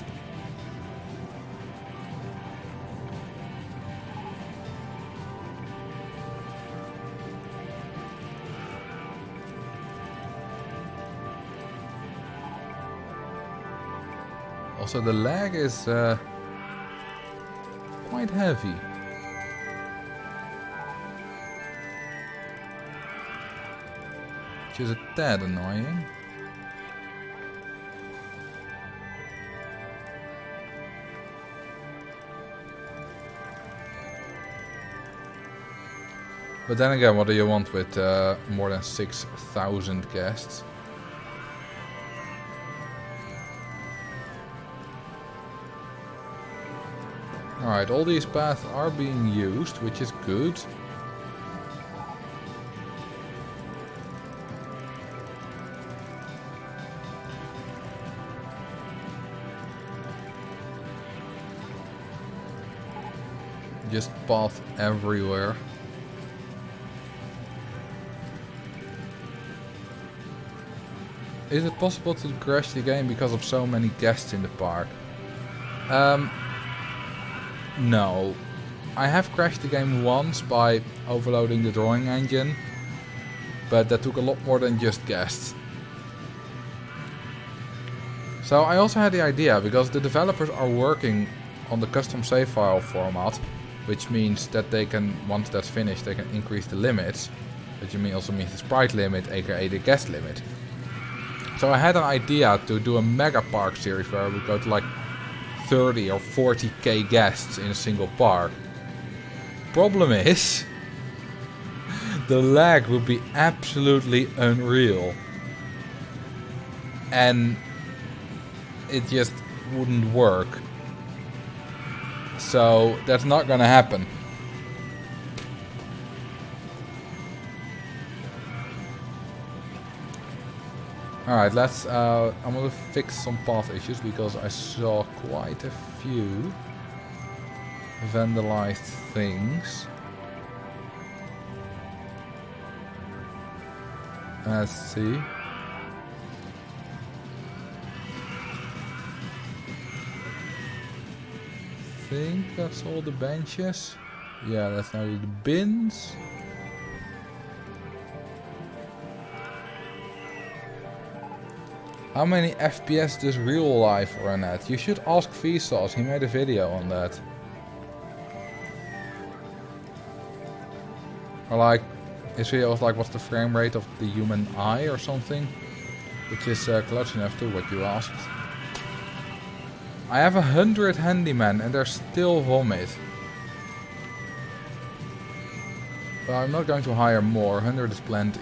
Also, the lag is quite heavy. Which is a tad annoying. But then again, what do you want with more than 6,000 guests? Alright, all these paths are being used, which is good. Just path everywhere. Is it possible to crash the game because of so many guests in the park? No. I have crashed the game once by overloading the drawing engine, but that took a lot more than just guests. So I also had the idea, because the developers are working on the custom save file format, which means that they can, once that's finished, they can increase the limits, which also means the sprite limit, aka the guest limit. So I had an idea to do a mega park series where we go to like 30 or 40k guests in a single park. Problem is, the lag would be absolutely unreal. And it just wouldn't work. So that's not gonna happen. Alright, let's I'm gonna fix some path issues because I saw quite a few vandalized things. Let's see. I think that's all the benches. Yeah, that's now the bins. How many FPS does real life run at? You should ask Vsauce, he made a video on that. Or like, his video was like, what's the frame rate of the human eye or something? Which is close enough to what you asked. I have 100 handymen and they're still vomit. But I'm not going to hire more, 100 is plenty.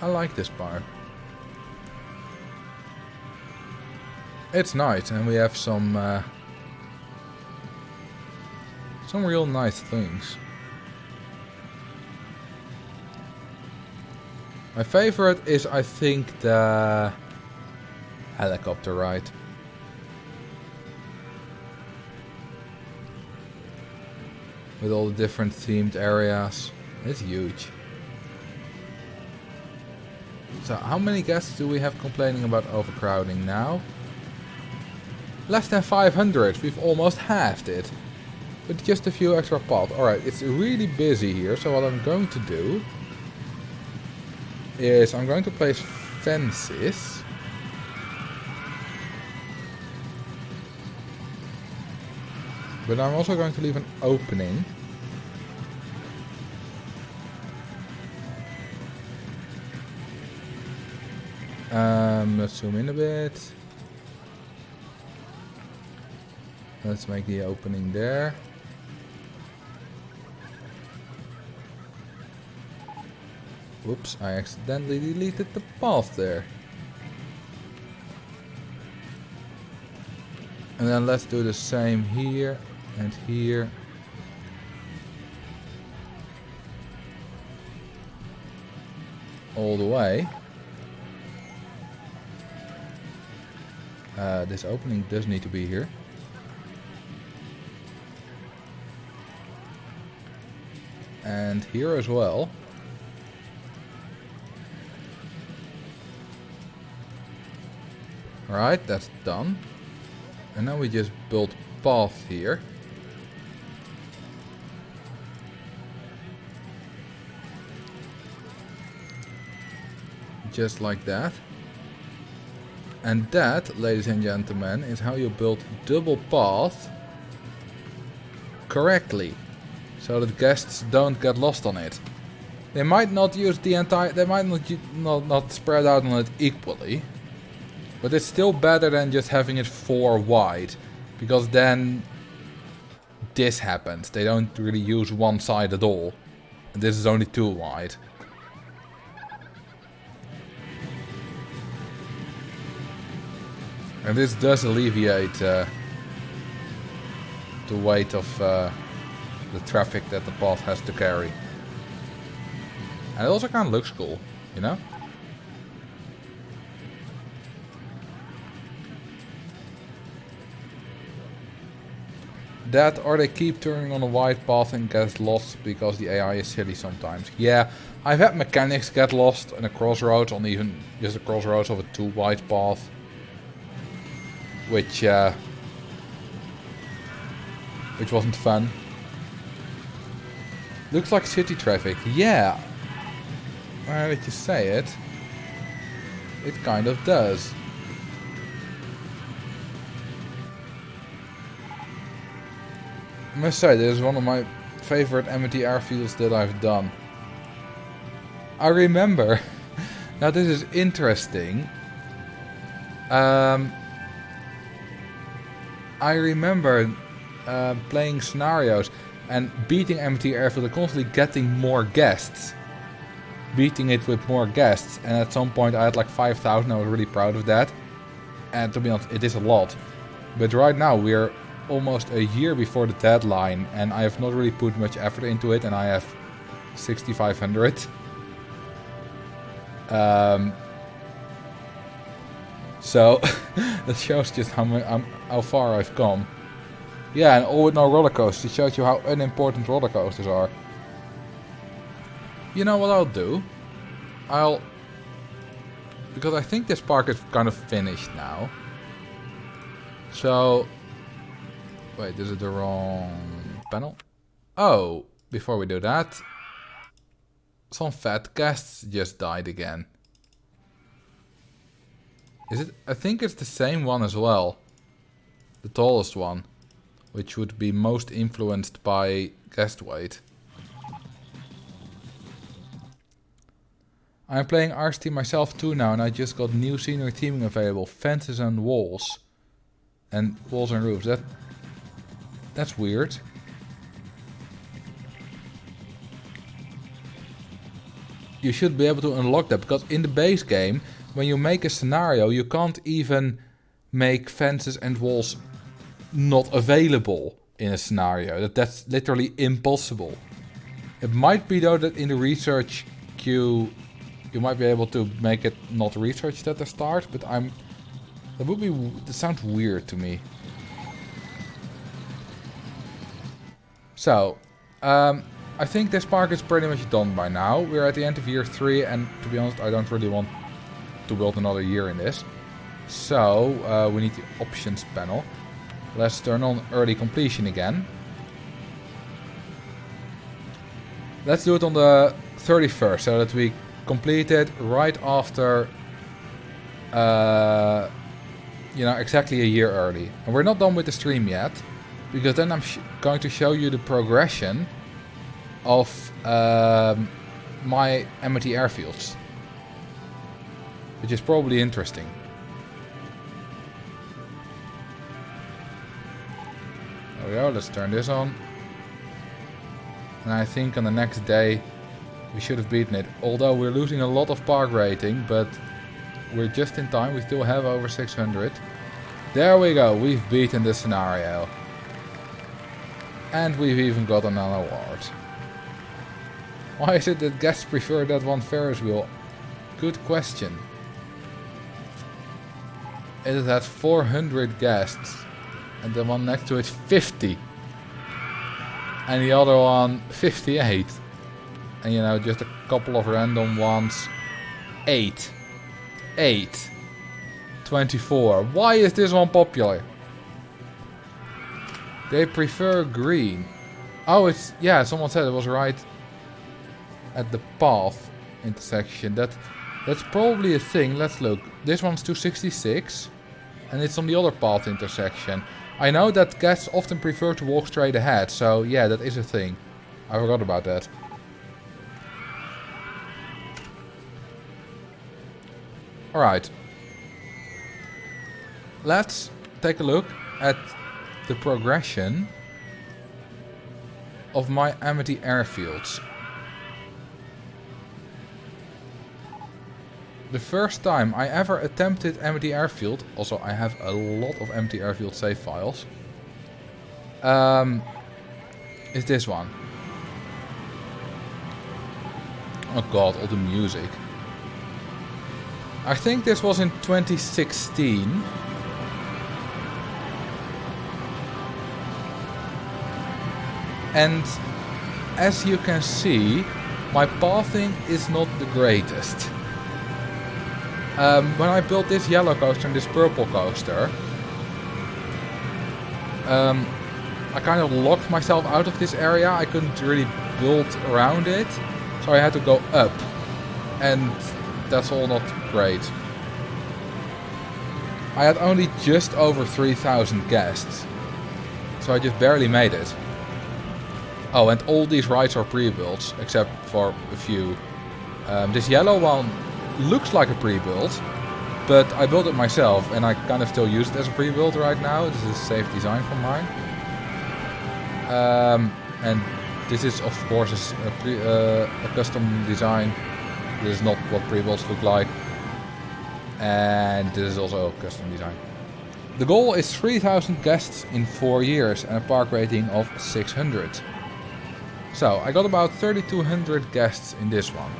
I like this park. It's nice and we have some real nice things. My favorite is, I think, the helicopter ride. with all the different themed areas. It's huge. So how many guests do we have complaining about overcrowding now? Less than 500. We've almost halved it. With just a few extra paths. Alright, it's really busy here. So what I'm going to do is I'm going to place fences. But I'm also going to leave an opening. Let's zoom in a bit. Let's make the opening there. Whoops, I accidentally deleted the path there. And then let's do the same here and here. All the way. This opening does need to be here. And here as well. Right, that's done. And now we just build path here. Just like that. And that, ladies and gentlemen, is how you build double path correctly. So that guests don't get lost on it. They might not use the entire... They might not spread out on it equally. But it's still better than just having it 4 wide. Because then this happens. They don't really use one side at all. And this is only 2 wide. And this does alleviate the weight of the traffic that the path has to carry. And it also kind of looks cool, you know? That, or they keep turning on a wide path and get lost because the AI is silly sometimes. Yeah, I've had mechanics get lost in a crossroads on even just a crossroads of a 2 wide path. Which wasn't fun. Looks like city traffic. Yeah. Now that you say it, it kind of does. I must say, this is one of my favorite Amity Airfields that I've done. I remember, now this is interesting. I remember playing scenarios and beating Amity Airfield and constantly getting more guests. Beating it with more guests. And at some point I had like 5,000. I was really proud of that. And to be honest, it is a lot. But right now we're almost a year before the deadline. And I have not really put much effort into it. And I have 6,500. So that shows just how far I've come. Yeah, and all with no roller coasters. It shows you how unimportant roller coasters are. You know what I'll do? Because I think this park is kind of finished now. So... Wait, is it the wrong panel? Oh, before we do that... Some fat guests just died again. Is it? I think it's the same one as well. The tallest one. Which would be most influenced by guest weight. I'm playing RST myself too now, and I just got new scenery theming available. Fences and walls. And walls and roofs. That's weird. You should be able to unlock that, because in the base game, when you make a scenario, you can't even make fences and walls not available in a scenario. That's literally impossible. It might be though that in the research queue you might be able to make it not researched at the start, but that sounds weird to me. So I think this park is pretty much done by now. We're at the end of year 3 and to be honest I don't really want to build another year in this. So we need the options panel. Let's turn on early completion again. Let's do it on the 31st so that we complete it right after, you know, exactly a year early. And we're not done with the stream yet, because then I'm going to show you the progression of my Amity Airfields, which is probably interesting. There we go, let's turn this on. And I think on the next day we should have beaten it. Although we're losing a lot of park rating, but we're just in time. We still have over 600. There we go, we've beaten the scenario. And we've even got an award. Why is it that guests prefer that one Ferris wheel? Good question. It has 400 guests. And the one next to it 50. And the other one 58. And you know, just a couple of random ones. 8. 24. Why is this one popular? They prefer green. Oh, it's... yeah, someone said it was right at the path intersection. That's probably a thing. Let's look. This one's 266. And it's on the other path intersection. I know that guests often prefer to walk straight ahead. So yeah, that is a thing. I forgot about that. Alright. Let's take a look at the progression of my Amity Airfields. The first time I ever attempted Amity Airfield, also I have a lot of Amity Airfield save files, is this one. Oh god, all the music. I think this was in 2016. And as you can see, my pathing is not the greatest. When I built this yellow coaster and this purple coaster, I kind of locked myself out of this area. I couldn't really build around it, so I had to go up. And that's all not great. I had only just over 3,000 guests, so I just barely made it. Oh, and all these rides are pre-builds, except for a few. This yellow one looks like a pre-build, but I built it myself, and I kind of still use it as a pre-build right now. This is a safe design from mine. And this is, of course, a custom design. This is not what pre-builds look like. And this is also a custom design. The goal is 3,000 guests in 4 years and a park rating of 600. So, I got about 3,200 guests in this one.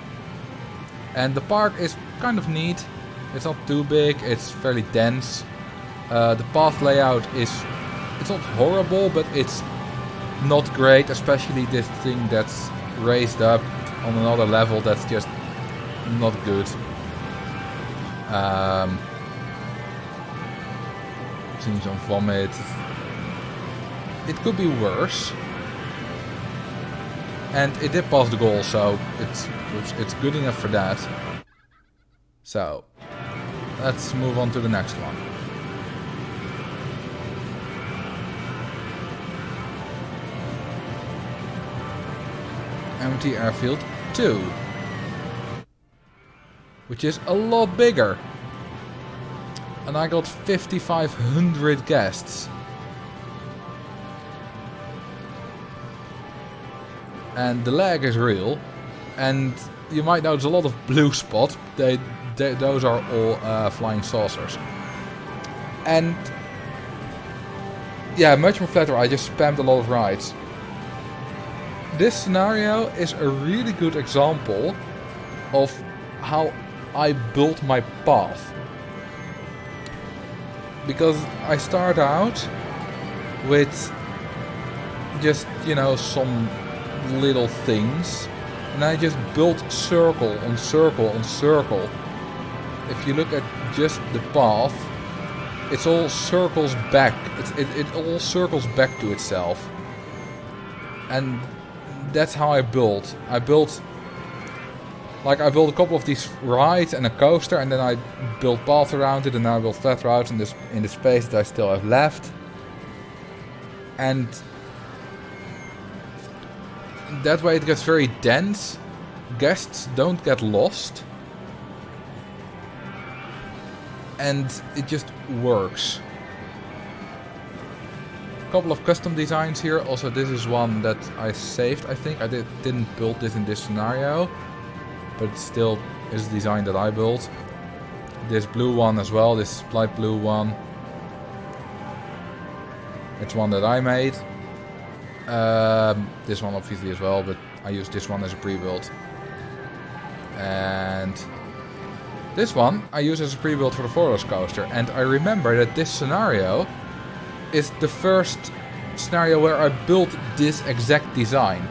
And the park is kind of neat. It's not too big, it's fairly dense. The path layout is... it's not horrible, but it's not great. Especially this thing that's raised up on another level that's just not good. Seen some vomit. It could be worse. And it did pass the goal, so it's good enough for that. So, let's move on to the next one. Amity Airfield 2. Which is a lot bigger. And I got 5,500 guests. And the lag is real, and you might notice a lot of blue spots. Those are all flying saucers. And yeah, much more flatter. I just spammed a lot of rides. This scenario is a really good example of how I built my path. Because I start out with just, you know, some little things. And I just built circle on circle on circle. If you look at just the path, it's all circles back. It all circles back to itself. And that's how I built. I built a couple of these rides and a coaster, and then I built paths around it, and now I built flat routes in the space that I still have left. And that way it gets very dense. Guests don't get lost. And it just works. A couple of custom designs here. Also, this is one that I saved, I think. I didn't build this in this scenario, but it still is a design that I built. This blue one as well, this light blue one. It's one that I made. This one obviously as well, but I used this one as a pre-build. And this one I use as a pre-build for the Forest coaster. And I remember that this scenario is the first scenario where I built this exact design.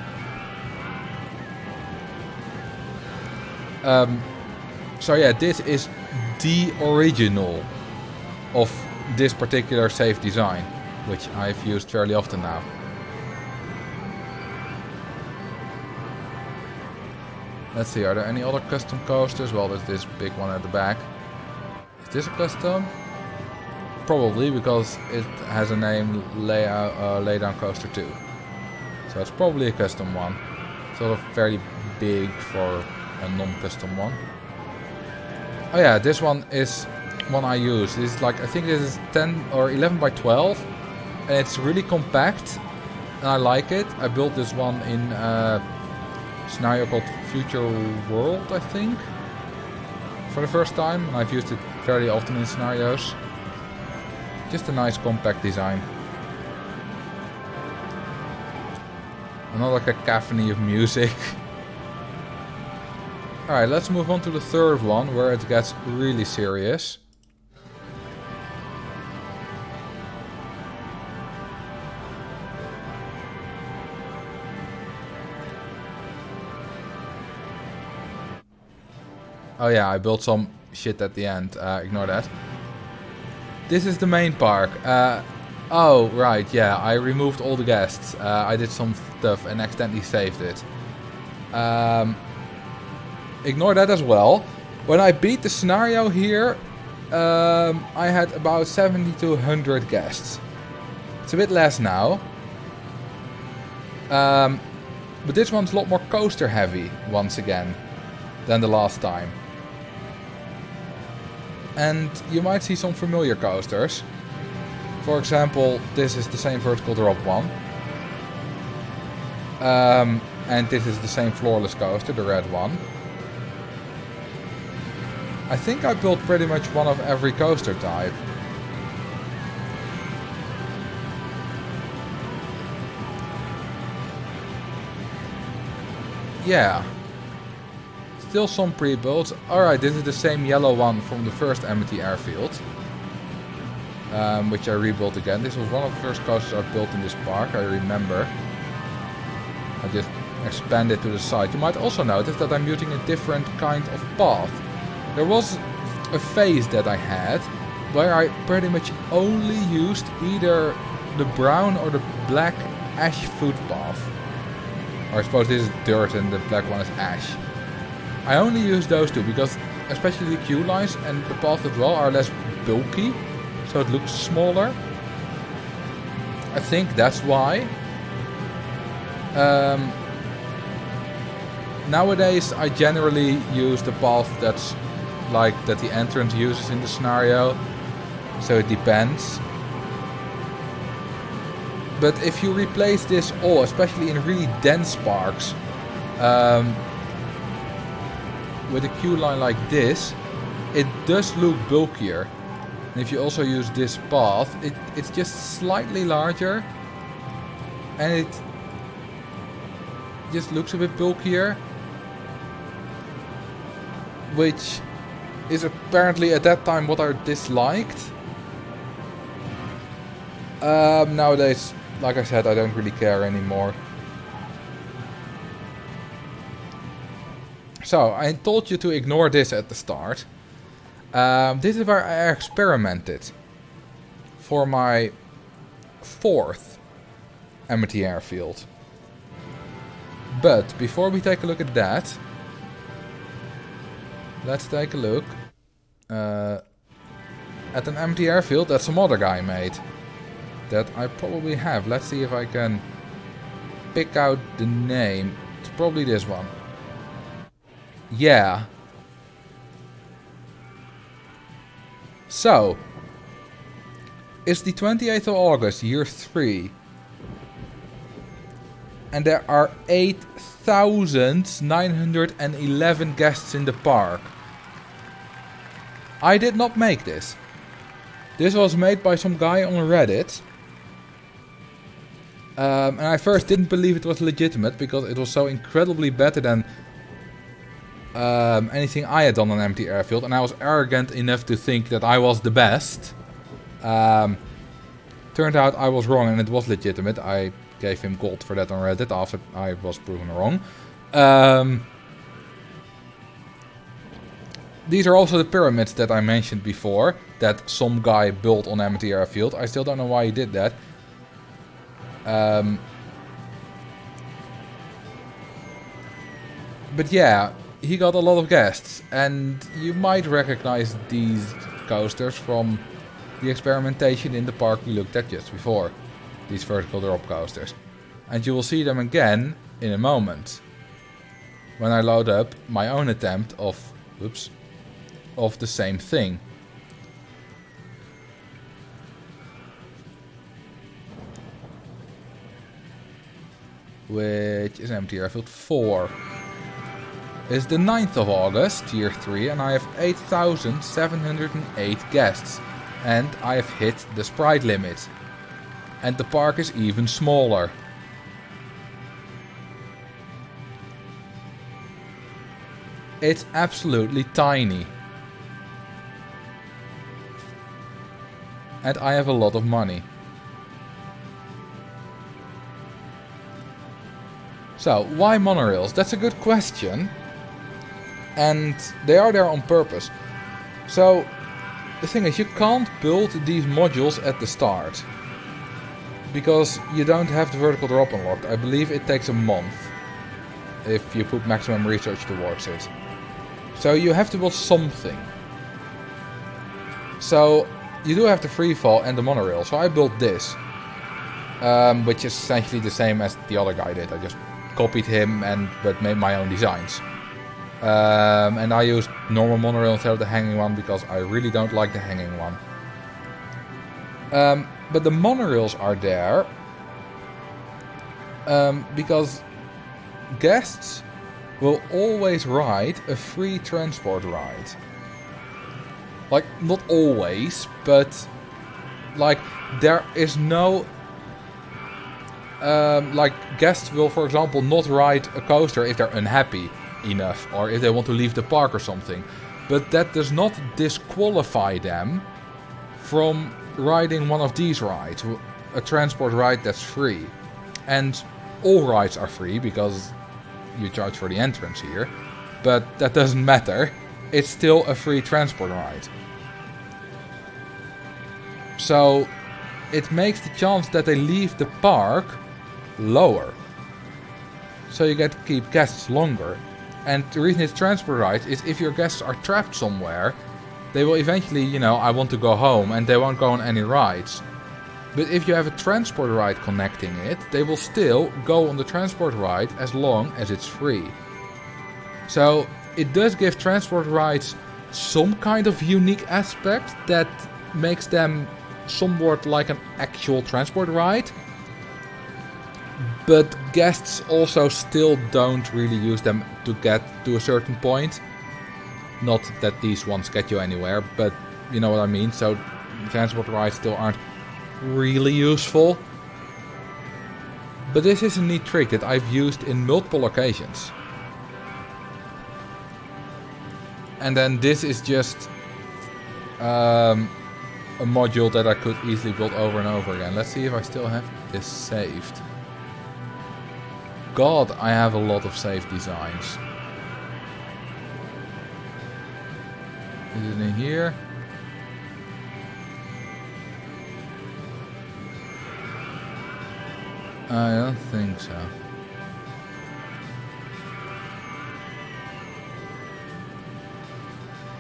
So yeah, this is the original of this particular safe design, which I've used fairly often now. Let's see, are there any other custom coasters? Well, there's this big one at the back. Is this a custom? Probably, because it has a name, laydown coaster too. So it's probably a custom one. Sort of fairly big for a non-custom one. Oh yeah, this one is one I use. This is like, I think this is 10 or 11 by 12. And it's really compact. And I like it. I built this one in scenario called Future World, I think, for the first time, and I've used it fairly often in scenarios. Just a nice compact design. Another cacophony of music. Alright, let's move on to the third one, where it gets really serious. Oh yeah, I built some shit at the end. Ignore that. This is the main park. Oh, right, yeah. I removed all the guests. I did some stuff and accidentally saved it. Ignore that as well. When I beat the scenario here, I had about 70 to 100 guests. It's a bit less now. But this one's a lot more coaster heavy, once again, than the last time. And you might see some familiar coasters. For example, this is the same vertical drop one. And this is the same floorless coaster, the red one. I think I built pretty much one of every coaster type. Yeah. Still some pre-builds. Alright, this is the same yellow one from the first Amity Airfield. Which I rebuilt again. This was one of the first coasters I built in this park, I remember. I just expanded to the side. You might also notice that I'm using a different kind of path. There was a phase that I had where I pretty much only used either the brown or the black ash footpath. Or I suppose this is dirt and the black one is ash. I only use those two because especially the queue lines and the path as well are less bulky, so it looks smaller. I think that's why. Nowadays I generally use the path that's like that the entrance uses in the scenario, so it depends. But if you replace this all, especially in really dense parks, with a queue line like this, it does look bulkier. And if you also use this path, it's just slightly larger, and it just looks a bit bulkier, which is apparently at that time what I disliked. Nowadays, like I said, I don't really care anymore. So, I told you to ignore this at the start. This is where I experimented for my 4th Amity Airfield. But before we take a look at that, let's take a look at an Amity Airfield that some other guy made. That I probably have. Let's see if I can pick out the name. It's probably this one. Yeah. So, it's the 28th of August, year 3. And there are 8,911 guests in the park. I did not make this. This was made by some guy on Reddit. And I first didn't believe it was legitimate because it was so incredibly better than anything I had done on Amity Airfield. And I was arrogant enough to think that I was the best. Turned out I was wrong and it was legitimate. I gave him gold for that on Reddit after I was proven wrong. These are also the pyramids that I mentioned before, that some guy built on Amity Airfield. I still don't know why he did that. But yeah, he got a lot of guests, and you might recognize these coasters from the experimentation in the park we looked at just before. These vertical drop coasters. And you will see them again in a moment. When I load up my own attempt of the same thing. Which is Amity Airfield 4. It's the 9th of August, year 3, and I have 8,708 guests. And I have hit the sprite limit. And the park is even smaller. It's absolutely tiny. And I have a lot of money. So, why monorails? That's a good question. And they are there on purpose. So, the thing is, you can't build these modules at the start. Because you don't have the vertical drop unlocked. I believe it takes a month. If you put maximum research towards it. So you have to build something. So you do have the freefall and the monorail. So I built this. Which is essentially the same as the other guy did. I just copied him but made my own designs. And I used normal monorail instead of the hanging one because I really don't like the hanging one. But the monorails are there because guests will always ride a free transport ride. Like, not always, but like there is no like guests will, for example, not ride a coaster if they're unhappy enough or if they want to leave the park or something. But that does not disqualify them from riding one of these rides, a transport ride that's free. And all rides are free because you charge for the entrance here, but that doesn't matter. It's still a free transport ride. So it makes the chance that they leave the park lower. So you get to keep guests longer. And the reason it's transport ride is if your guests are trapped somewhere, they will eventually, I want to go home, and they won't go on any rides. But if you have a transport ride connecting it, they will still go on the transport ride as long as it's free. So it does give transport rides some kind of unique aspect that makes them somewhat like an actual transport ride. But guests also still don't really use them to get to a certain point. Not that these ones get you anywhere, but you know what I mean. So transport rides still aren't really useful. But this is a neat trick that I've used in multiple occasions. And then this is just a module that I could easily build over and over again. Let's see if I still have this saved. God, I have a lot of saved designs. Is it in here? I don't think so.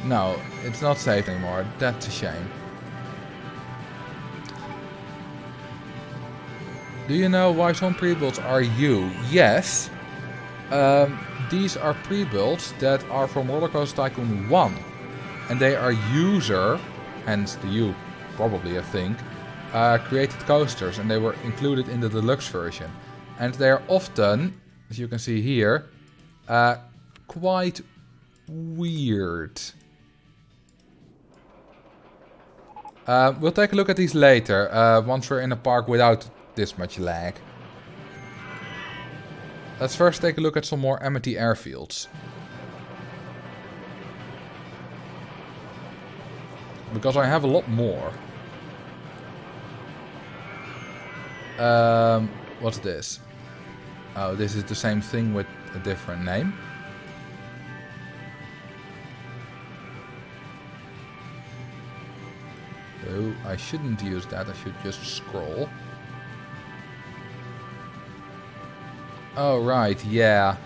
No, it's not saved anymore. That's a shame. Do you know why some pre-builds are U? Yes. These are pre-builds that are from Roller Coaster Tycoon 1. And they are user, hence the U, probably I think, created coasters. And they were included in the deluxe version. And they are often, as you can see here, quite weird. We'll take a look at these later, once we're in a park without this much lag. Let's first take a look at some more Amity Airfields. Because I have a lot more. What's this? Oh, this is the same thing with a different name. Oh, I shouldn't use that, I should just scroll. Oh, right, yeah.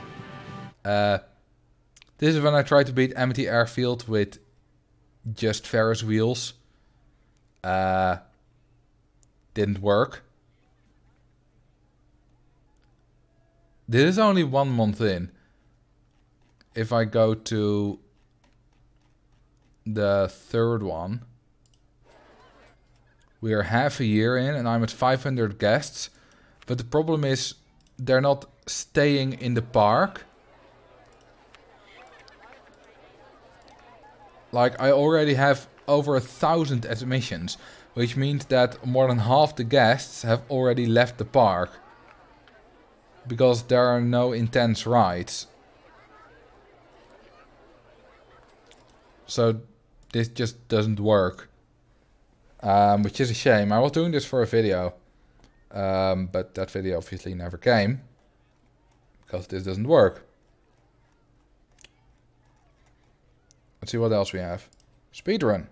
This is when I tried to beat Amity Airfield with just Ferris wheels. Didn't work. This is only 1 month in. If I go to the third one, we are half a year in and I'm at 500 guests. But the problem is they're not staying in the park. Like, I already have over 1,000 admissions, which means that more than half the guests have already left the park. Because there are no intense rides. So this just doesn't work. Which is a shame. I was doing this for a video. But that video obviously never came. Because this doesn't work. Let's see what else we have. Speedrun.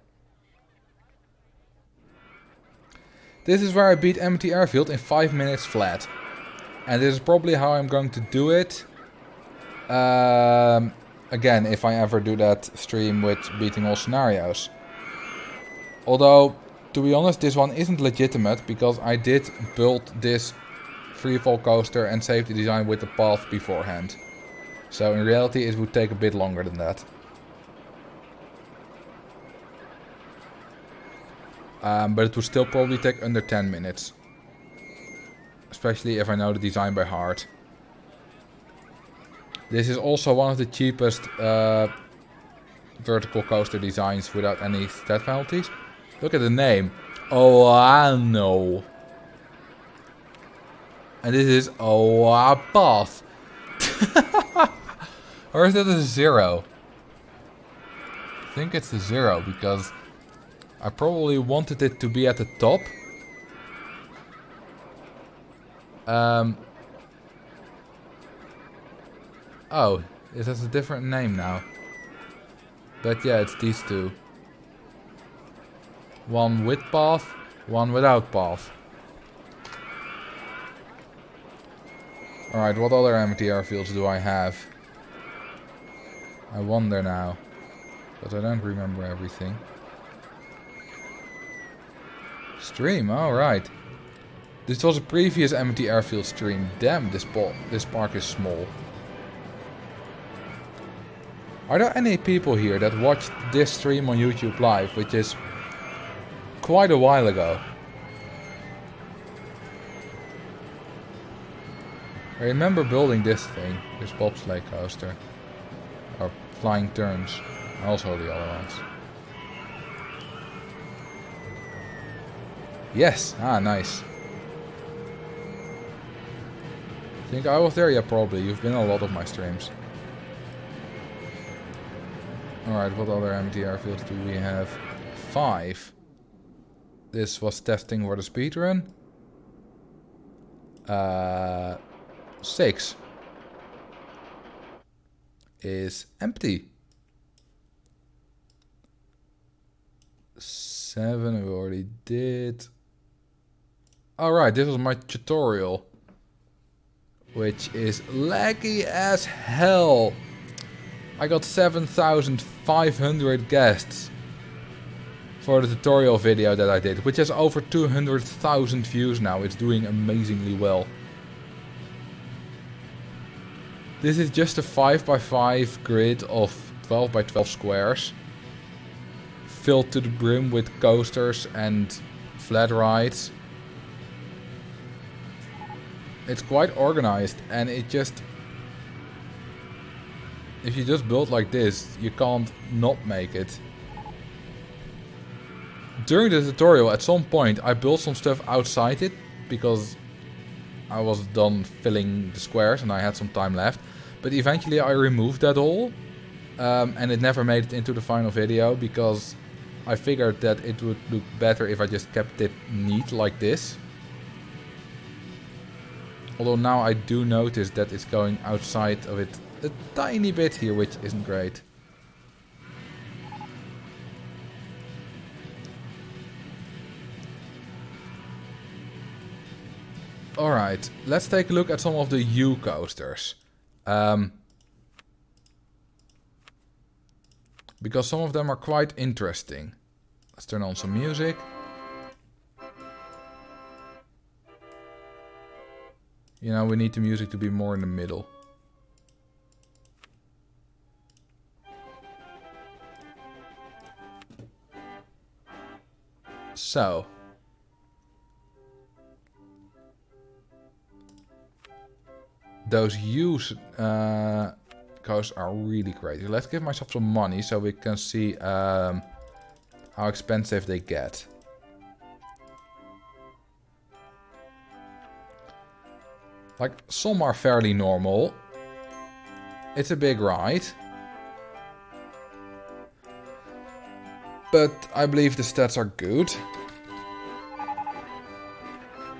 This is where I beat Amity Airfield in 5 minutes flat. And this is probably how I'm going to do it. Again, if I ever do that stream with beating all scenarios. Although, to be honest, this one isn't legitimate because I did build this freefall coaster and save the design with the path beforehand. So in reality it would take a bit longer than that. But it would still probably take under 10 minutes. Especially if I know the design by heart. This is also one of the cheapest vertical coaster designs without any stat penalties. Look at the name. Oano. And this is Oapath. Or is that a 0? I think it's a 0 because I probably wanted it to be at the top. Oh, it has a different name now. But yeah, it's these two. One with path, one without path. Alright, what other Amity Airfields do I have? I wonder now. But I don't remember everything. Stream, alright. This was a previous Amity Airfield stream. Damn, this park is small. Are there any people here that watched this stream on YouTube Live, which is quite a while ago? I remember building this thing, this bobsleigh coaster. Or flying turns, and also the other ones. Yes, nice. Think I was there? Yeah, probably. You've been on a lot of my streams. Alright, what other Amity Airfields do we have? 5. This was testing for the speedrun. 6 is empty. 7 we already did. Alright, this was my tutorial. Which is laggy as hell. I got 7,500 guests for the tutorial video that I did, which has over 200,000 views now. It's doing amazingly well. This is just a 5x5 grid of 12x12 squares, filled to the brim with coasters and flat rides. It's quite organized, and it just... if you just build like this, you can't not make it. During the tutorial, at some point, I built some stuff outside it, because I was done filling the squares and I had some time left. But eventually I removed that all, and it never made it into the final video, because I figured that it would look better if I just kept it neat like this. Although now I do notice that it's going outside of it a tiny bit here, which isn't great. Alright, let's take a look at some of the U coasters. Because some of them are quite interesting. Let's turn on some music. You know, we need the music to be more in the middle. So. Those U's coasters are really crazy. Let's give myself some money so we can see how expensive they get. Like, some are fairly normal. It's a big ride. But I believe the stats are good.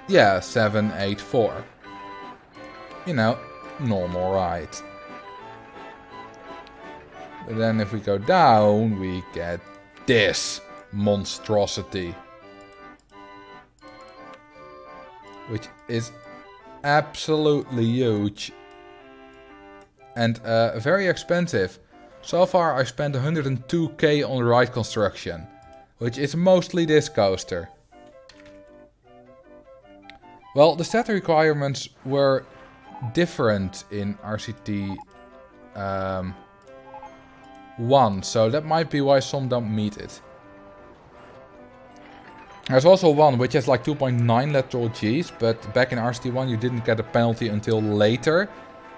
Yeah, 784. You know, normal ride. But then if we go down, we get this monstrosity. Which is absolutely huge. And very expensive. So far I spent 102k on ride construction. Which is mostly this coaster. Well, the stat requirements were different in RCT 1, so that might be why some don't meet it. There's also one which has like 2.9 lateral Gs, but back in RCT 1 you didn't get a penalty until later.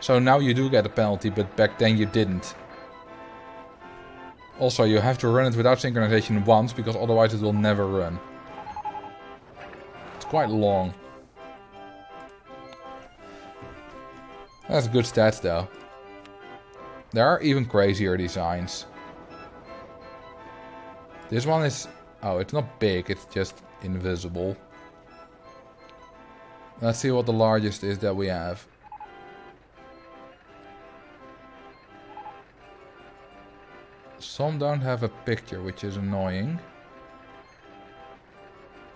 So now you do get a penalty, but back then you didn't. Also, you have to run it without synchronization once, because otherwise it will never run. It's quite long. That's good stats though. There are even crazier designs. This one is... oh, it's not big, it's just invisible. Let's see what the largest is that we have. Some don't have a picture, which is annoying.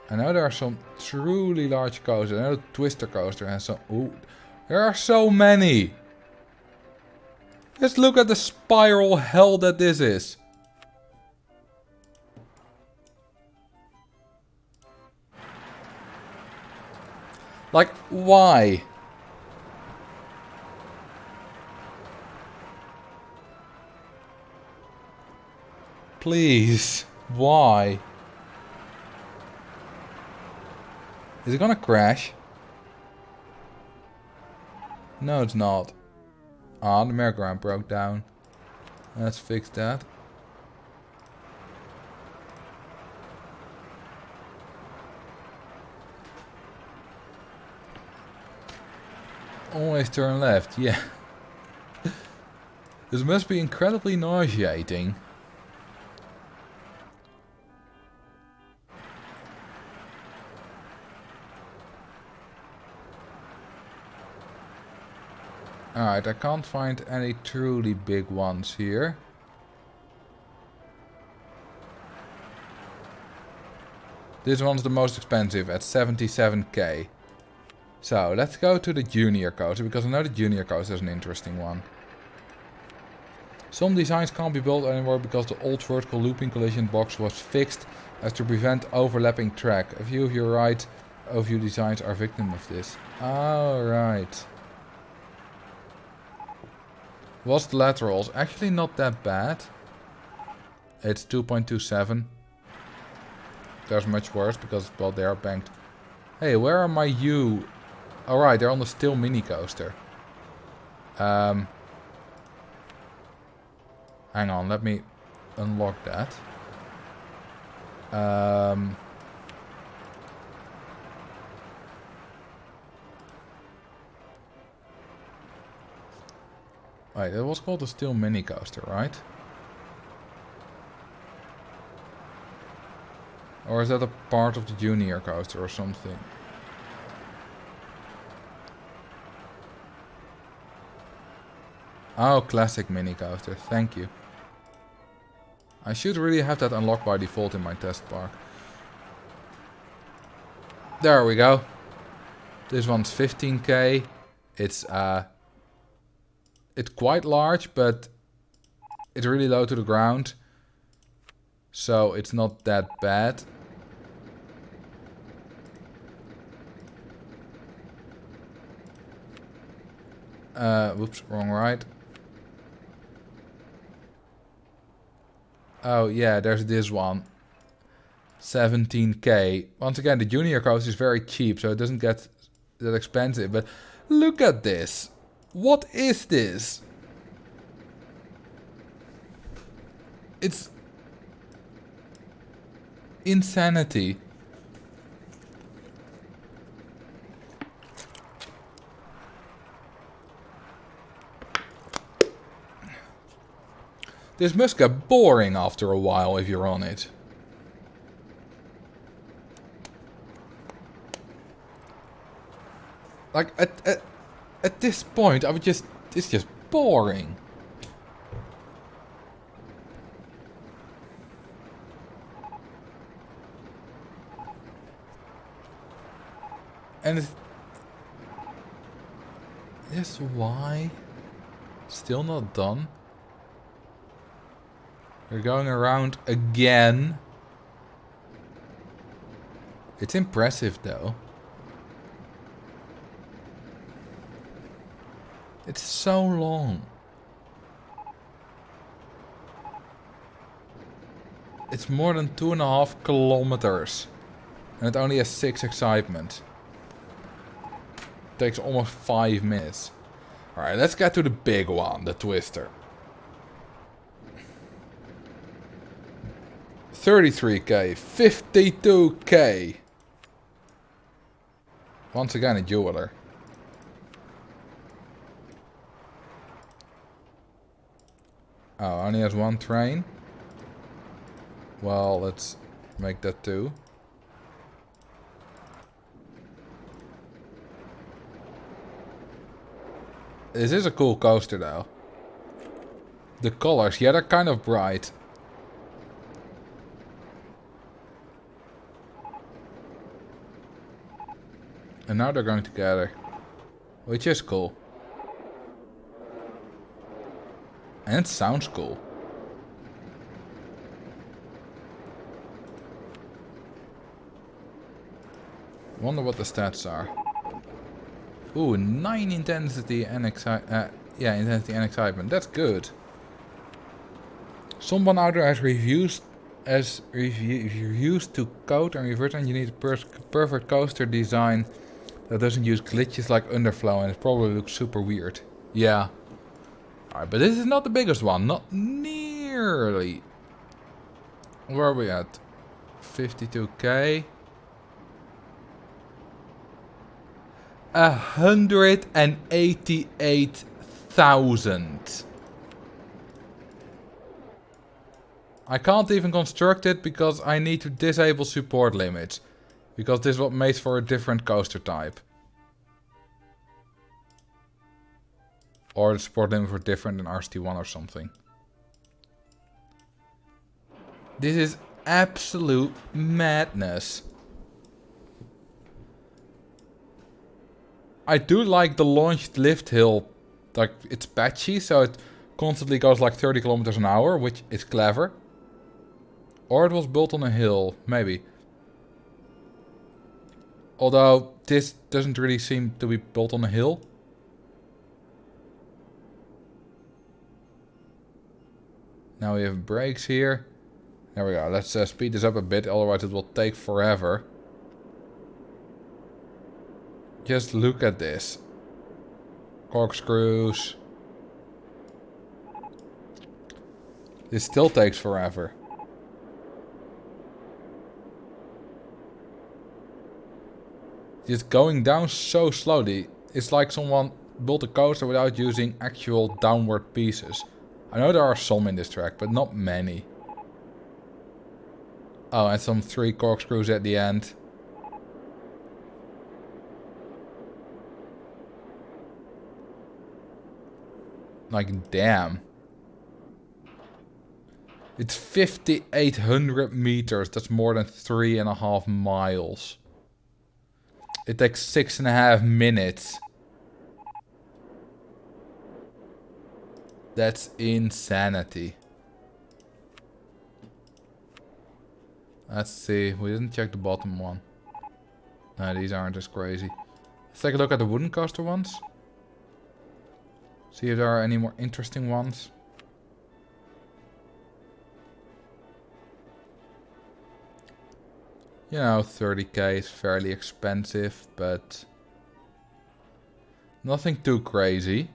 I know there are some truly large coasters. I know the Twister coaster has some... ooh, there are so many! Just look at the spiral hell that this is. Like, why? Please, why? Is it gonna crash? No, it's not. Ah, the merry-go-round broke down. Let's fix that. Always turn left, yeah. This must be incredibly nauseating. Alright, I can't find any truly big ones here. This one's the most expensive at 77k. So let's go to the junior coaster, because I know the junior coaster is an interesting one. Some designs can't be built anymore because the old vertical looping collision box was fixed as to prevent overlapping track. A few of your designs are victim of this. Alright. What's the laterals? Actually not that bad. It's 2.27. There's much worse because, well, they are banked. Hey, where are my U? Alright, they're on the still mini coaster. Hang on, let me unlock that. Wait, that was called a still mini coaster, right? Or is that a part of the junior coaster or something? Oh, classic mini coaster, thank you. I should really have that unlocked by default in my test park. There we go. This one's 15k. It's quite large, but it's really low to the ground. So it's not that bad. Whoops, wrong ride. Oh yeah, there's this one. 17k. Once again, the junior coaster is very cheap, so it doesn't get that expensive. But look at this. What is this? It's insanity. This must get boring after a while if you're on it. Like at this point, it's just boring. And it's that's why still not done. We're going around again. It's impressive though. It's so long. It's more than 2.5 kilometers. And it only has 6 excitement. Takes almost 5 minutes. Alright, let's get to the big one, the Twister. 33k, 52k. Once again a jeweler. Oh, only has 1 train. Well, let's make that 2. This is a cool coaster though. The colors, yeah, they're kind of bright. And now they're going together. Which is cool. And it sounds cool. Wonder what the stats are. Ooh, 9 intensity and intensity and excitement. That's good. Someone out there has refused to code and reverse engineer the perfect coaster design that doesn't use glitches like underflow, and it probably looks super weird. Yeah. Alright, but this is not the biggest one. Not nearly. Where are we at? 52k. 188,000. I can't even construct it because I need to disable support limits. Because this is what makes for a different coaster type. Or the support limits were different in RCT1 or something. This is absolute madness. I do like the launched lift hill. Like, it's patchy, so it constantly goes like 30 kilometers an hour, which is clever. Or it was built on a hill, maybe. Although, this doesn't really seem to be built on a hill. Now we have brakes here. There we go. Let's speed this up a bit, otherwise it will take forever. Just look at this. Corkscrews. This still takes forever. Just going down so slowly. It's like someone built a coaster without using actual downward pieces. I know there are some in this track, but not many. Oh, and some 3 corkscrews at the end. Like, damn. It's 5,800 meters. That's more than 3.5 miles. It takes 6.5 minutes. That's insanity. Let's see. We didn't check the bottom one. No, these aren't as crazy. Let's take a look at the wooden coaster ones. See if there are any more interesting ones. You know, 30k is fairly expensive, but nothing too crazy.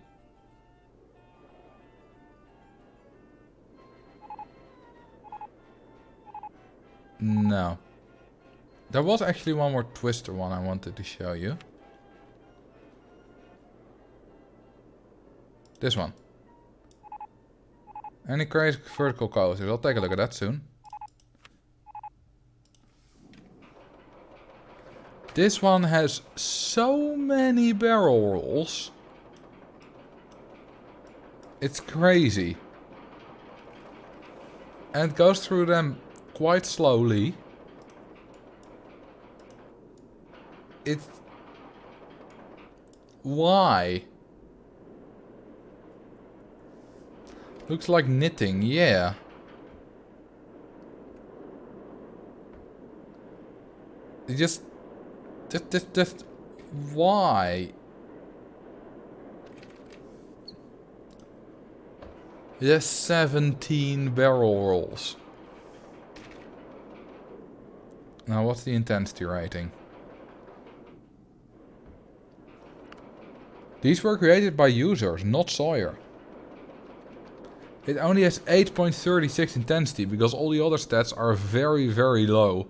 No. There was actually one more twister one I wanted to show you. This one. Any crazy vertical coasters? I'll take a look at that soon. This one has so many barrel rolls. It's crazy. And it goes through them quite slowly. It's... Why? Looks like knitting, yeah. It just why? It has 17 barrel rolls. Now what's the intensity rating? These were created by users, not Sawyer. It only has 8.36 intensity because all the other stats are very, very low.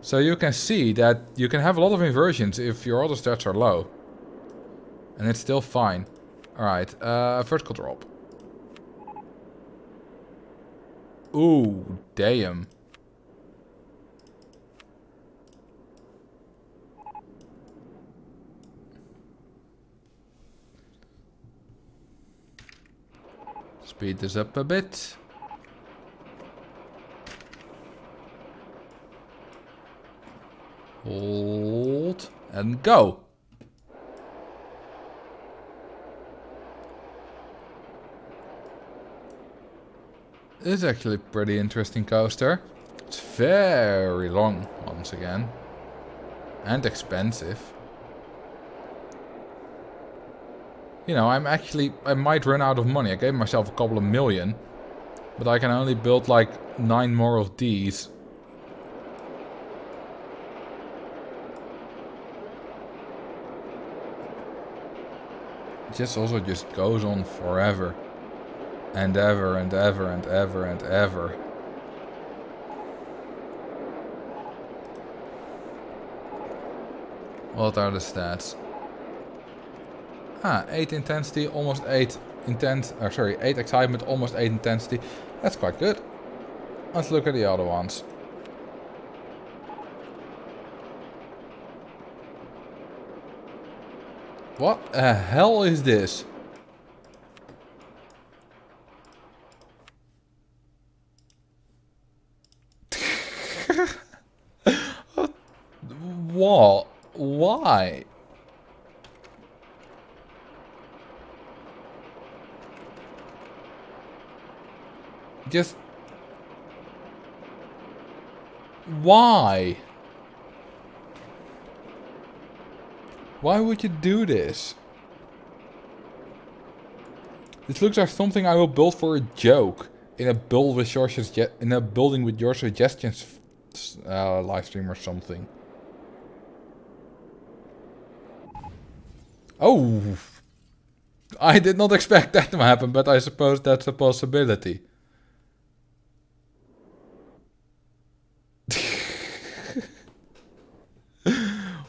So you can see that you can have a lot of inversions if your other stats are low. And it's still fine. Alright, vertical drop. Ooh, damn. Speed this up a bit. Hold and go. This is actually a pretty interesting coaster. It's very long once again. And expensive. You know, I might run out of money. I gave myself a couple of million. But I can only build like 9 more of these. It just also just goes on forever. And ever and ever and ever and ever. What are the stats? 8 intensity, almost 8 intense. Sorry, 8 excitement, almost 8 intensity. That's quite good. Let's look at the other ones. What the hell is this? What? Why? Just... Why? Why would you do this? This looks like something I will build for a joke. In a building with your suggestions live stream or something. Oh! I did not expect that to happen, but I suppose that's a possibility.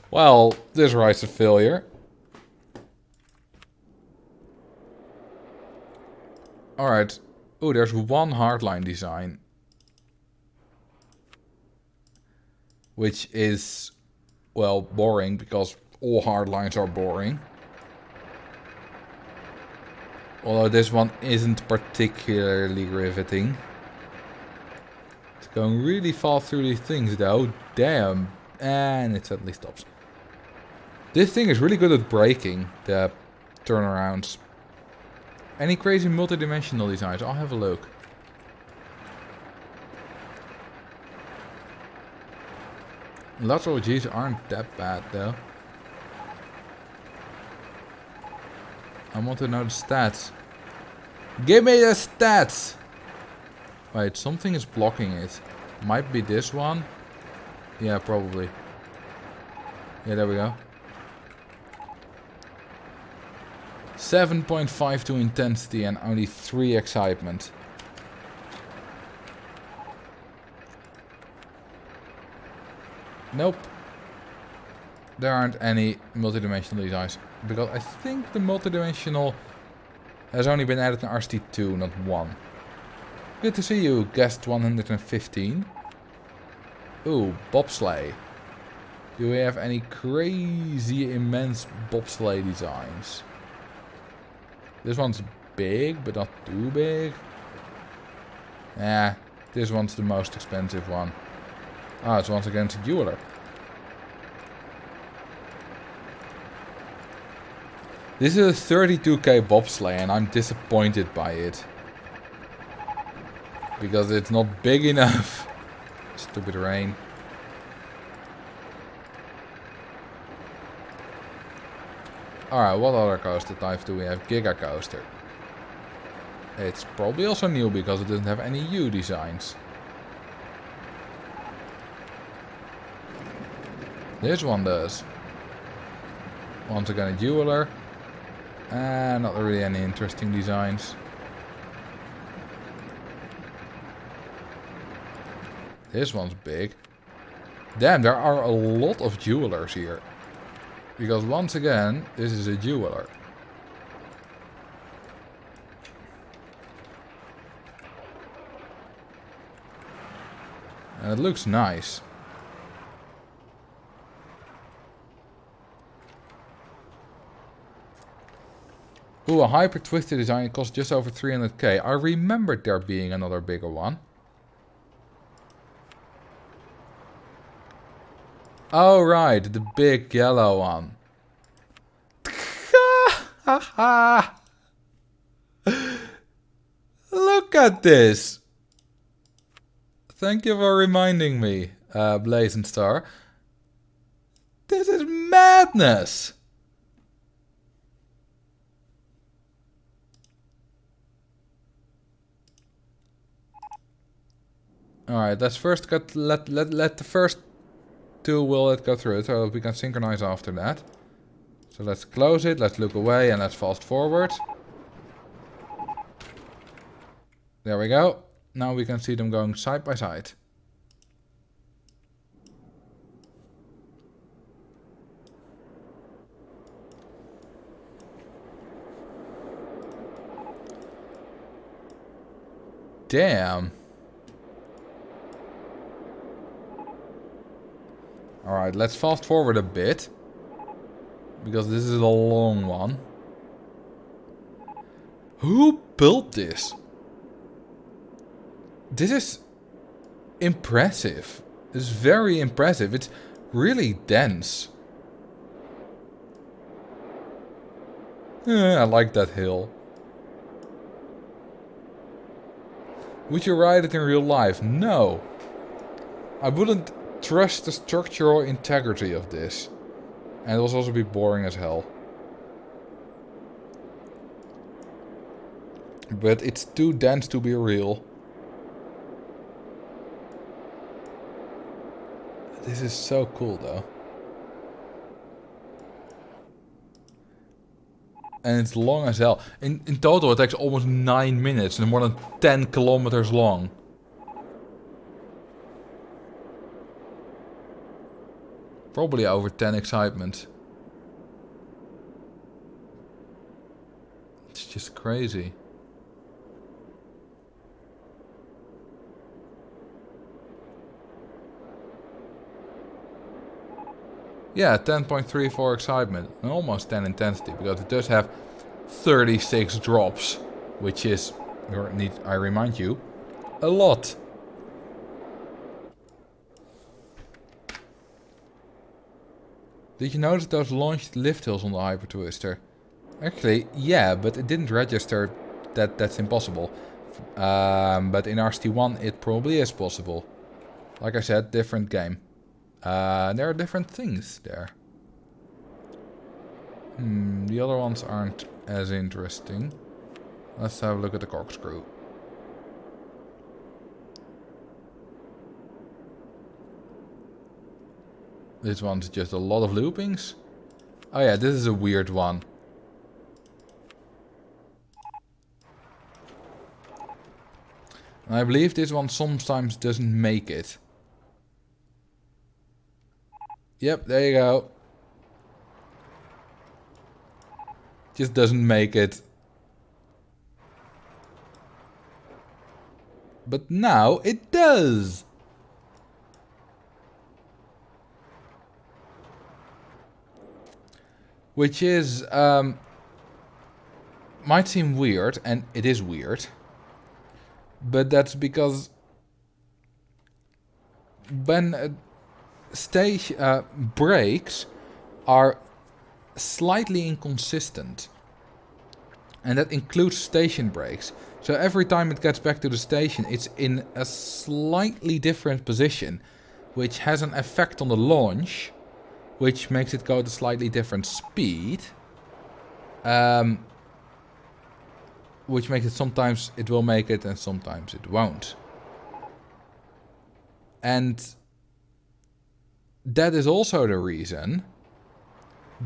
Well, this ride's a failure. Alright. Oh, there's one hardline design. Which is, well, boring, because all hardlines are boring. Although this one isn't particularly riveting. It's going really fast through these things though. Damn. And it suddenly stops. This thing is really good at braking the turnarounds. Any crazy multi-dimensional designs? I'll have a look. Lateral G's aren't that bad though. I want to know the stats. Give me the stats! Wait, something is blocking it. Might be this one. Yeah, probably. Yeah, there we go. 7.52 intensity and only 3 excitement. Nope. There aren't any multidimensional designs. Because I think the multidimensional has only been added in RCT2, not 1. Good to see you, guest 115. Ooh, bobsleigh. Do we have any crazy immense bobsleigh designs? This one's big, but not too big. Yeah, this one's the most expensive one. Ah, it's once again a jeweler. This is a 32k bobsleigh and I'm disappointed by it. Because it's not big enough. Stupid rain. Alright, what other coaster types do we have? Giga Coaster. It's probably also new because it doesn't have any U designs. This one does. Once again a jeweler. Not really any interesting designs. This one's big. Damn, there are a lot of jewelers here. Because once again, this is a jeweler. And it looks nice. Ooh, a hyper twisted design costs just over 300k. I remembered there being another bigger one. Oh right, the big yellow one. Look at this. Thank you for reminding me, Blazing Star. This is madness. Alright, let's first get let the first two will let go through it so we can synchronize after that. So let's close it, let's look away and let's fast forward. There we go. Now we can see them going side by side. Damn. Alright, let's fast forward a bit. Because this is a long one. Who built this? This is impressive. This is very impressive. It's really dense. I like that hill. Would you ride it in real life? No. I wouldn't trust the structural integrity of this. And it will also be boring as hell. But it's too dense to be real. This is so cool though. And it's long as hell. In total it takes almost 9 minutes and more than 10 kilometers long. Probably over 10 excitement. It's just crazy. Yeah, 10.34 excitement and almost 10 intensity because it does have 36 drops, which is, I remind you, a lot. Did you notice those launched lift hills on the Hyper Twister? Actually, yeah, but it didn't register that that's impossible. But in RST1 it probably is possible. Like I said, different game. There are different things there. The other ones aren't as interesting. Let's have a look at the corkscrew. This one's just a lot of loopings. Oh yeah, this is a weird one. And I believe this one sometimes doesn't make it. Yep, there you go. Just doesn't make it. But now it does! Which is, might seem weird, and it is weird. But that's because when stage brakes are slightly inconsistent, and that includes station brakes. So every time it gets back to the station, it's in a slightly different position, which has an effect on the launch, which makes it go at a slightly different speed. Which makes it sometimes it will make it and sometimes it won't. And that is also the reason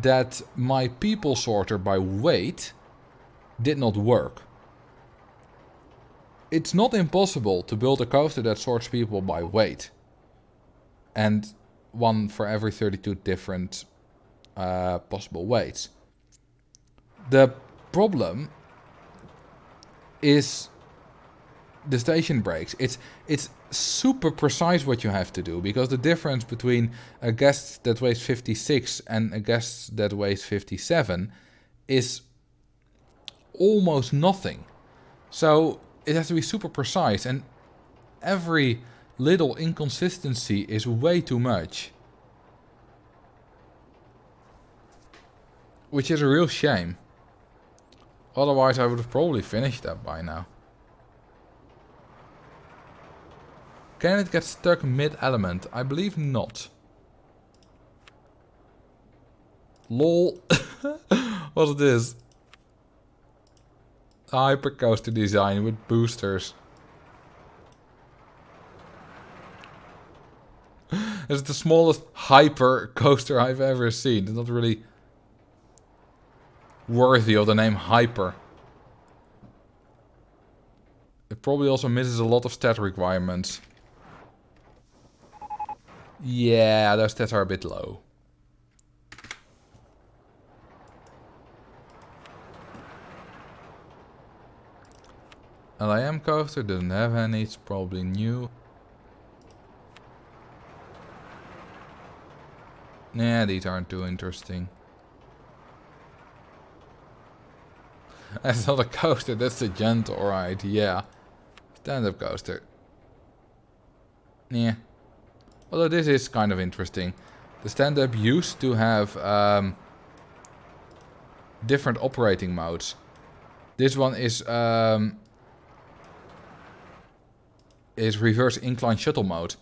that my people sorter by weight did not work. It's not impossible to build a coaster that sorts people by weight. And one for every 32 different possible weights. The problem is the station brakes. It's super precise what you have to do, because the difference between a guest that weighs 56 and a guest that weighs 57 is almost nothing. So it has to be super precise, and every little inconsistency is way too much. Which is a real shame. Otherwise I would have probably finished that by now. Can it get stuck mid-element? I believe not. LOL. What's this? A hypercoaster design with boosters. It's the smallest hyper coaster I've ever seen. It's not really worthy of the name hyper. It probably also misses a lot of stat requirements. Yeah, those stats are a bit low. LIM coaster doesn't have any, it's probably new. Nah, these aren't too interesting. That's not a coaster, that's a gentle ride, yeah. Stand-up coaster. Yeah. Although this is kind of interesting. The stand-up used to have different operating modes. This one is is reverse incline shuttle mode.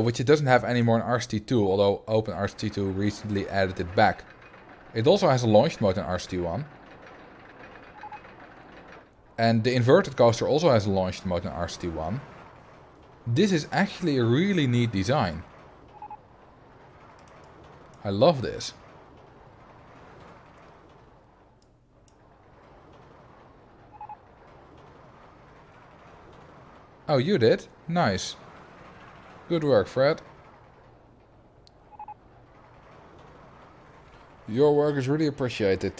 Which it doesn't have anymore in RCT2, although OpenRCT2 recently added it back. It also has a launch mode in RCT1. And the inverted coaster also has a launch mode in RCT1. This is actually a really neat design. I love this. Oh, you did? Nice. Good work, Fred. Your work is really appreciated.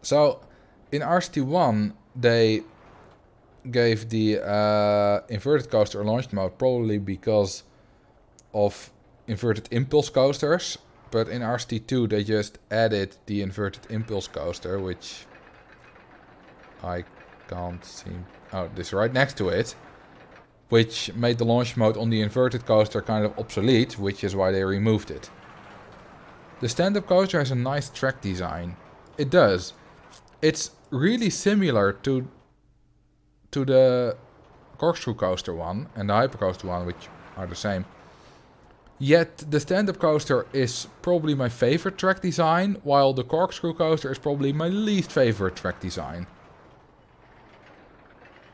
So, in RCT1, they gave the inverted coaster a launch mode probably because of inverted impulse coasters. But in RCT2, they just added the inverted impulse coaster, which I can't see. Oh, this right next to it. Which made the launch mode on the inverted coaster kind of obsolete, which is why they removed it. The stand-up coaster has a nice track design. It does. It's really similar to the corkscrew coaster one and the hypercoaster one, which are the same. Yet the stand-up coaster is probably my favorite track design, while the corkscrew coaster is probably my least favorite track design.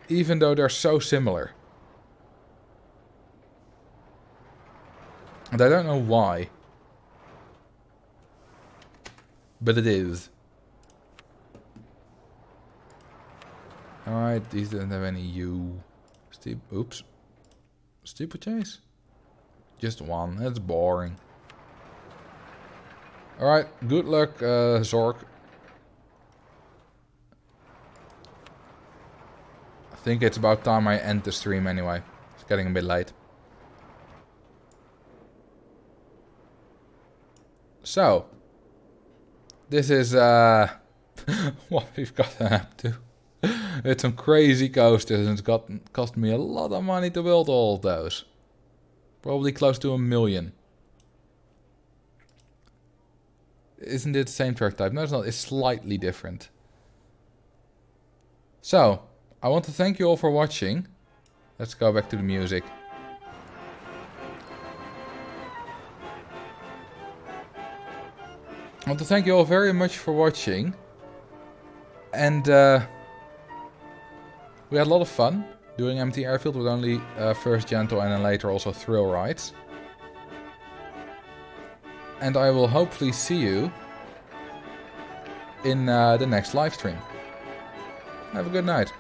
Even though they're so similar. And I don't know why. But it is. Alright, these don't have any U. Oops. Steeplechase? Just one. That's boring. Alright, good luck, Zork. I think it's about time I end the stream anyway. It's getting a bit late. So, this is what we've gotten up to. It's some crazy coasters and it's cost me a lot of money to build all of those. Probably close to $1 million. Isn't it the same track type? No, it's not. It's slightly different. So, I want to thank you all for watching. Let's go back to the music. I want to thank you all very much for watching. And we had a lot of fun doing Amity Airfield with only first gentle and then later also thrill rides. And I will hopefully see you in the next live stream. Have a good night.